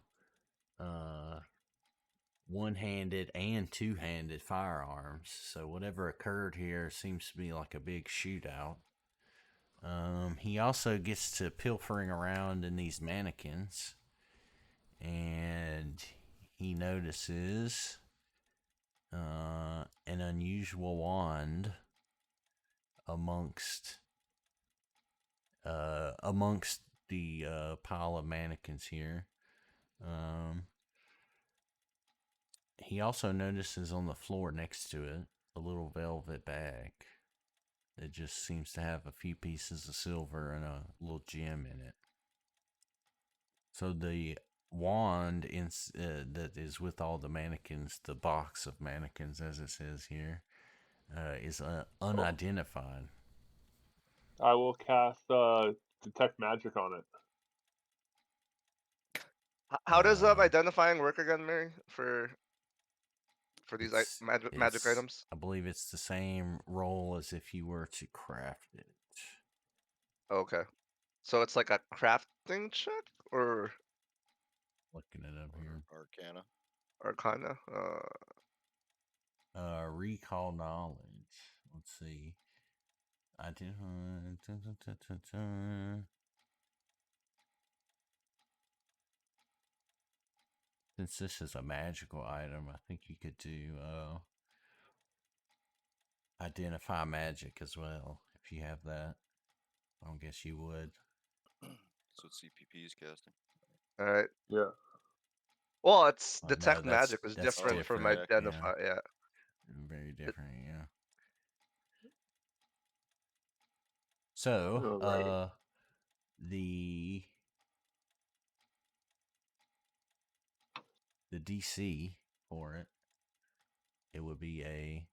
one-handed and two-handed firearms. So whatever occurred here seems to be like a big shootout. He also gets to pilfering around in these mannequins, and he notices an unusual wand amongst the pile of mannequins here. He also notices on the floor next to it a little velvet bag that just seems to have a few pieces of silver and a little gem in it. So the wand that is with all the mannequins, the box of mannequins, as it says here, is unidentified. I will cast detect magic on it. How does Uh, identifying work again, Mary? For these magic it's items? I believe it's the same roll as if you were to craft it. Okay. So it's like a crafting check or Looking it up here. Arcana. Arcana? Recall knowledge. Let's see. Since this is a magical item, I think you could do identify magic as well if you have that. I don't guess you would. That's what CPP is casting. All right. Yeah. Well, it's No, detect that's magic is that's different from different. identify. Yeah. Very different. Yeah. So, Alrighty. the DC for it would be a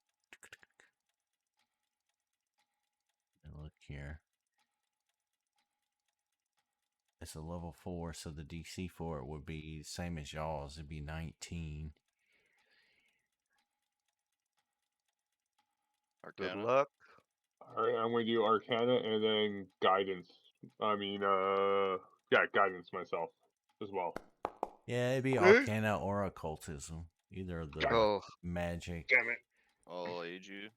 look here. It's a level 4, so the DC for it would be same as y'all's. It'd be 19. Good Arcana. luck. Alright, I'm gonna do Arcana and then Guidance. Guidance myself as well. Yeah, it'd be Really? Arcana or Occultism. Either of the Oh, magic Damn it. I'll aid you.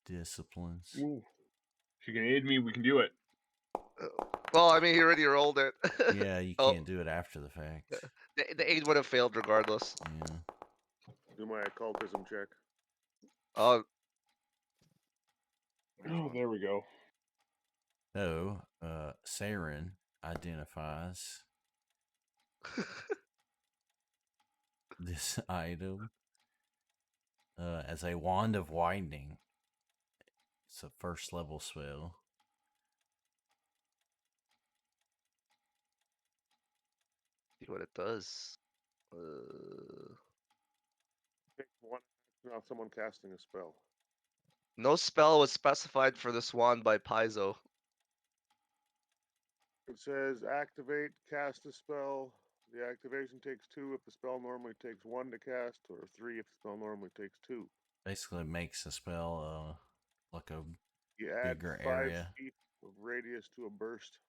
disciplines. Ooh. If you can aid me, we can do it. well, I mean, he already rolled it. Yeah, you Oh, can't do it after the fact. the aid would have failed regardless. Yeah. Do my occultism check. Oh, Oh, there we go. So, Saren identifies this item as a Wand of Widening. It's a first level spell. see what it does. Take one action off someone casting a spell. No spell was specified for this wand by Paizo. It says activate, cast a spell. The activation takes 2 if the spell normally takes 1 to cast, or 3 if the spell normally takes 2. Basically, makes a spell like a You add bigger 5 area. feet of radius to a burst,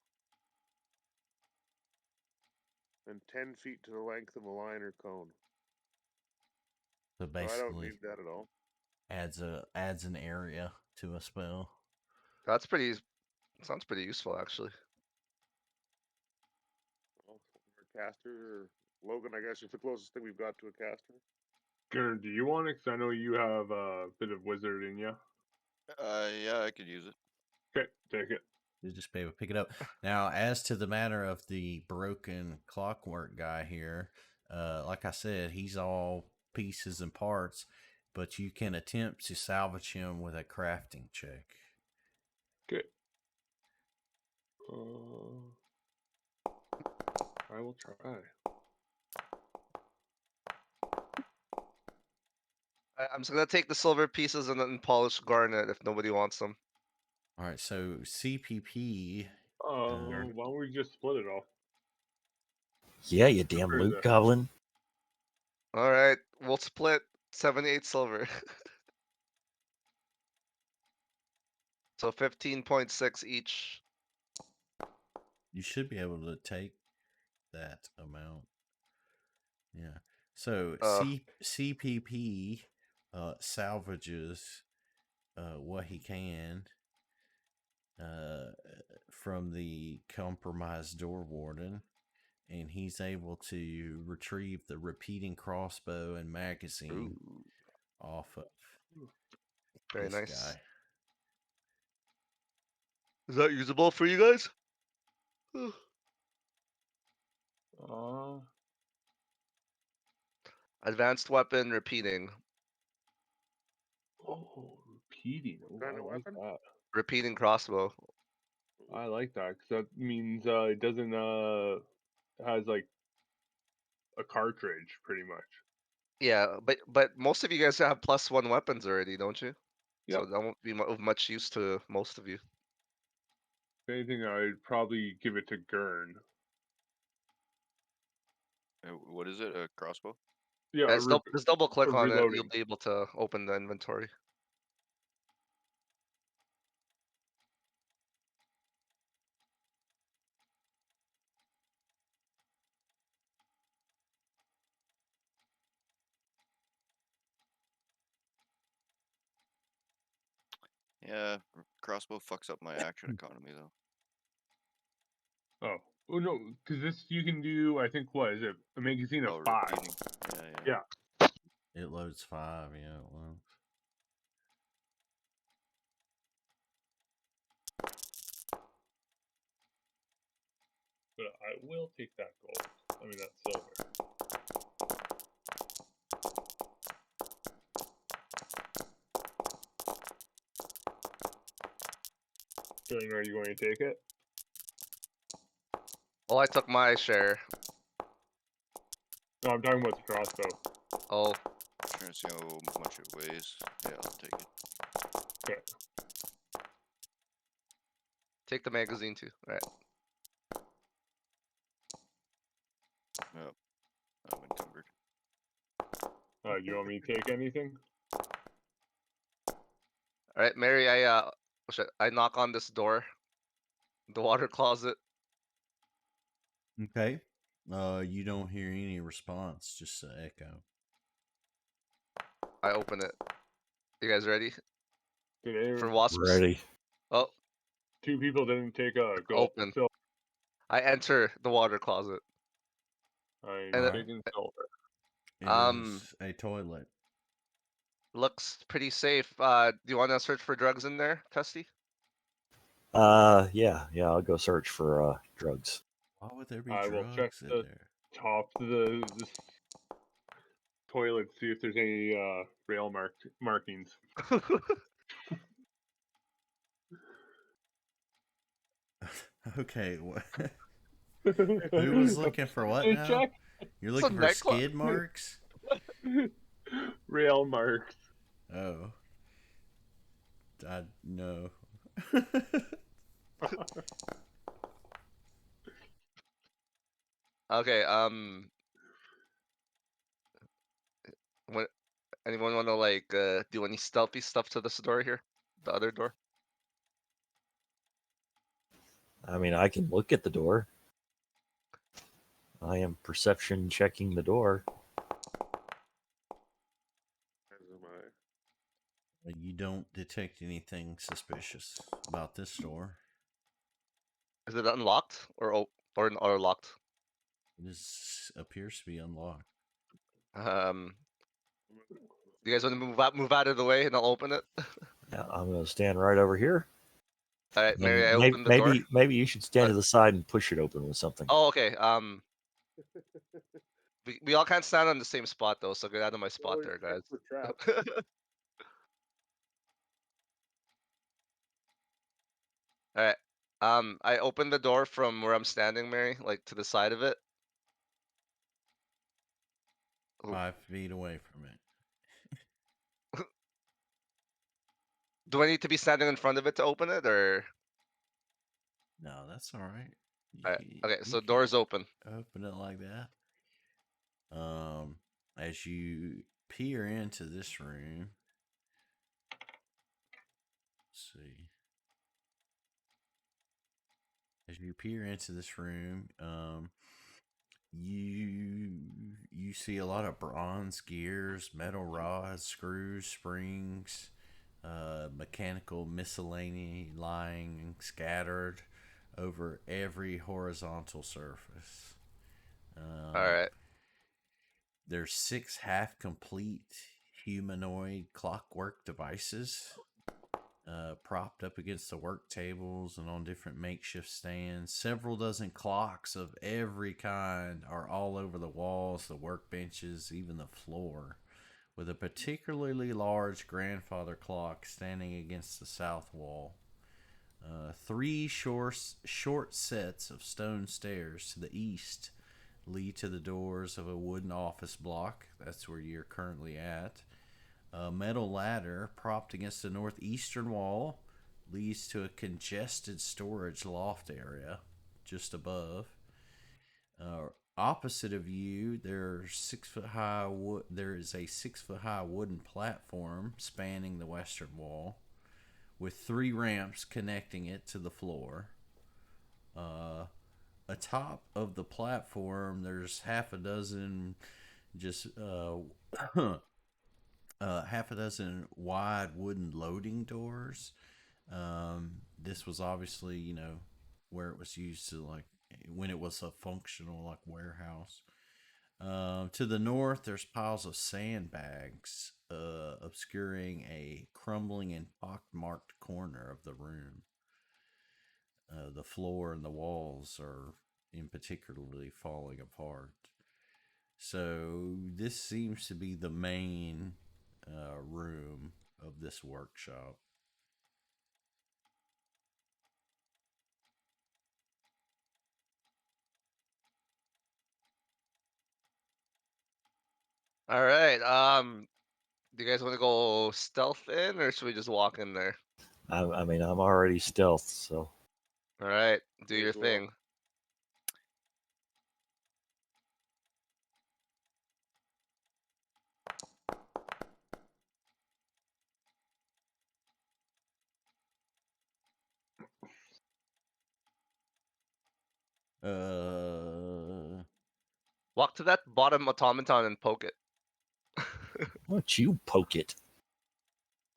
and 10 feet to the length of a line or cone. So So I don't basically, need that at all. adds an area to a spell. That's pretty. Sounds pretty useful, actually. Well, for a caster, or Logan, I guess, is the closest thing we've got to a caster. Gurn, do you want it? Because I know you have a bit of wizard in you. Yeah, I could use it. Okay, take it. You'll just be able to pick it up. Now, as to the matter of the broken clockwork guy here, like I said, he's all pieces and parts, but you can attempt to salvage him with a crafting check. Okay. I will try. I'm just gonna take the silver pieces and then polish garnet if nobody wants them. All right, so CPP. Why don't we just split it all? Yeah, you damn Where is loot it? goblin. All right, we'll split 78 silver. So 15.6 each. You should be able to take that amount. Yeah. So CPP salvages what he can from the compromised door warden, and he's able to retrieve the repeating crossbow and magazine, Ooh. off of Very this nice. guy. Is that usable for you guys? Advanced weapon repeating. Oh, repeating. Ooh, Kind I of like weapon? that. Repeating crossbow. I like that because that means it doesn't has like a cartridge pretty much. Yeah, but most of you guys have +1 weapons already, don't you? Yep. So that won't be of much use to most of you. If anything, I'd probably give it to Gurn. What is it? A crossbow? Yeah, Guys, just double click on it. You'll reloading. be able to open the inventory. Yeah, crossbow fucks up my action economy though. Oh no, because this you can do. I think what is it? A magazine of 5. Repeating. Yeah. Yeah. It loads 5. Yeah, it loads. But I will take that gold. I mean that silver. Feeling, are you going to take it? Well, I took my share. No, I'm talking about the crossbow. Oh, Trying to see how much it weighs. Yeah, I'll take it. Okay. take the magazine too. All right. Yep. I'm encumbered. Do you want me to take anything? All right, Mary. I knock on this door. The water closet. Okay. You don't hear any response, just an echo. I open it. You guys ready Did for wasps? Ready. Oh, 2 people didn't take a gold. Open. So I enter the water closet. I'm And taking silver. It is a toilet. looks pretty safe. Do you want to search for drugs in there, Testy? Yeah, I'll go search for drugs. Why would there be I will check drugs in the there? top of the toilet, see if there's any rail markings. Okay, who was looking for what Hey, now? check You're It's a looking for nightclub. skid marks? rail marks. Oh. No. Okay. What? Anyone want to like do any stealthy stuff to this door here? The other door. I mean, I can look at the door. I am perception checking the door. You don't detect anything suspicious about this door. Is it unlocked or locked? This appears to be unlocked. You guys want to move out of the way and I'll open it? Yeah, I'm going to stand right over here. All right, And Mary. I open the door. maybe you should stand to the side and push it open with something. Oh, okay. We all can't stand on the same spot though, so get out of my spot Well, there, check guys. for traps. All right. I open the door from where I'm standing, Mary, like to the side of it. 5 feet away from it. Do I need to be standing in front of it to open it, or? No, that's all right. All right. Okay, You so can door's open. open it like that. As you peer into this room, let's see. As you peer into this room, you see a lot of bronze gears, metal rods, screws, springs, mechanical miscellany lying scattered over every horizontal surface. All right. There's 6 half complete humanoid clockwork devices propped up against the work tables and on different makeshift stands. Several dozen clocks of every kind are all over the walls, the workbenches, even the floor, with a particularly large grandfather clock standing against the south wall. Three short sets of stone stairs to the east lead to the doors of a wooden office block. That's where you're currently at. A metal ladder propped against the northeastern wall leads to a congested storage loft area just above. Opposite of you, there is a 6 foot high wooden platform spanning the western wall, with 3 ramps connecting it to the floor. Atop of the platform, there's half a dozen wide wooden loading doors. This was obviously, where it was used to, like, when it was a functional, like, warehouse. To the north, there's piles of sandbags obscuring a crumbling and pockmarked corner of the room. The floor and the walls are in particularly falling apart. So this seems to be the main room of this workshop. All right. Do you guys want to go stealth in, or should we just walk in there? I mean, I'm already stealth, so All right, do Me your as well. thing. Walk to that bottom automaton and poke it. why don't you poke it?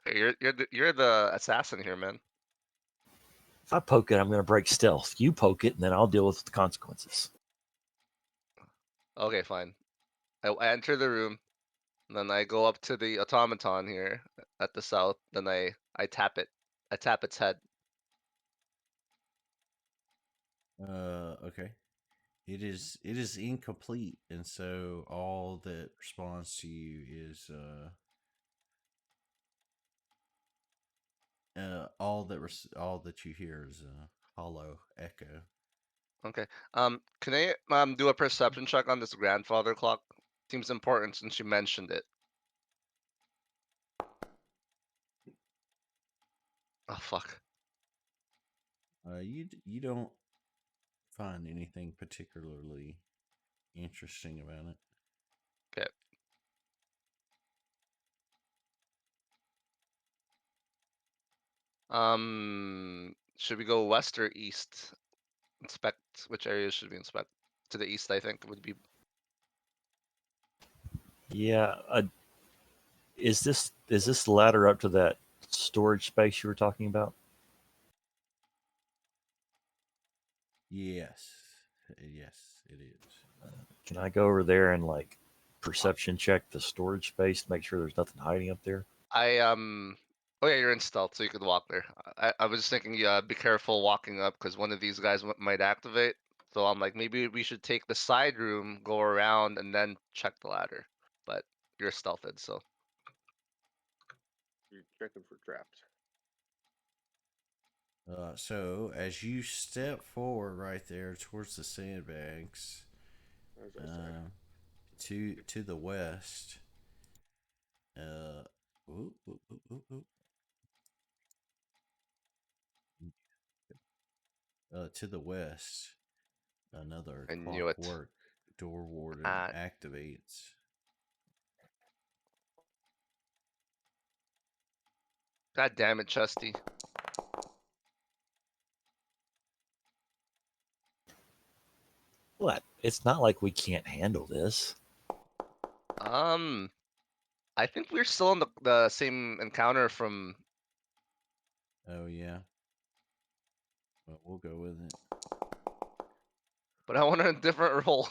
Hey, you're the assassin here, man. If I poke it, I'm going to break stealth. You poke it, and then I'll deal with the consequences. Okay, fine. I enter the room, and then I go up to the automaton here at the south. Then I tap it. I tap its head. Okay. It is incomplete, and so all that responds to you is all that you hear is a hollow echo. Okay. Can I do a perception check on this grandfather clock? Seems important since you mentioned it. Oh fuck. You don't find anything particularly interesting about it. Okay. Should we go west or east? Inspect which areas should we inspect? To the east, I think would be. Yeah. Is this ladder up to that storage space you were talking about? Yes, yes, it is. Can I go over there and like perception check the storage space to make sure there's nothing hiding up there? Oh yeah, you're in stealth, so you could walk there. I was just thinking, yeah, be careful walking up because one of these guys might activate. So I'm like, maybe we should take the side room, go around, and then check the ladder. But you're stealthed, so. You're checking for traps. So as you step forward right there towards the sandbags, There's our side. to the west, ooh, ooh, ooh, ooh, ooh. To the west, another I knew it. clockwork door warden Ah. activates. God damn it, Chesty. What? It's not like we can't handle this. I think we're still in the same encounter from. Oh yeah. Well, we'll go with it. But I want a different role.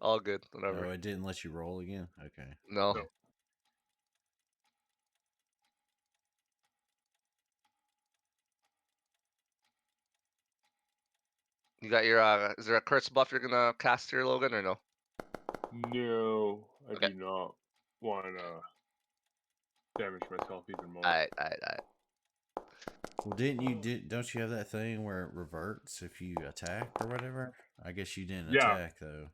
All good, whatever. Oh, it didn't let you roll again. Okay. No. No. You got your is there a curse buff you're gonna cast here, Logan, or no? No, I Okay. do not want to damage myself even more. Alright. Well, don't you have that thing where it reverts if you attack or whatever? I guess you didn't Yeah. attack though.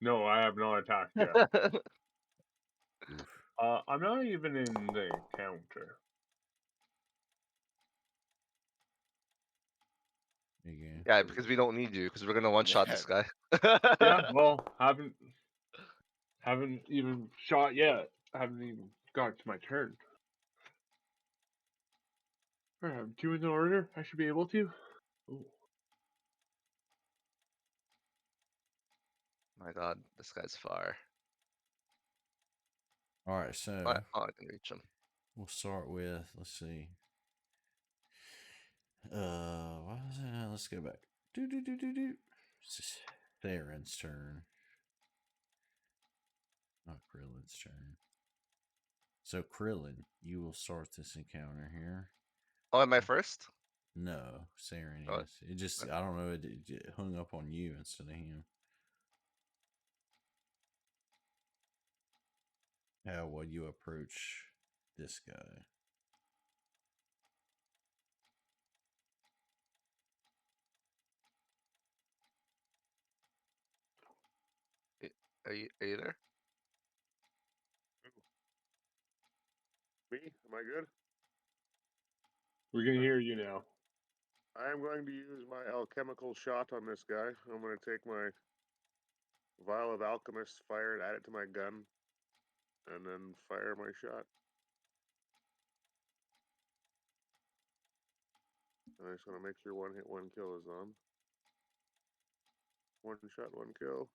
No, I have not attacked yet. Oof. I'm not even in the encounter. Again. Yeah, because we don't need you, because we're gonna one shot this guy. Yeah, well, haven't even shot yet. Haven't even got to my turn. Alright, I'm 2 in the order. I should be able to. Ooh. My God, this guy's far. All right, so Oh, I can reach him. we'll start with, let's see. What was it? Let's go back. It's Saren's turn. Not Krillin's turn. So Krillin, you will start this encounter here. Oh, am I first? No, Saren Oh, is. It just, I don't know, it hung up on you instead of him. How will you approach this guy? Are you there? Me? Am I good? We can hear you now. I am going to use my alchemical shot on this guy. I'm going to take my vial of alchemist fire and add it to my gun, and then fire my shot. I just want to make sure one hit, one kill is on. One shot, one kill.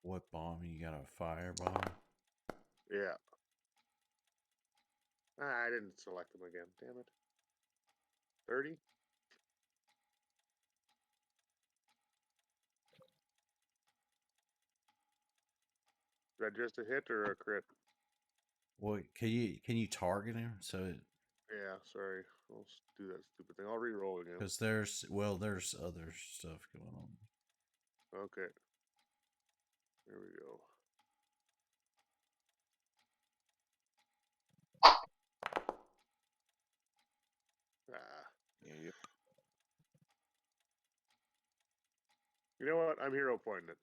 What bomb? You got a fire bomb? Yeah. I didn't select him again. Damn it. 30? Is that just a hit or a crit? What can you target him? So Yeah, sorry. I'll do that stupid thing. I'll re-roll again. because there's other stuff going on. Okay. There we go. Ah. Yep. You know what? I'm hero pointing it.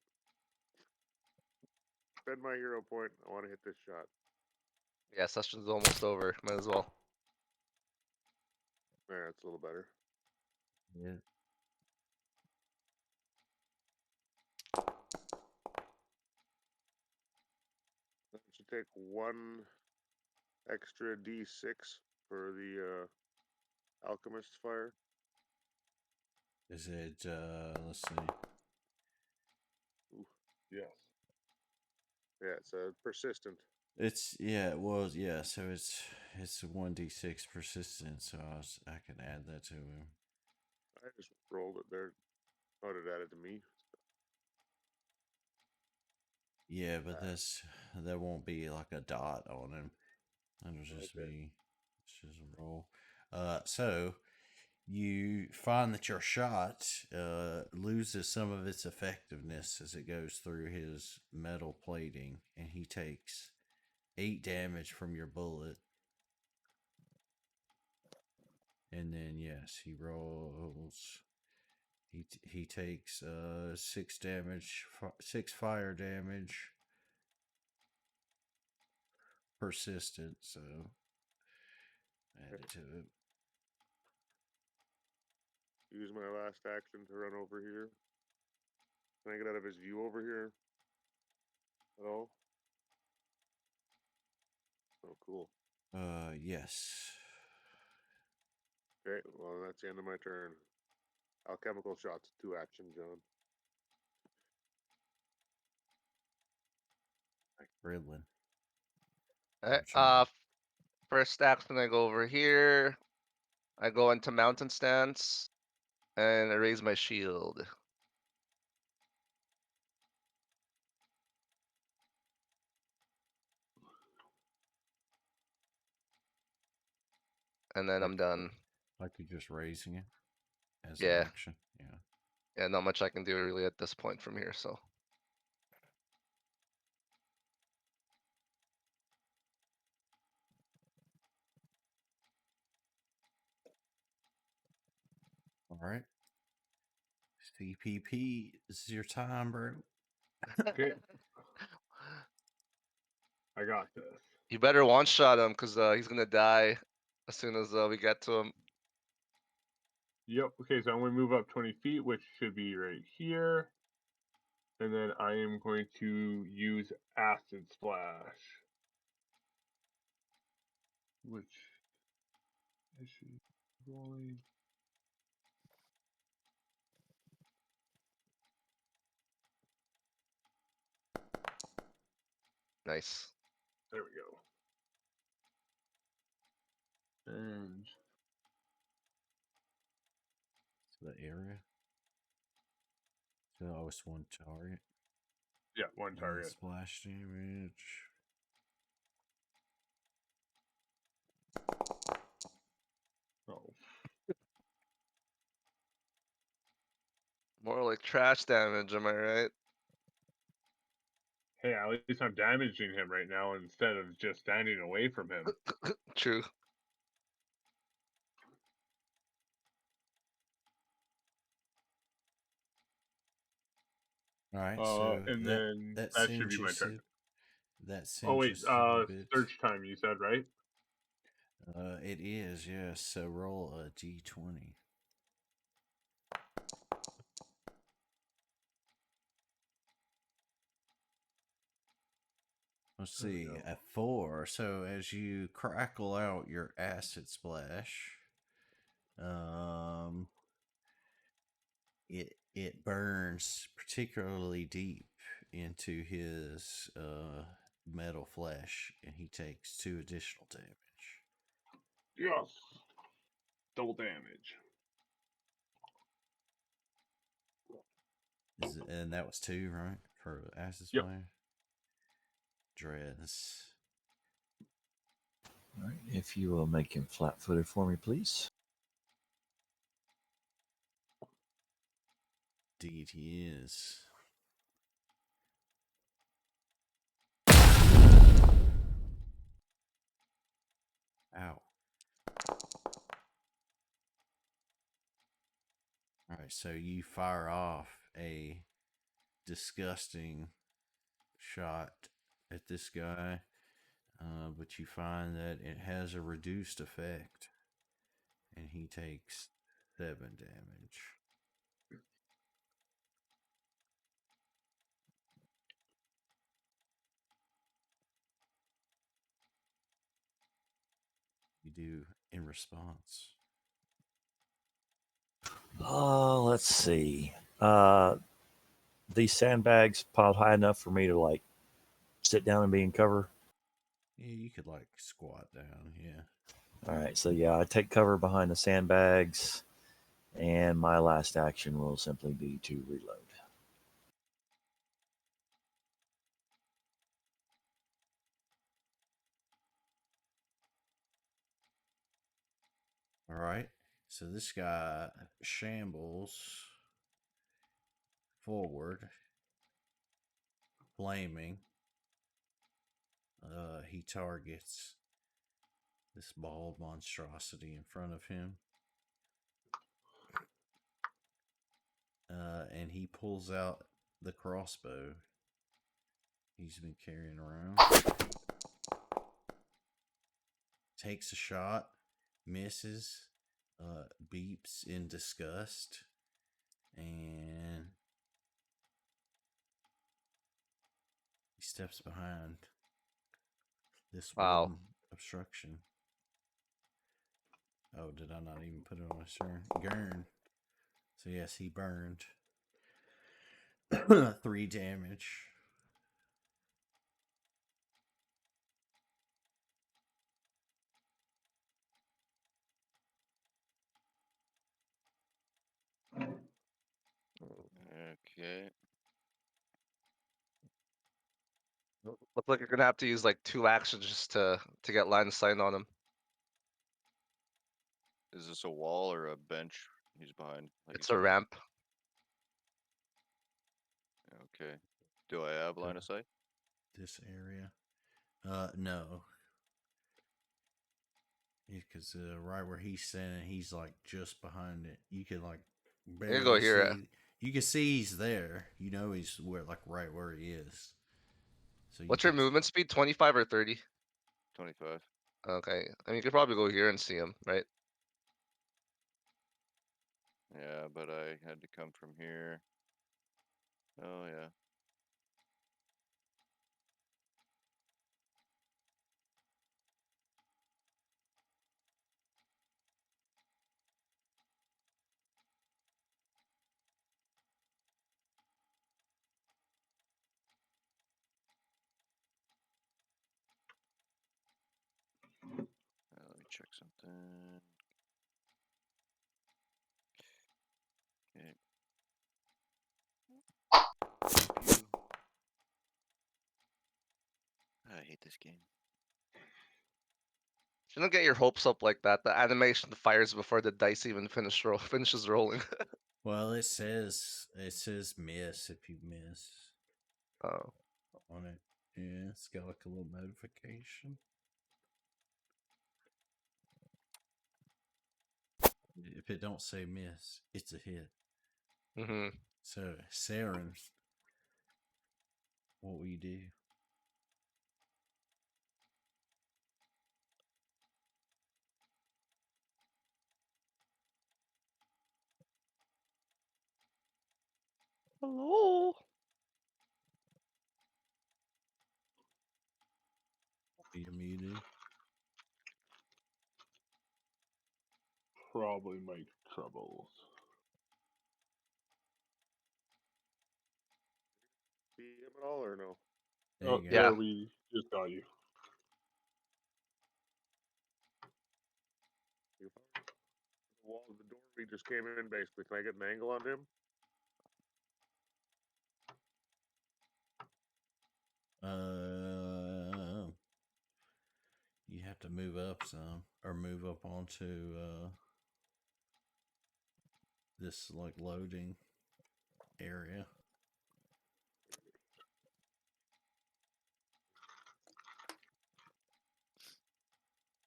Spend my hero point. I want to hit this shot. Yeah, session's almost over. Might as well. There, it's a little better. Yeah. That should take one extra D6 for the alchemist's fire. Is it? Let's see. Ooh. Yes. Yeah, it's persistent. It's it was so it's 1d6 persistent. So I can add that to him. I just rolled it there. Oh, it added to me. Yeah, but that won't be like a dot on him. That'll just Okay. be it's just a roll. So you find that your shot loses some of its effectiveness as it goes through his metal plating, and he takes 8 damage from your bullet. And then yes, he rolls. He takes 6 damage, 6 fire damage, persistent. So add it to it. Use my last action to run over here. Can I get out of his view over here? At all? Oh, cool. Yes. Okay, well, that's the end of my turn. Alchemical shots, 2 action, John. Krillin. Alright, first action, I go over here. I go into mountain stance, and I raise my shield. And then I'm done. Like you're just raising it as an Yeah. action. Yeah. Yeah, not much I can do really at this point from here, so. All right. CPP, this is your time, bro. Okay, I got this. You better one-shot him, cause he's gonna die as soon as we get to him. Yep. Okay, so I'm going to move up 20 feet, which should be right here. And then I am going to use Acid Splash. Which I should be rolling. Nice. There we go. And So the area. So always one target. yeah, one And target. splash damage. Oh, More like trash damage, am I right? hey, at least I'm damaging him right now instead of just standing away from him. True. All right, so And then that that should be my cinches turn. it. That Oh wait, cinches it a bit. search time you said, right? It is, yes. So roll a d20. Let's There we see, go. at 4. So as you crackle out your acid splash, it burns particularly deep into his metal flesh, and he takes 2 additional damage. Yes. Double damage. And that was 2, right? For acid Yep. splash. Drez. All right, if you will make him flat-footed for me, please. Indeed, he is. Ow. All right, so you fire off a disgusting shot at this guy, but you find that it has a reduced effect, and he takes 7 damage. You do in response. Oh, let's see. These sandbags piled high enough for me to like sit down and be in cover. Yeah, you could like squat down. Yeah. All right, so yeah, I take cover behind the sandbags, and my last action will simply be to reload. All right. So this guy shambles forward, flaming. He targets this bald monstrosity in front of him. And he pulls out the crossbow he's been carrying around. Takes a shot, misses, beeps in disgust, and he steps behind this Wow. wooden obstruction. Oh, did I not even put it on his turn? Gurn. So yes, he burned. 3 damage. Okay. Looks like you're gonna have to use like 2 actions just to get line of sight on him. Is this a wall or a bench he's behind? Like It's you a said? ramp. Okay. Do I have line of sight? This area. No. Because right where he's standing, he's like just behind it. You could like You barely can go here. see. You can see he's there. You know he's right where he is. So you What's your could- movement speed? 25 or 30? 25. Okay. I mean, you could probably go here and see him, right? Yeah, but I had to come from here. Oh, yeah. Let me check something. Okay. I hate this game. Shouldn't get your hopes up like that. The animation fires before the dice even finishes rolling. Well, it says miss if you miss Oh. on it. Yeah, it's got like a little notification. If it don't say miss, it's a hit. Mm-hmm. So, Saren, what will you do? Hello. Be muted. Probably make troubles. See him at all or no? There Oh, you go. Yeah. there we just got you. The wall of the door we just came in basically. Can I get an angle on him? You have to move up some, or move up onto this like loading area.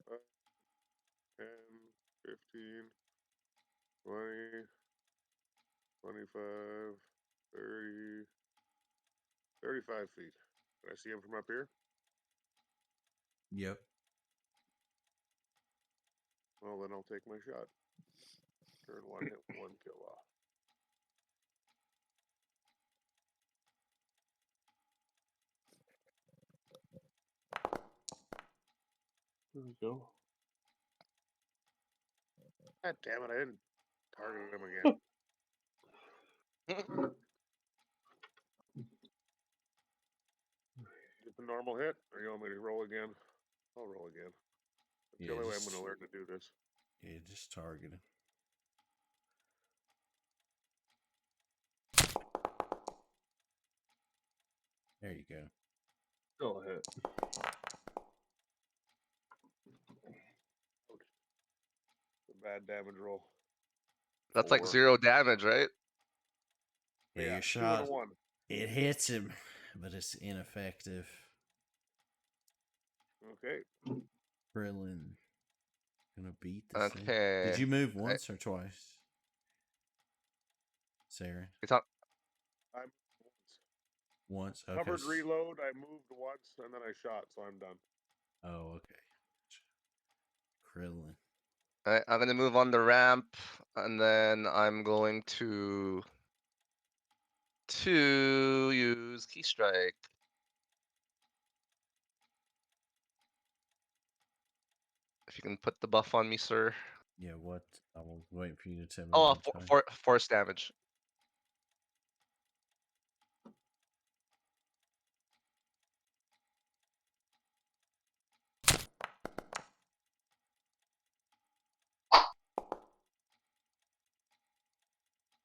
Uh, 10, 15, 20, 25, 30, 35 feet. Can I see him from up here? Yep. Well, then I'll take my shot. Turn one, hit one, kill off. There we go. God damn it, I didn't target him again. Just a normal hit, or you want me to roll again? I'll roll again. That's Yeah, the only way I'm just- going to learn to do this. Yeah, just target him. There you go. Go ahead. A bad damage roll. That's like 4. 0 damage, right? Yeah, Yeah, your 2 and a shot, 1. it hits him, but it's ineffective. Okay. Krillin gonna beat this thing. Okay. Did you move once or twice, Sarah? You talk. I'm Once. Okay. covered reload. I moved once and then I shot, so I'm done. Oh, okay. Krillin. Alright, I'm gonna move on the ramp, and then I'm going to use key strike. If you can put the buff on me, sir. Yeah, what? I was waiting for you to tell me. Oh, what time. force damage.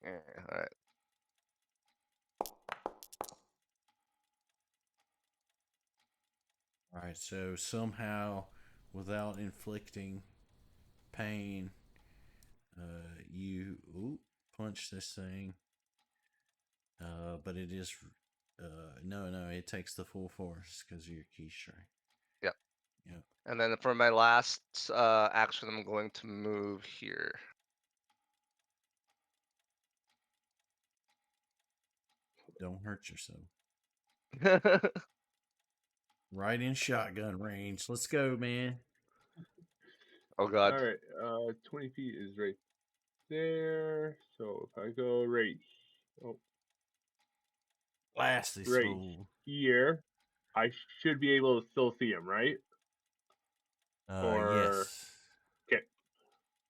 Yeah, alright. All right, so somehow, without inflicting pain, You punch this thing. But it is no, it takes the full force because of your key strike. Yep. Yep. And then for my last action, I'm going to move here. Don't hurt yourself. Right in shotgun range. Let's go, man. Oh god. All right. 20 feet is right there. So if I go right, Blast this right fool. here, I should be able to still see him, right? Or Yes. okay.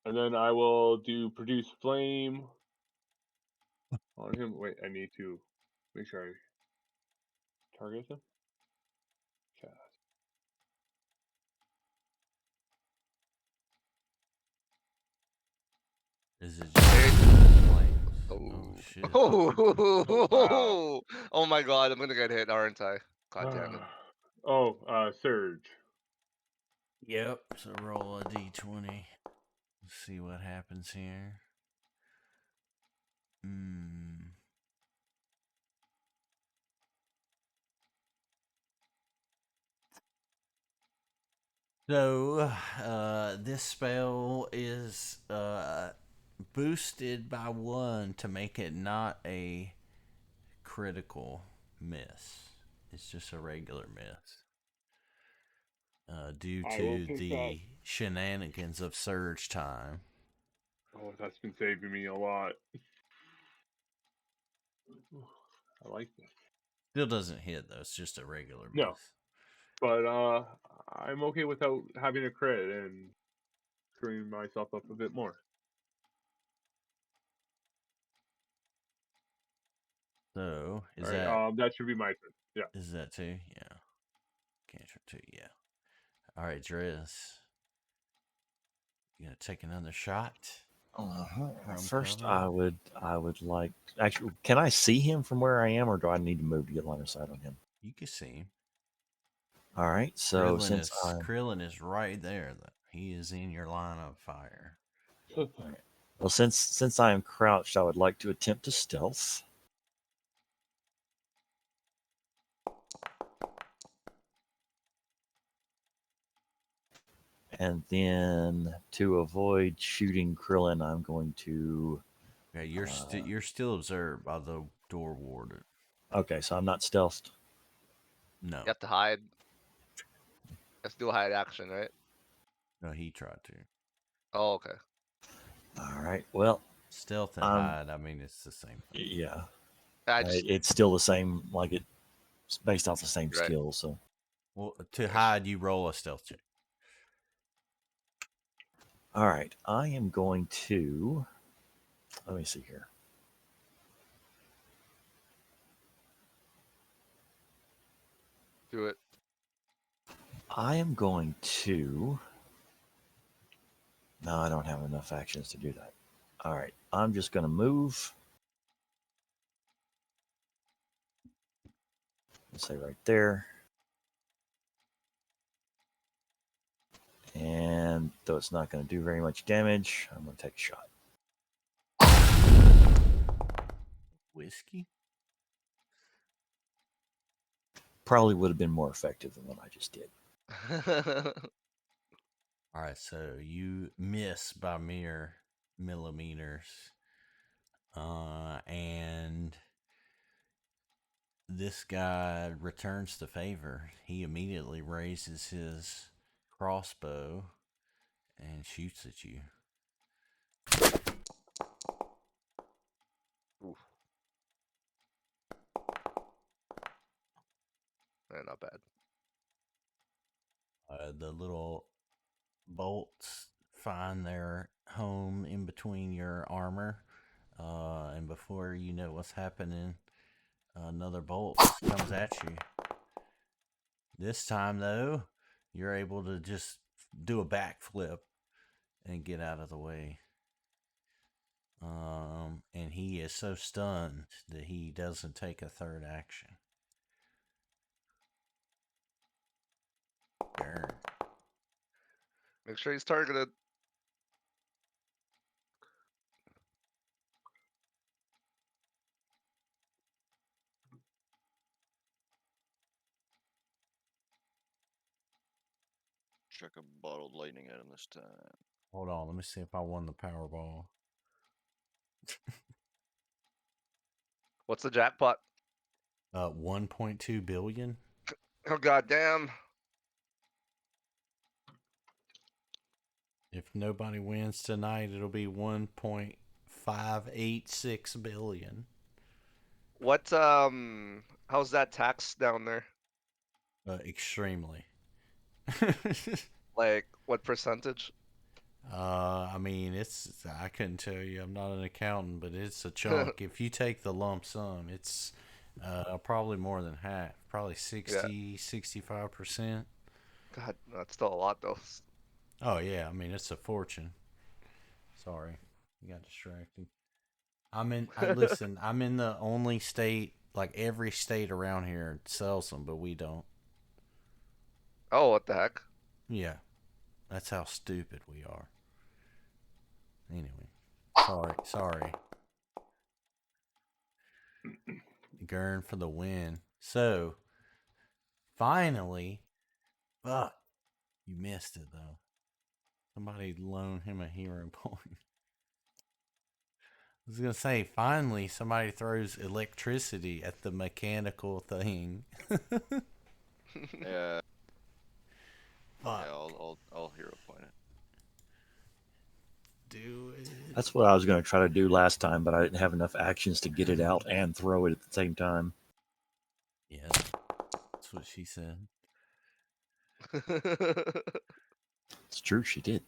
And then I will do produce flame on him. Wait, I need to make sure I target him. Cast. Is it just flames? Oh shit. Oh, oh my god, I'm gonna get hit, aren't I? God damn it. Surge. Yep. So roll a d20. Let's see what happens here. So, this spell is boosted by 1 to make it not a critical miss. It's just a regular miss. Due I will to pick the shenanigans of surge time. Oh, that's been saving me a lot. I like this. Still doesn't hit though. It's just a regular miss. No. But I'm okay without having a crit and screwing myself up a bit more. So is All right, that that should be my turn. Yeah. is that 2? Yeah. Cantrip 2. Yeah. All right, Drez. You gonna take another shot? From First, cover? I would like. Actually, can I see him from where I am, or do I need to move to get line of sight on him? You can see him. All right. So Krillin is right there. Though. He is in your line of fire. well, since I am crouched, I would like to attempt to stealth. And then to avoid shooting Krillin, I'm going to. Yeah, you're still observed by the door warden. Okay, so I'm not stealthed. No, You have to hide. Let's do a hide action, right? no, he tried to. Oh, okay. All right. Well, Stealth and hide. I mean, it's the same thing. yeah. I just It's still the same. Like it's based off the same Right. skill. So. Well, to hide, you roll a stealth check. All right. I am going to. Let me see here. do it. I am going to. No, I don't have enough actions to do that. All right. I'm just going to move. Let's say right there. And though it's not going to do very much damage, I'm going to take a shot. Whiskey? Probably would have been more effective than what I just did. All right, so you miss by mere millimeters. And this guy returns the favor. He immediately raises his crossbow and shoots at you. Oof. Not bad. The little bolts find their home in between your armor. And before you know what's happening, another bolt comes at you. This time, though, you're able to just do a backflip and get out of the way. And he is so stunned that he doesn't take a third action. Gurn. Make sure he's targeted. Chuck a bottled lightning at him this time. Hold on, let me see if I won the Powerball. What's the jackpot? 1.2 billion. Oh goddamn! If nobody wins tonight, it'll be 1.586 billion. What how's that tax down there? Extremely. Like what percentage? I mean, I couldn't tell you. I'm not an accountant, but it's a chunk. If you take the lump sum, it's probably more than half. Probably 60, 65%. God, that's still a lot though. Oh, yeah. I mean, it's a fortune. Sorry. You got distracted. Listen, I'm in the only state, like every state around here sells them, but we don't. Oh, what the heck? Yeah. That's how stupid we are. Anyway. Sorry. Gurn for the win. So, finally, fuck, you missed it though. Somebody loan him a hero point. I was gonna say, finally, somebody throws electricity at the mechanical thing. Yeah. Fuck. Yeah, I'll hero point it. Do it. That's what I was going to try to do last time, but I didn't have enough actions to get it out and throw it at the same time. Yeah, that's what she said. It's true, she did.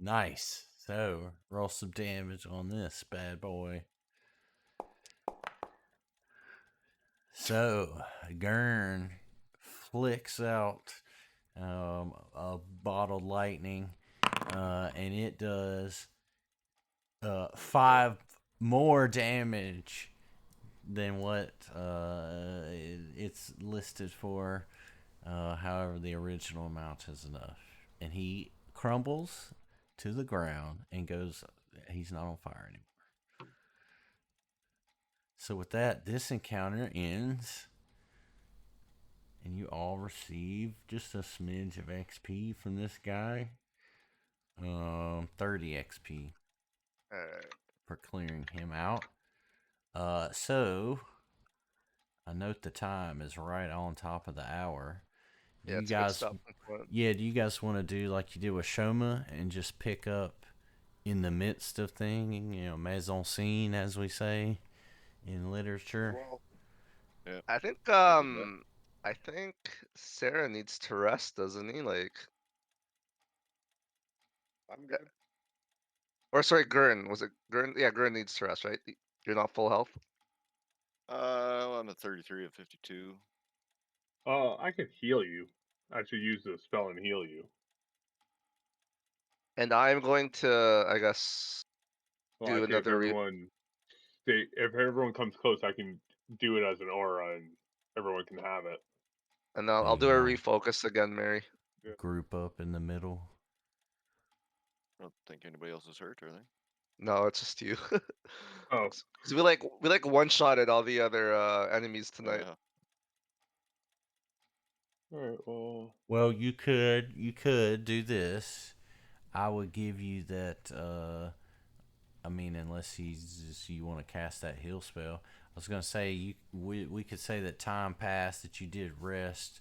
Nice. So, roll some damage on this bad boy. So, Gurn flicks out a bottled lightning, and it does 5 more damage than what it's listed for. However, the original amount is enough. And he crumbles to the ground and goes, he's not on fire anymore. So with that, this encounter ends. And you all receive just a smidge of XP from this guy. 30 XP for clearing him out. So I note the time is right on top of the hour. Do Yeah, you it's good guys stuff. Yeah, do you guys want to do like you did with Shoma and just pick up in the midst of thing, mise en scene, as we say in literature? Well, Yeah. I think Saren needs to rest, doesn't he? Like, I'm good. or sorry, Gurn. Was it Gurn? Yeah, Gurn needs to rest, right? You're not full health. Well, I'm at 33 of 52. I could heal you. I should use the spell and heal you. And I'm going to, I guess, Well, do actually, another if everyone comes close, I can do it as an aura, and everyone can have it. and I'll do a refocus again, Mary. Group up in the middle. I don't think anybody else is hurt, are they? No, it's just you. Oh, Because we like one-shotted all the other enemies tonight. Yeah. all right. Well, you could do this. I would give you that. I mean, unless you want to cast that heal spell. I was gonna say we could say that time passed, that you did rest,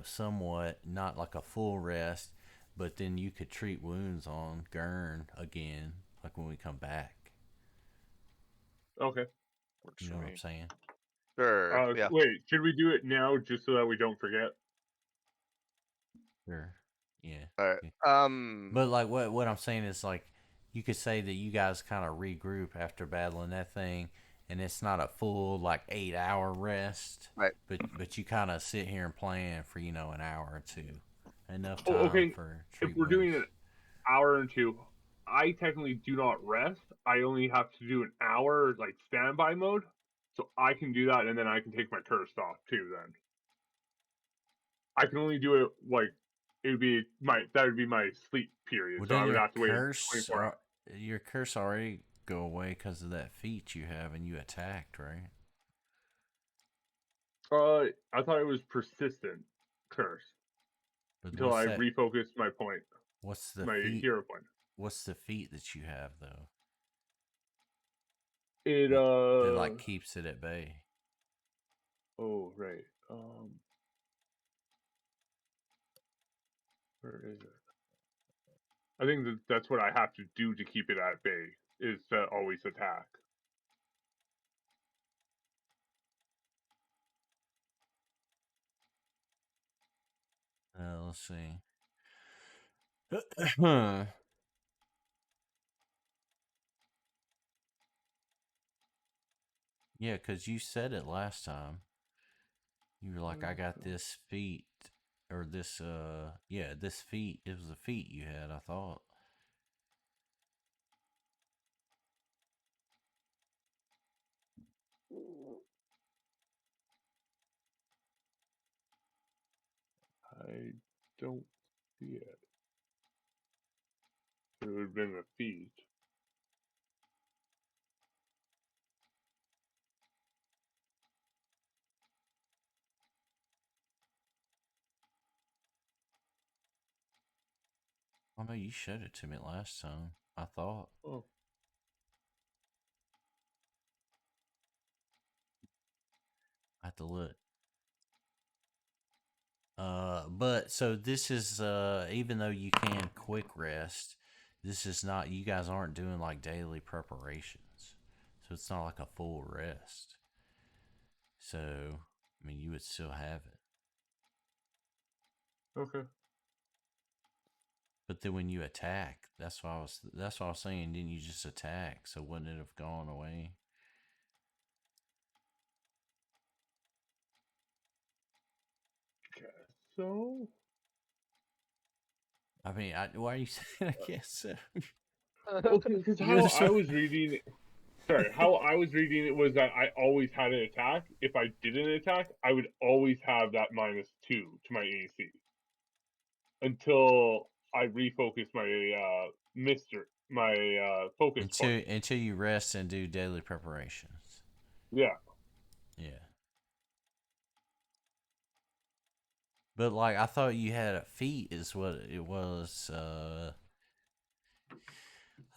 somewhat, not like a full rest, but then you could treat wounds on Gurn again, like when we come back. Okay. Works You for know what me. I'm saying? Sure. Yeah. Wait, should we do it now just so that we don't forget? Sure. Yeah. All right. Yeah. But like what I'm saying is, like, you could say that you guys kind of regroup after battling that thing, and it's not a full like 8-hour rest, Right. But you kind of sit here and plan for an hour or two, enough time Okay. for If we're doing an hour or two, I technically do not rest. I only have to do an hour like standby mode, so I can do that, and then I can take my curse off too. Then I can only do it like that would be my sleep period. Well, So I then would your have to wait curse 24 hours. your curse already go away because of that feat you have, and you attacked, right? I thought it was persistent curse. until I refocus my point. What's the my feat? hero point. What's the feat that you have though? It that like keeps it at bay. Oh right. Where is it? I think that's what I have to do to keep it at bay, is to always attack. Let's see. Yeah, because you said it last time. You were like, I got this feat, or this, this feat. It was a feat you had, I thought. I don't see it. It would have been a feat. Oh no, you showed it to me last time, I thought. Oh. I have to look. But so this is even though you can quick rest, this is not, you guys aren't doing like daily preparations, so it's not like a full rest. So I mean, you would still have it. Okay. But then when you attack, that's what I was saying. Didn't you just attack? So wouldn't it have gone away? So. I mean, why are you saying I guess so? Okay, because how I was reading it. Sorry, how I was reading it was that I always had an attack. If I didn't attack, I would always have that -2 to my AC until I refocus my focus point. Until you rest and do daily preparations. Yeah. Yeah. But like, I thought you had a feat, is what it was. I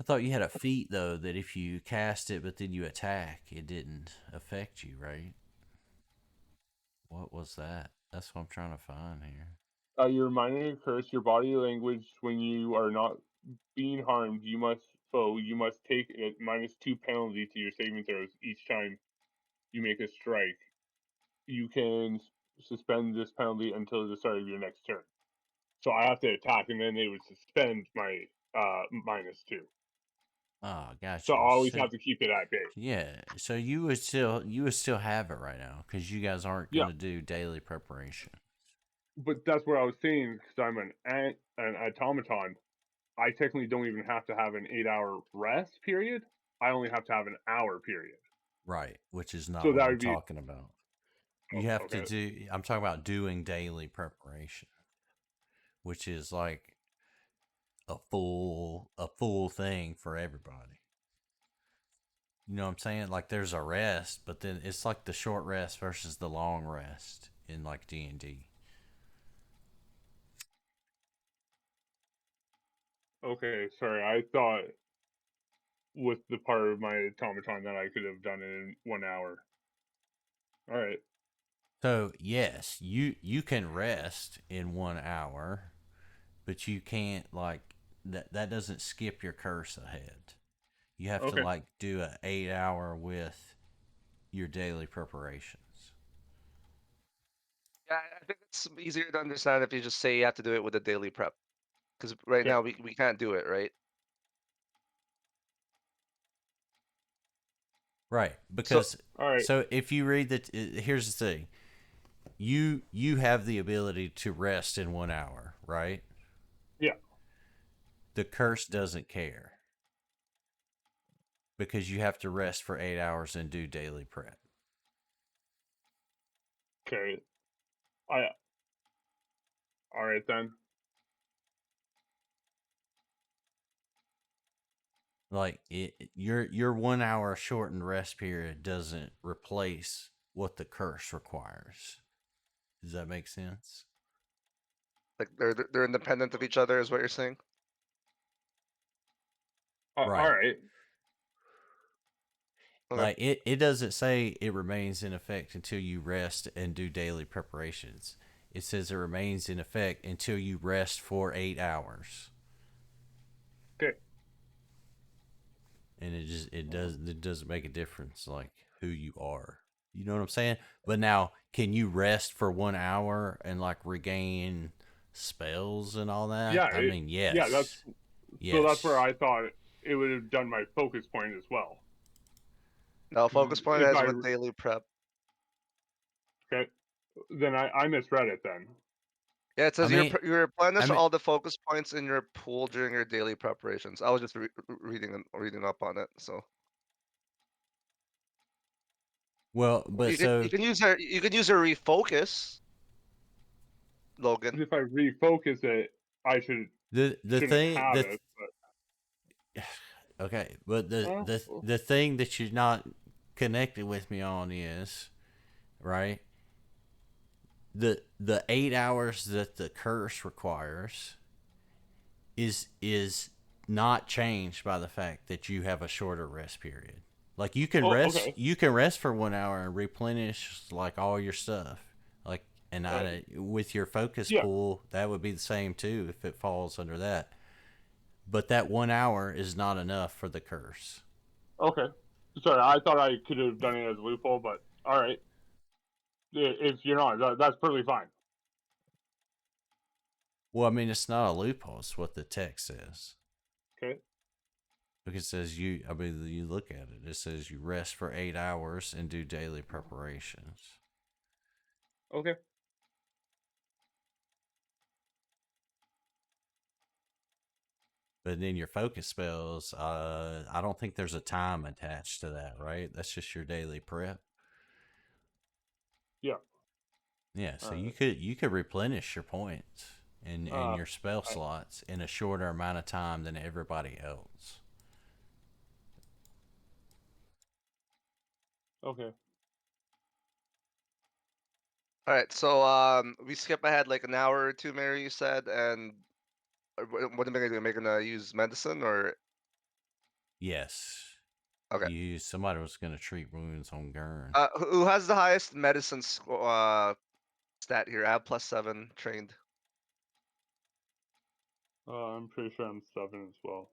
thought you had a feat though, that if you cast it but then you attack, it didn't affect you, right? What was that? That's what I'm trying to find here. Your reminder curse, your body language when you are not being harmed, you must take a -2 penalty to your saving throws each time you make a strike. You can suspend this penalty until the start of your next turn. So I have to attack, and then they would suspend my -2. Oh, gotcha. So I always have to keep it at bay. Yeah, so you would still have it right now because you guys aren't gonna do daily preparation. But that's what I was saying, because I'm an automaton. I technically don't even have to have an 8-hour rest period. I only have to have an hour period. Right, which is not So what that I'm would be talking about. You have to do. I'm talking about doing daily preparation, which is like a full thing for everybody. You know what I'm saying? Like there's a rest, but then it's like the short rest versus the long rest in like D&D. Okay, sorry. I thought with the part of my automaton that I could have done it in 1 hour. All right. So yes, you can rest in 1 hour, but you can't like that doesn't skip your curse ahead. You have to like do an 8-hour with your daily preparations. Yeah, I think it's easier to understand if you just say you have to do it with a daily prep. Because right now we can't do it, right? Right, because so if you read that, here's the thing: you have the ability to rest in 1 hour, right? Yeah. The curse doesn't care because you have to rest for 8 hours and do daily prep. Okay. All right then. Like your 1 hour shortened rest period doesn't replace what the curse requires. Does that make sense? Like they're independent of each other, is what you're saying? Right. All right. Okay. Like it doesn't say it remains in effect until you rest and do daily preparations. It says it remains in effect until you rest for 8 hours. Okay. And it doesn't make a difference like who you are. You know what I'm saying? But now, can you rest for 1 hour and like regain spells and all that? Yeah. I mean, yes. Yeah. Yes. So that's where I thought it would have done my focus point as well. No, focus point If is I- with daily prep. Okay. Then I misread it then. Yeah, it says I mean- you replenish I mean- all the focus points in your pool during your daily preparations. I was just reading up on it, so Well, but you so can use a refocus, Logan. If I refocus it, I shouldn't the thing have the it. But okay, but Well, the thing that you're not connected with me on is right. The 8 hours that the curse requires is not changed by the fact that you have a shorter rest period. Like you can rest, okay. you can rest for 1 hour and replenish like all your stuff. Like and with your focus Yeah. pool, that would be the same too if it falls under that. But that 1 hour is not enough for the curse. Okay. Sorry, I thought I could have done it as a loophole, but all right. If you're not, that's perfectly fine. Well, I mean, it's not a loophole. It's what the text says. Okay. Because it says you look at it. It says you rest for 8 hours and do daily preparations. Okay. But then your focus spells, I don't think there's a time attached to that, right? That's just your daily prep. Yeah. Yeah, so you could replenish your points and your spell slots in a shorter amount of time than everybody else. Okay. All right, so we skip ahead like an hour or two, Mary. You said, and what am I gonna do? Am I gonna use medicine or? Yes. Okay. Somebody was going to treat wounds on Gurn. Who has the highest medicine stat here? I have +7 trained. I'm pretty sure I'm 7 as well.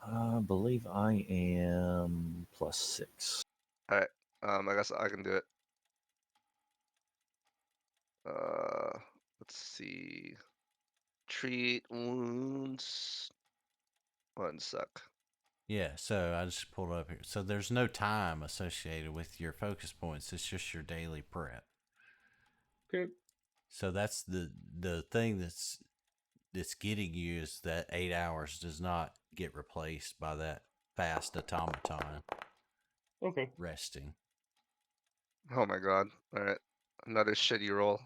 I believe I am +6. All right. I guess I can do it. Let's see. Treat wounds. 1 sec. Yeah, so I just pulled up here. So there's no time associated with your focus points. It's just your daily prep. Okay. So that's the thing that's getting you is that 8 hours does not get replaced by that fast automaton Okay. resting. Oh my god. All right. Another shitty roll.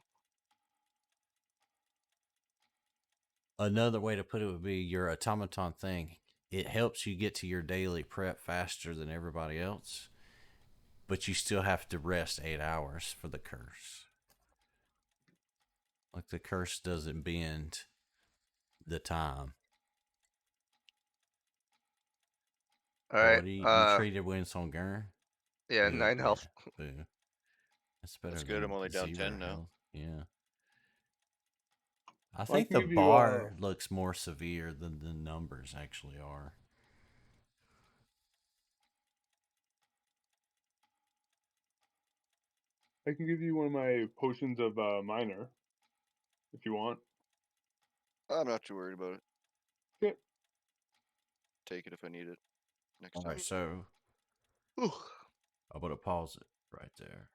Another way to put it would be your automaton thing. It helps you get to your daily prep faster than everybody else, but you still have to rest 8 hours for the curse. Like the curse doesn't bend the time. All right. What you treated wounds on Gurn? Yeah, Boo, 9 health. Yeah, boo. That's better. That's good, than I'm only down 0 10 now. health. Yeah. I Well, I think can the give you, bar looks more severe than the numbers actually are. I can give you one of my potions of minor, if you want. I'm not too worried about it. Okay. Take it if I need it next All time. right, so Ooh. I'm gonna pause it right there.